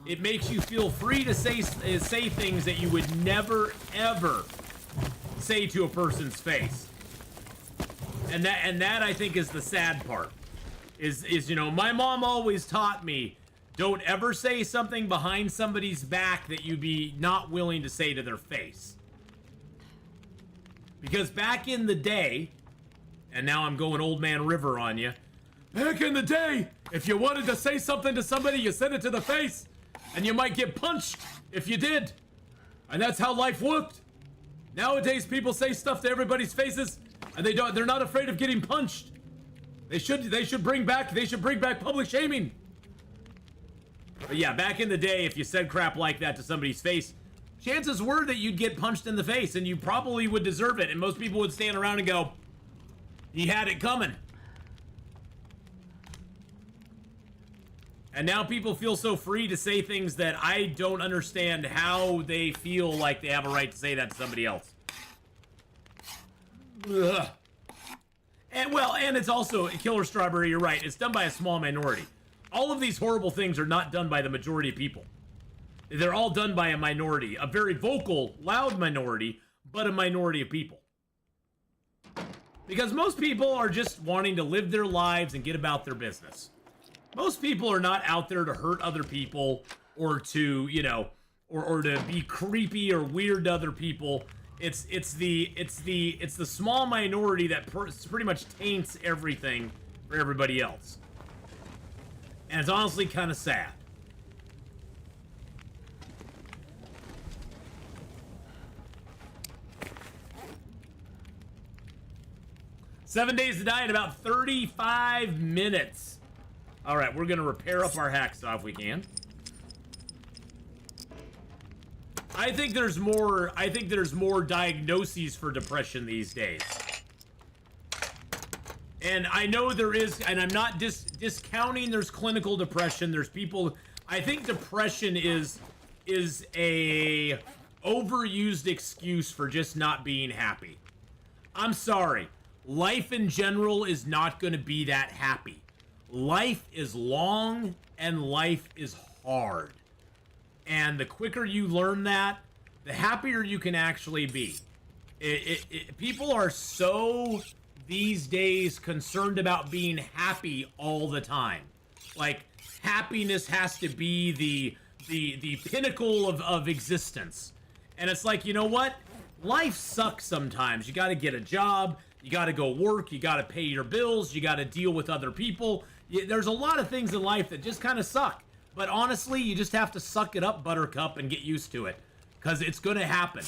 It makes you feel free to say things that you would never ever say to a person's face. And that I think is the sad part. Is you know, my mom always taught me, don't ever say something behind somebody's back that you'd be not willing to say to their face. Because back in the day, and now I'm going old man River on you, back in the day, if you wanted to say something to somebody, you said it to the face, and you might get punched if you did. And that's how life worked. Nowadays, people say stuff to everybody's faces, and they're not afraid of getting punched. They should bring back public shaming. But yeah, back in the day, if you said crap like that to somebody's face, chances were that you'd get punched in the face, and you probably would deserve it. And most people would stand around and go, he had it coming. And now people feel so free to say things that I don't understand how they feel like they have a right to say that to somebody else. Ugh. And it's also, Killer Strawberry, you're right, it's done by a small minority. All of these horrible things are not done by the majority of people. They're all done by a minority, a very vocal, loud minority, but a minority of people. Because most people are just wanting to live their lives and get about their business. Most people are not out there to hurt other people or to, you know, or to be creepy or weird to other people. It's the small minority that pretty much taints everything for everybody else. And it's honestly kind of sad. Seven days to die in about 35 minutes. All right, we're gonna repair up our hacksaw if we can. I think there's more diagnoses for depression these days. And I know there is, and I'm not discounting there's clinical depression. There's people, I think depression is a overused excuse for just not being happy. I'm sorry. Life in general is not going to be that happy. Life is long and life is hard. And the quicker you learn that, the happier you can actually be. People are so these days concerned about being happy all the time. Like, happiness has to be the pinnacle of existence. And it's like, you know what? Life sucks sometimes. You got to get a job. You got to go work. You got to pay your bills. You got to deal with other people. There's a lot of things in life that just kind of suck. But honestly, you just have to suck it up, Buttercup, and get used to it. Because it's going to happen.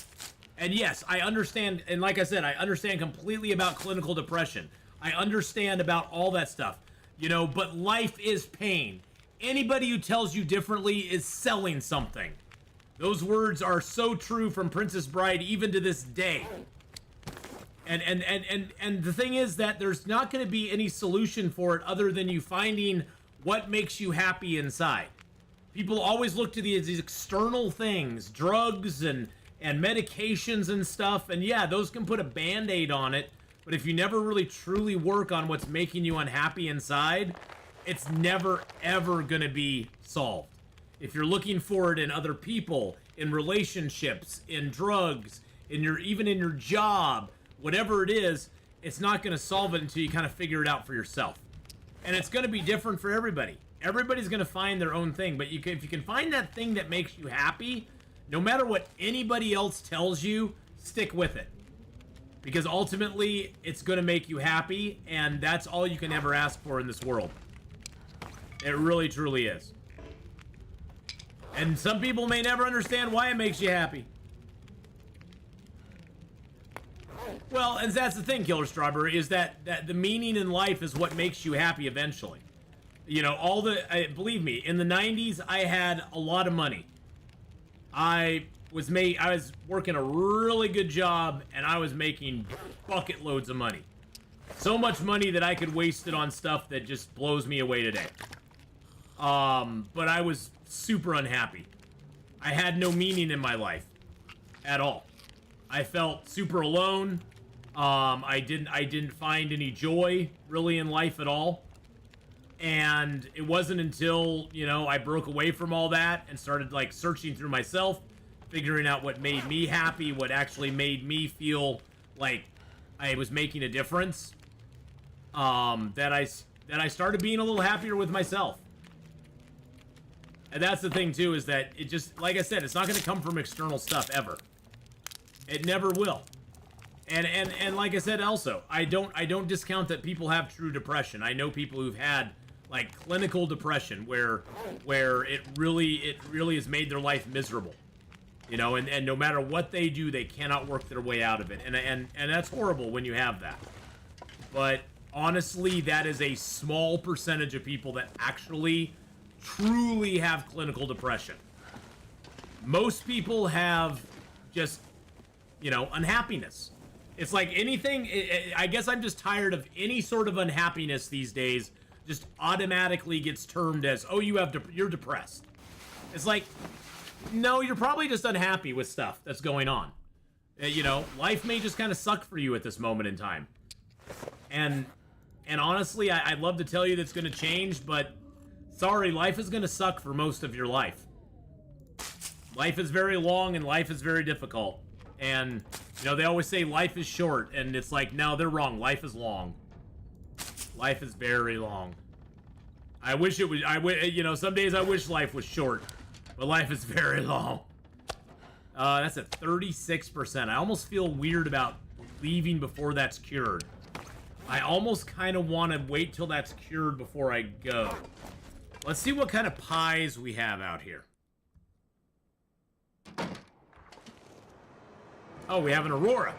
And yes, I understand, and like I said, I understand completely about clinical depression. I understand about all that stuff. You know, but life is pain. Anybody who tells you differently is selling something. Those words are so true from Princess Bride even to this day. And the thing is that there's not going to be any solution for it other than you finding what makes you happy inside. People always look to these external things, drugs and medications and stuff, and yeah, those can put a band-aid on it, but if you never really truly work on what's making you unhappy inside, it's never ever gonna be solved. If you're looking for it in other people, in relationships, in drugs, even in your job, whatever it is, it's not gonna solve it until you kind of figure it out for yourself. And it's gonna be different for everybody. Everybody's gonna find their own thing, but if you can find that thing that makes you happy, no matter what anybody else tells you, stick with it. Because ultimately, it's going to make you happy, and that's all you can ever ask for in this world. It really, truly is. And some people may never understand why it makes you happy. Well, and that's the thing, Killer Strawberry, is that the meaning in life is what makes you happy eventually. You know, believe me, in the 90s, I had a lot of money. I was working a really good job, and I was making bucket loads of money. So much money that I could waste it on stuff that just blows me away today. But I was super unhappy. I had no meaning in my life at all. I felt super alone. I didn't find any joy really in life at all. And it wasn't until, you know, I broke away from all that and started, like, searching through myself, figuring out what made me happy, what actually made me feel like I was making a difference, that I started being a little happier with myself. And that's the thing, too, is that it just, like I said, it's not going to come from external stuff, ever. It never will. And like I said, also, I don't discount that people have true depression. I know people who've had, like, clinical depression where it really has made their life miserable, you know, and no matter what they do, they cannot work their way out of it, and that's horrible when you have that. But honestly, that is a small percentage of people that actually truly have clinical depression. Most people have just, you know, unhappiness. It's like anything, I guess I'm just tired of any sort of unhappiness these days just automatically gets termed as, oh, you're depressed. It's like, no, you're probably just unhappy with stuff that's going on. You know, life may just kind of suck for you at this moment in time. And honestly, I'd love to tell you that's going to change, but sorry, life is going to suck for most of your life. Life is very long and life is very difficult. And, you know, they always say life is short, and it's like, no, they're wrong. Life is long. Life is very long. I wish it was, you know, some days I wish life was short, but life is very long. That's at 36%. I almost feel weird about leaving before that's cured. I almost kind of want to wait till that's cured before I go. Let's see what kind of pies we have out here. Oh, we have an Aurora.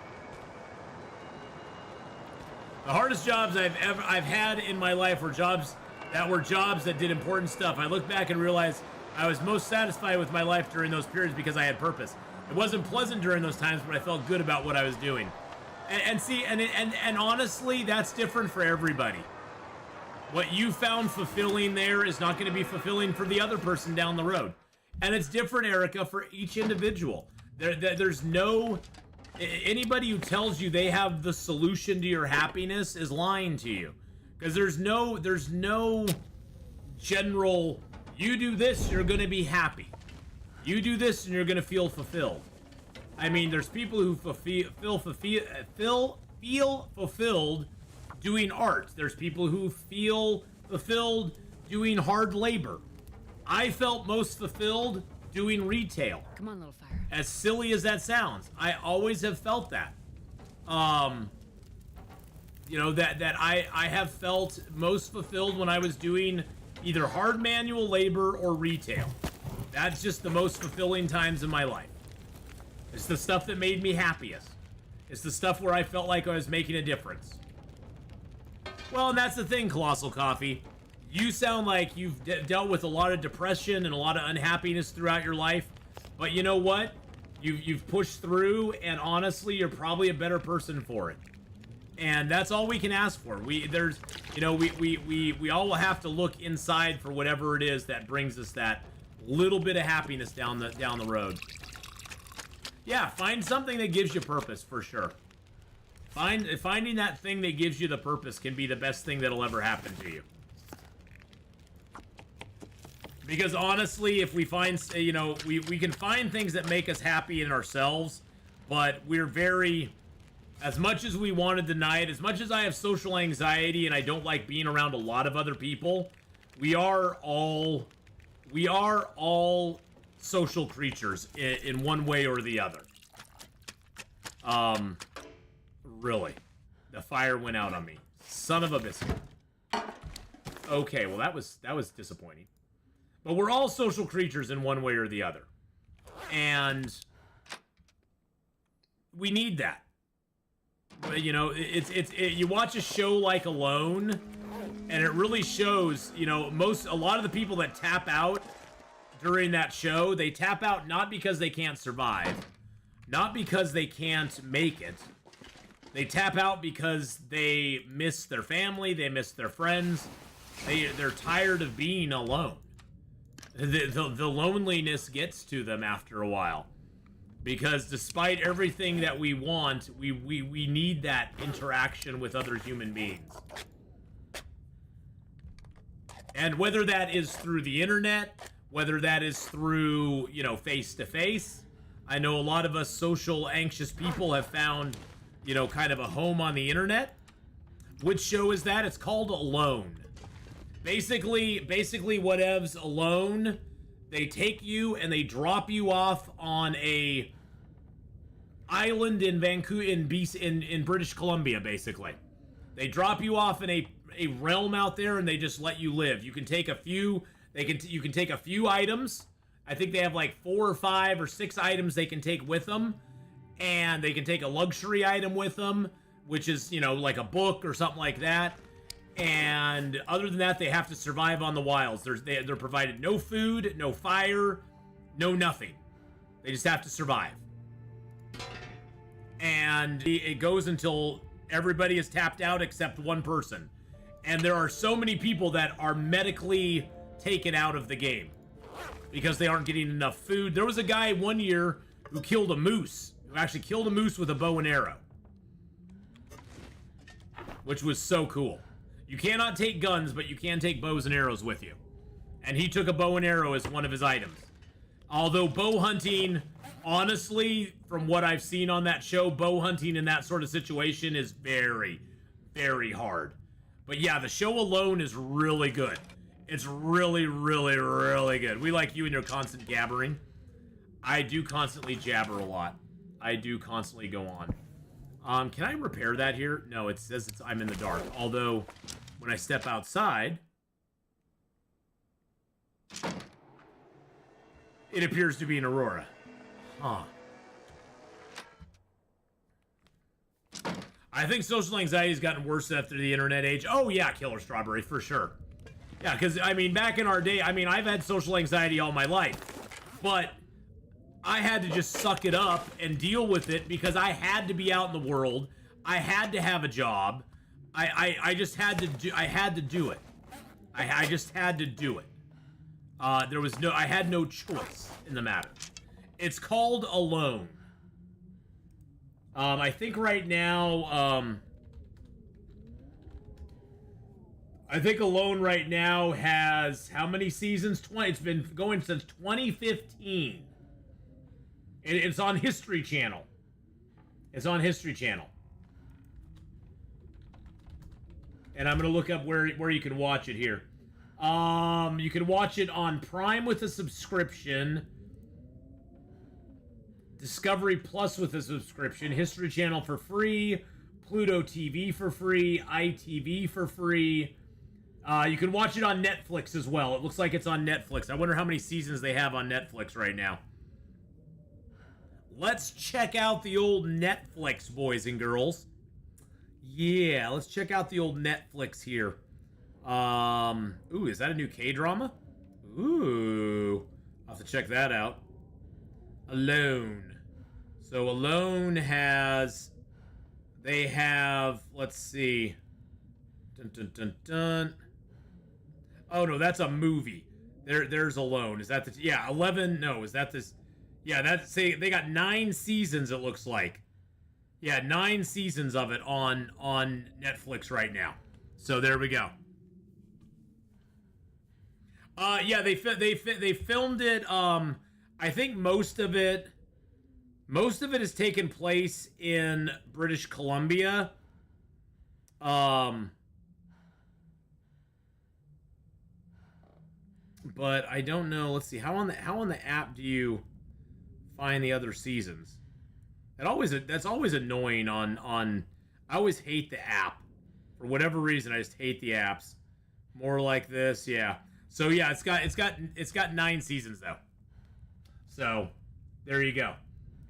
The hardest jobs I've had in my life were jobs that did important stuff. I look back and realize I was most satisfied with my life during those periods because I had purpose. It wasn't pleasant during those times, but I felt good about what I was doing. And honestly, that's different for everybody. What you found fulfilling there is not going to be fulfilling for the other person down the road. And it's different, Erica, for each individual. There's no... Anybody who tells you they have the solution to your happiness is lying to you. Because there's no general, you do this, you're going to be happy. You do this and you're going to feel fulfilled. I mean, there's people who feel fulfilled doing art. There's people who feel fulfilled doing hard labor. I felt most fulfilled doing retail. Come on, little fire. As silly as that sounds, I always have felt that. You know, that I have felt most fulfilled when I was doing either hard manual labor or retail. That's just the most fulfilling times in my life. It's the stuff that made me happiest. It's the stuff where I felt like I was making a difference. Well, and that's the thing, Colossal Coffee. You sound like you've dealt with a lot of depression and a lot of unhappiness throughout your life. But you know what? You've pushed through, and honestly, you're probably a better person for it. And that's all we can ask for. We all will have to look inside for whatever it is that brings us that little bit of happiness down the road. Yeah, find something that gives you purpose for sure. Finding that thing that gives you the purpose can be the best thing that'll ever happen to you. Because honestly, if we find, we can find things that make us happy in ourselves, but we're very, as much as we want to deny it, as much as I have social anxiety and I don't like being around a lot of other people, we are all social creatures in one way or the other. Really. The fire went out on me. Son of a biscuit. Okay, well that was disappointing. But we're all social creatures in one way or the other. And we need that. But, you know, you watch a show like Alone, and it really shows, you know, a lot of the people that tap out during that show, they tap out not because they can't survive, not because they can't make it. They tap out because they miss their family, they miss their friends. They're tired of being alone. The loneliness gets to them after a while. Because despite everything that we want, we need that interaction with other human beings. And whether that is through the internet, whether that is through, you know, face-to-face, I know a lot of us social anxious people have found, you know, kind of a home on the internet. Which show is that? It's called Alone. Basically, whatevs Alone, they take you and they drop you off on a island in Vancouver, in British Columbia, basically. They drop you off in a realm out there and they just let you live. You can take a few, you can take a few items. I think they have like 4 or 5 or 6 items they can take with them. And they can take a luxury item with them, which is, you know, like a book or something like that. And other than that, they have to survive on the wilds. They're provided no food, no fire, no nothing. They just have to survive. And it goes until everybody is tapped out except one person. And there are so many people that are medically taken out of the game because they aren't getting enough food. There was a guy one year who killed a moose, who actually killed a moose with a bow and arrow, which was so cool. You cannot take guns, but you can take bows and arrows with you. And he took a bow and arrow as one of his items. Although bow hunting, honestly, from what I've seen on that show, bow hunting in that sort of situation is very, very hard. But yeah, the show Alone is really good. It's really, really, really good. We like you and your constant gabbering. I do constantly jabber a lot. I do constantly go on. Can I repair that here? No, it says I'm in the dark. Although, when I step outside, it appears to be an aurora. Huh. I think social anxiety has gotten worse after the internet age. Oh, yeah, Killer Strawberry, for sure. Yeah, because, I mean, back in our day, I mean, I've had social anxiety all my life. But I had to just suck it up and deal with it because I had to be out in the world. I had to have a job. I just had to do, I had to do it. I just had to do it. I had no choice in the matter. It's called Alone. I think right now, I think Alone right now has how many seasons? 20. It's been going since 2015. It's on History Channel. It's on History Channel. And I'm gonna look up where you can watch it here. You can watch it on Prime with a subscription, Discovery Plus with a subscription, History Channel for free, Pluto TV for free, ITV for free. You can watch it on Netflix as well. It looks like it's on Netflix. I wonder how many seasons they have on Netflix right now. Let's check out the old Netflix, boys and girls. Yeah, let's check out the old Netflix here. Ooh, is that a new K-drama? Ooh, I'll have to check that out. Alone. So Alone has, they have, let's see. Dun, dun, dun, dun. Oh no, that's a movie. There's Alone. Is that the, yeah, 11, no, is that this? Yeah, that's, say, they got 9 seasons, it looks like. Yeah, 9 seasons of it on Netflix right now. So there we go. Yeah, they filmed it. I think most of it has taken place in British Columbia. But I don't know. Let's see. How on the app do you find the other seasons? That's always annoying on I always hate the app. For whatever reason, I just hate the apps. More like this, yeah. So yeah, it's got 9 seasons though. So there you go.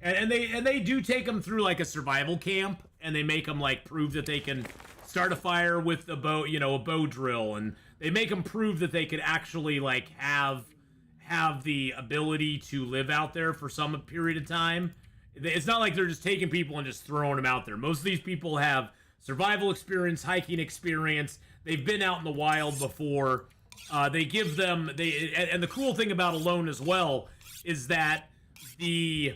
And they do take them through like a survival camp, and they make them like prove that they can start a fire with a bow, a bow drill, and they make them prove that they could actually like have the ability to live out there for some period of time. It's not like they're just taking people and just throwing them out there. Most of these people have survival experience, hiking experience. They've been out in the wild before. They give them, and the cool thing about Alone as well is that the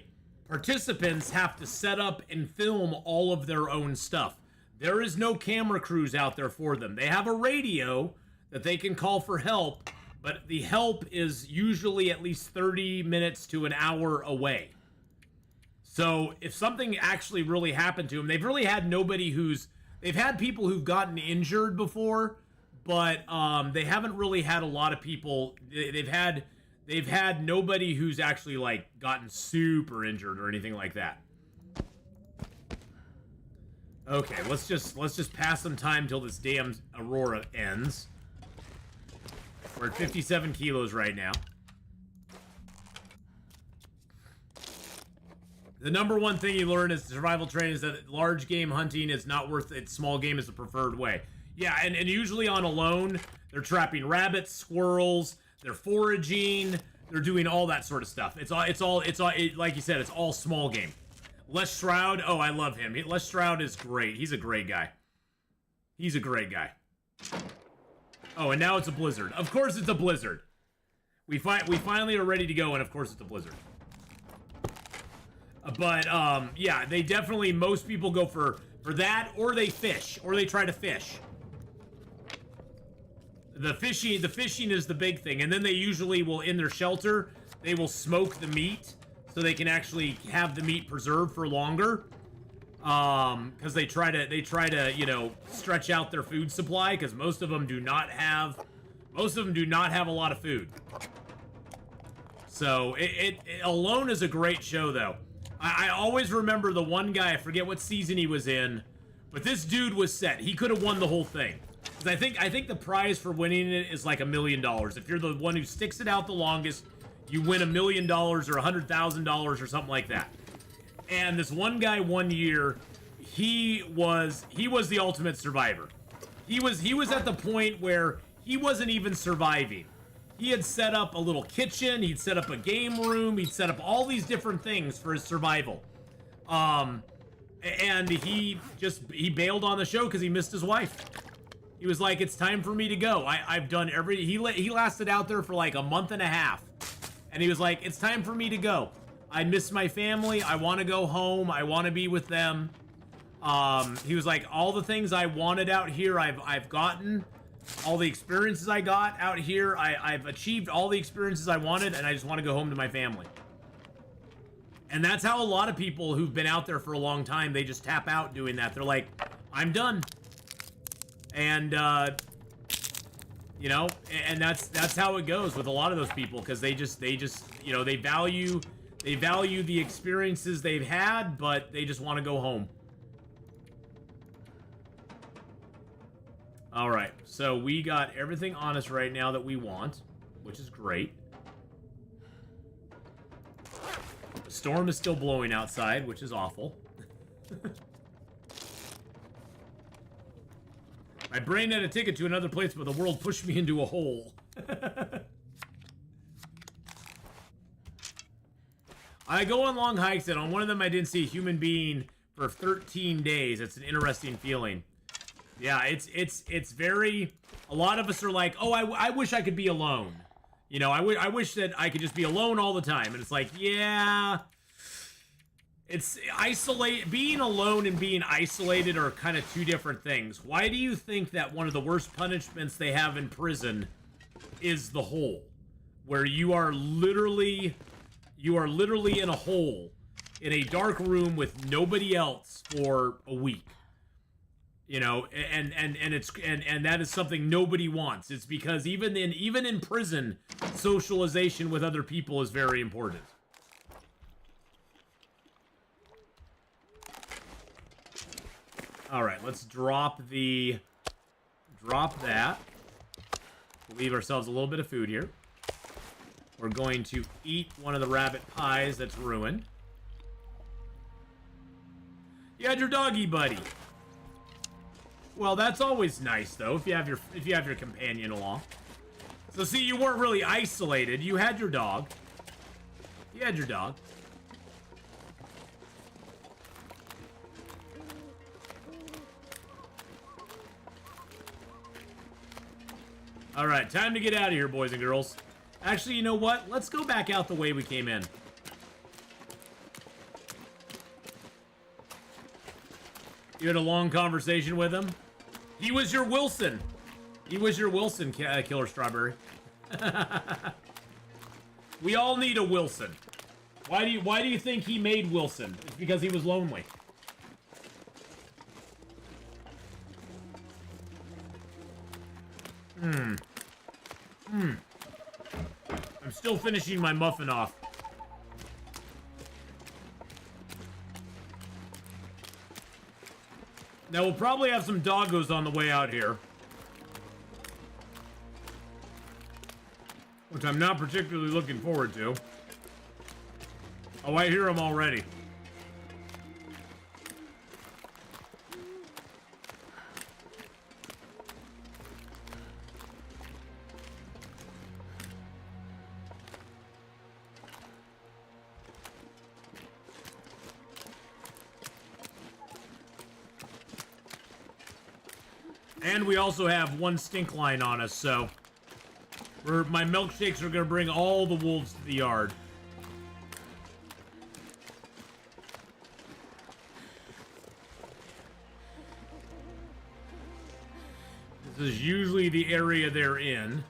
participants have to set up and film all of their own stuff. There is no camera crews out there for them. They have a radio that they can call for help, but the help is usually at least 30 minutes to an hour away. So if something actually really happened to them, they've really had nobody they've had people who've gotten injured before, but they haven't really had a lot of people. They've had nobody who's actually like gotten super injured or anything like that. Okay, let's just pass some time till this damn Aurora ends. We're at 57 kilos right now. The number one thing you learn is survival training is that large game hunting is not worth it. Small game is the preferred way. Yeah, and usually on Alone, they're trapping rabbits, squirrels, they're foraging, they're doing all that sort of stuff. It's all like you said, it's all small game. Les Stroud, oh, I love him. Les Stroud is great. He's a great guy. He's a great guy. Oh, and now it's a blizzard. Of course it's a blizzard. We finally are ready to go, and of course it's a blizzard. But, yeah, they definitely, most people go for that, or they fish, or they try to fish. The fishing is the big thing, and then they usually will, in their shelter, they will smoke the meat, so they can actually have the meat preserved for longer. Because they try to, stretch out their food supply, because most of them do not have a lot of food. So Alone is a great show, though. I always remember the one guy. I forget what season he was in, but this dude was set. He could have won the whole thing. Because I think the prize for winning it is like $1 million. If you're the one who sticks it out the longest, you win $1 million or $100,000 or something like that. And this one guy one year, he was the ultimate survivor. He was at the point where he wasn't even surviving. He had set up a little kitchen, he'd set up a game room, he'd set up all these different things for his survival. And he bailed on the show because he missed his wife. He was like, it's time for me to go. I've done he lasted out there for like a month and a half. And he was like, it's time for me to go. I miss my family. I want to go home. I want to be with them. He was like, all the things I wanted out here, I've gotten. All the experiences I got out here, I've achieved all the experiences I wanted, and I just want to go home to my family. And that's how a lot of people who've been out there for a long time, they just tap out doing that. They're like, I'm done. And, you know, and that's how it goes with a lot of those people, because they just, you know, they value the experiences they've had, but they just want to go home. All right, so we got everything on us right now that we want, which is great. The storm is still blowing outside, which is awful. My brain had a ticket to another place, but the world pushed me into a hole. I go on long hikes, and on one of them I didn't see a human being for 13 days. It's an interesting feeling. Yeah, it's very... A lot of us are like, oh, I wish I could be alone. You know, I wish that I could just be alone all the time. And it's like, yeah... It's being alone and being isolated are kind of two different things. Why do you think that one of the worst punishments they have in prison is the hole? Where you are literally in a hole in a dark room with nobody else for a week. You know, and that is something nobody wants. It's because even in prison, socialization with other people is very important. All right, let's drop that. We'll leave ourselves a little bit of food here. We're going to eat one of the rabbit pies that's ruined. You had your doggy buddy. Well, that's always nice though, if you have your companion along. So see, you weren't really isolated. You had your dog. You had your dog. All right, time to get out of here, boys and girls. Actually, you know what? Let's go back out the way we came in. You had a long conversation with him? He was your Wilson. He was your Wilson, Killer Strawberry. We all need a Wilson. Why do you think he made Wilson? It's because he was lonely. I'm still finishing my muffin off. Now, we'll probably have some doggos on the way out here. Which I'm not particularly looking forward to. Oh, I hear them already. And we also have one stink line on us, so my milkshakes are going to bring all the wolves to the yard. This is usually the area they're in.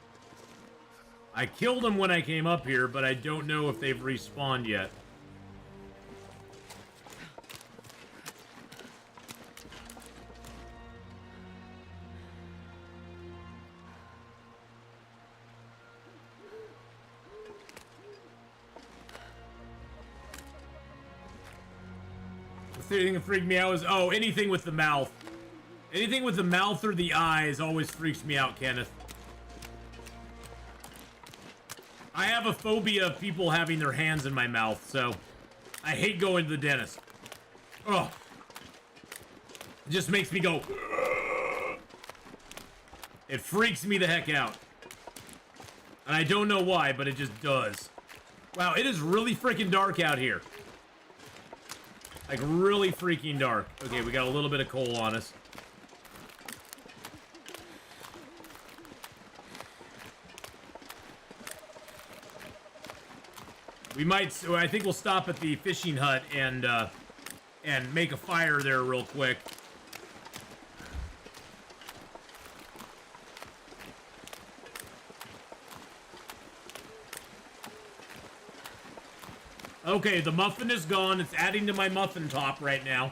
I killed them when I came up here, but I don't know if they've respawned yet. thing that freaked me out was, oh, anything with the mouth. Anything with the mouth or the eyes always freaks me out, Kenneth. I have a phobia of people having their hands in my mouth, so I hate going to the dentist. Oh. It just makes me go. It freaks me the heck out. And I don't know why, but it just does. Wow, it is really freaking dark out here. Like, really freaking dark. Okay, we got a little bit of coal on us. We might, I think we'll stop at the fishing hut and make a fire there real quick. Okay, the muffin is gone. It's adding to my muffin top right now.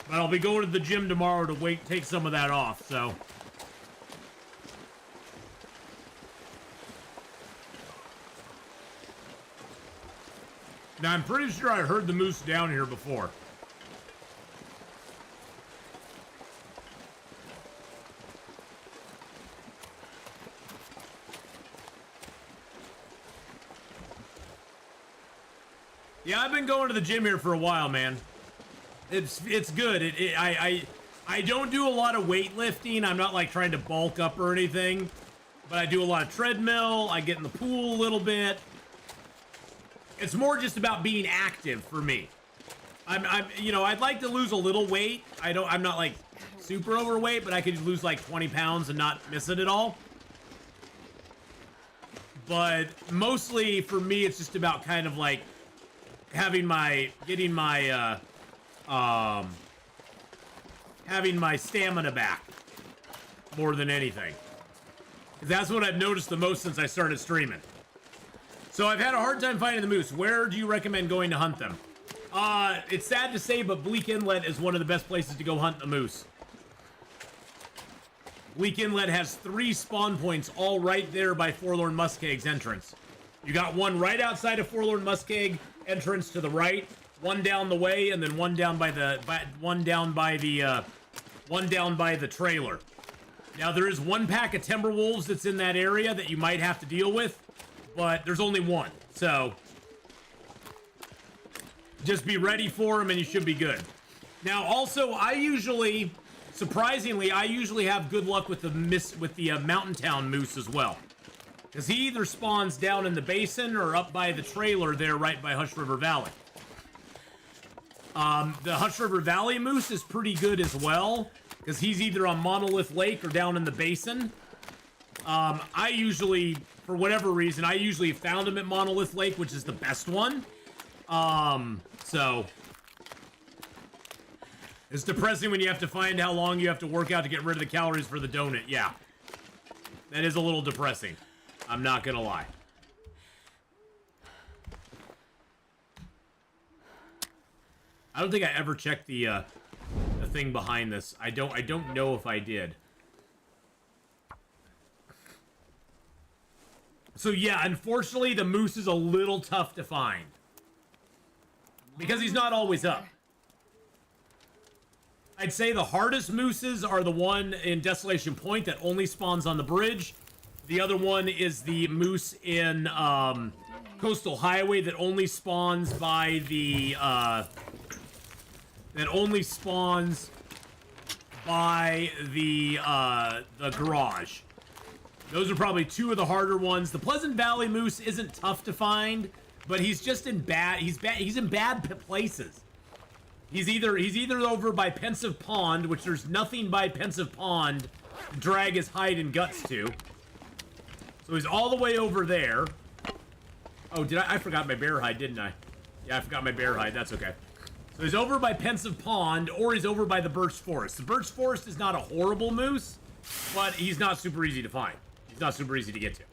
But I'll be going to the gym tomorrow to take some of that off, so. Now, I'm pretty sure I heard the moose down here before. Yeah, I've been going to the gym here for a while, man. It's good. I don't do a lot of weightlifting. I'm not like trying to bulk up or anything, but I do a lot of treadmill. I get in the pool a little bit. It's more just about being active for me. You know, I'd like to lose a little weight. I'm not like super overweight, but I could lose like 20 pounds and not miss it at all. But mostly for me, it's just about kind of like having my stamina back more than anything. That's what I've noticed the most since I started streaming. So I've had a hard time finding the moose. Where do you recommend going to hunt them? It's sad to say, but Bleak Inlet is one of the best places to go hunt the moose. Bleak Inlet has 3 spawn points all right there by Forlorn Muskeg's entrance. You got one right outside of Forlorn Muskeg entrance to the right, one down the way, and then one down by the trailer. Now there is one pack of timber wolves that's in that area that you might have to deal with, but there's only one, so just be ready for them and you should be good. Now also, surprisingly, I usually have good luck with the Mountain Town moose as well. Because he either spawns down in the basin or up by the trailer there right by Hush River Valley. The Hush River Valley moose is pretty good as well, because he's either on Monolith Lake or down in the basin. I usually, for whatever reason, I usually found him at Monolith Lake, which is the best one. So it's depressing when you have to find how long you have to work out to get rid of the calories for the donut. Yeah, that is a little depressing. I'm not gonna lie. I don't think I ever checked the thing behind this. I don't know if I did. So yeah, unfortunately, the moose is a little tough to find because he's not always up. I'd say the hardest mooses are the one in Desolation Point that only spawns on the bridge. The other one is the moose in Coastal Highway that only spawns by the garage. Those are probably 2 of the harder ones. The Pleasant Valley moose isn't tough to find, but he's just in bad. He's in bad places. He's either over by Pensive Pond, which there's nothing by Pensive Pond to drag his hide and guts to. So he's all the way over there. Oh, I forgot my bear hide, didn't I? Yeah, I forgot my bear hide. That's okay. So he's over by Pensive Pond, or he's over by the Birch Forest. The Birch Forest is not a horrible moose, but he's not super easy to find. He's not super easy to get to.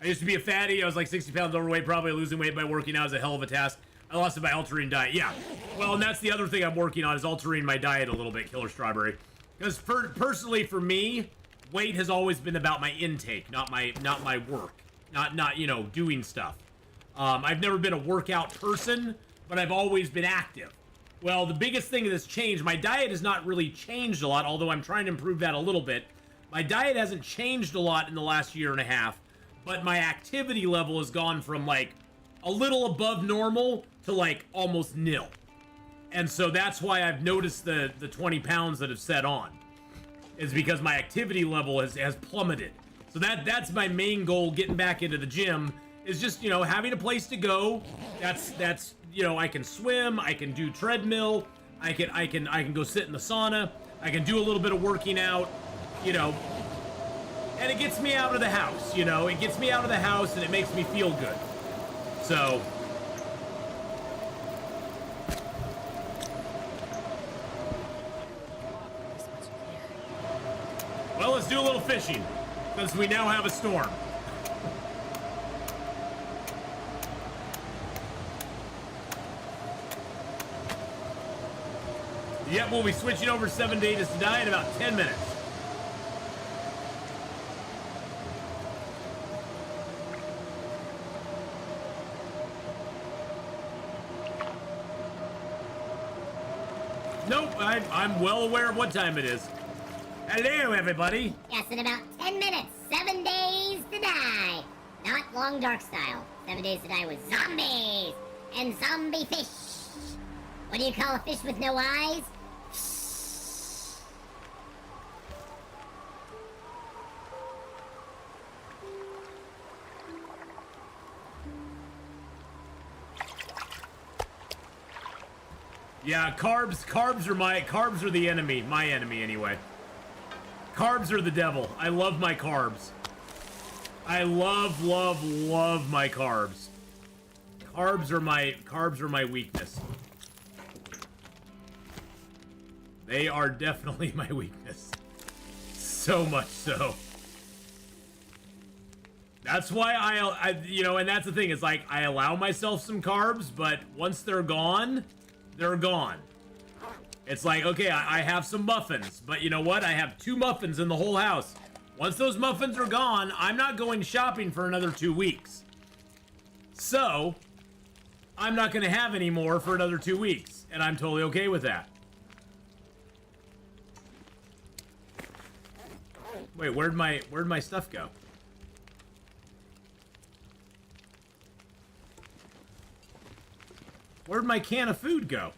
I used to be a fatty. I was like 60 pounds overweight, probably losing weight by working out is a hell of a task. I lost it by altering diet. Yeah. Well, and that's the other thing I'm working on is altering my diet a little bit, Killer Strawberry. Because personally, for me, weight has always been about my intake, not my work. not you know, doing stuff. I've never been a workout person, but I've always been active. Well, the biggest thing that's changed, my diet has not really changed a lot, although I'm trying to improve that a little bit. My diet hasn't changed a lot in the last year and a half, but my activity level has gone from like a little above normal to like almost nil. And so that's why I've noticed the 20 pounds that have set on. Is because my activity level has plummeted. So that's my main goal getting back into the gym, is just, you know, having a place to go. That's you know, I can swim, I can do treadmill, I can go sit in the sauna, I can do a little bit of working out, you know. And it gets me out of the house, you know. It gets me out of the house and it makes me feel good. So well, let's do a little fishing, since we now have a storm. Yep, we'll be switching over 7 days to die in about 10 minutes. Nope, I'm well aware of what time it is. Hello, everybody. Yes, in about 10 minutes, 7 days to die. Not long dark style. 7 days to die with zombies and zombie fish. What do you call a fish with no eyes? Yeah, carbs are the enemy, my enemy anyway. Carbs are the devil. I love my carbs. I love my carbs. Carbs are my weakness. They are definitely my weakness. So much so. That's why I you know, and that's the thing, it's like I allow myself some carbs, but once they're gone, they're gone. It's like, okay, I have some muffins, but you know what? I have 2 muffins in the whole house. Once those muffins are gone, I'm not going shopping for another 2 weeks. So, I'm not going to have any more for another 2 weeks, and I'm totally okay with that. Wait, where'd my stuff go? Where'd my can of food go?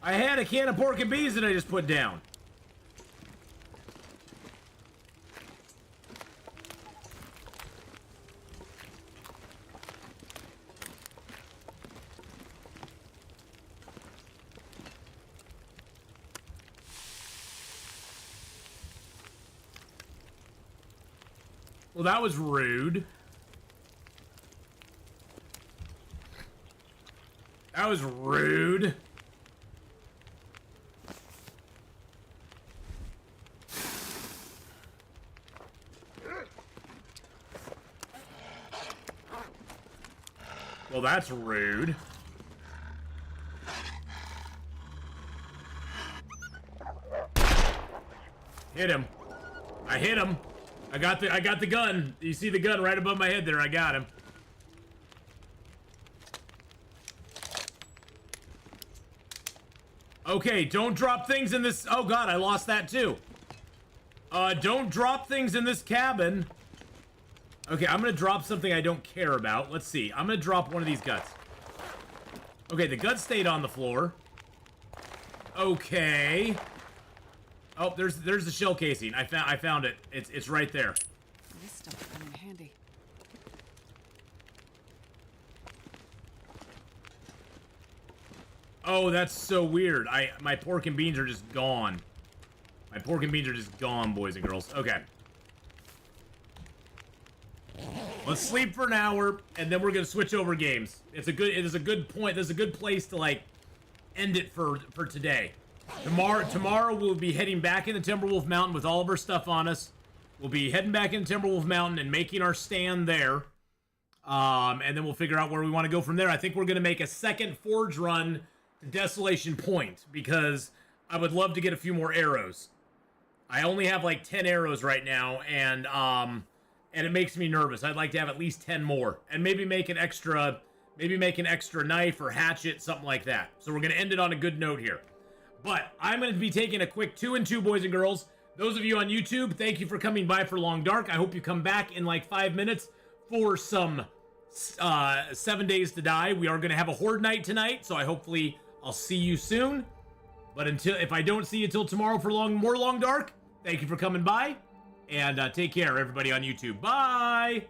I had a can of pork and beans that I just put down. Well, that was rude. That was rude. Well, that's rude. Hit him. I hit him. I got the gun. You see the gun right above my head there. I got him. Okay, don't drop things in this. Oh god, I lost that too. Don't drop things in this cabin. Okay, I'm gonna drop something I don't care about. Let's see. I'm gonna drop one of these guts. Okay, the gut stayed on the floor. Okay. Oh, there's the shell casing. I found it. It's right there. This stuff will come in handy. Oh, that's so weird. My pork and beans are just gone. My pork and beans are just gone, boys and girls. Okay. Let's sleep for an hour, and then we're gonna switch over games. It is a good point. There's a good place to like end it for today. Tomorrow we'll be heading back into Timberwolf Mountain with all of our stuff on us. We'll be heading back into Timberwolf Mountain and making our stand there. And then we'll figure out where we want to go from there. I think we're gonna make a second forge run to Desolation Point because I would love to get a few more arrows. I only have like 10 arrows right now, and and it makes me nervous. I'd like to have at least 10 more, and maybe make an extra knife or hatchet, something like that. So we're gonna end it on a good note here. But I'm gonna be taking a quick 2 and 2, boys and girls. Those of you on YouTube, thank you for coming by for Long Dark. I hope you come back in like 5 minutes for some 7 Days to Die. We are gonna have a horde night tonight, so hopefully I'll see you soon. But if I don't see you till tomorrow for more Long Dark, thank you for coming by, and take care, everybody on YouTube. Bye!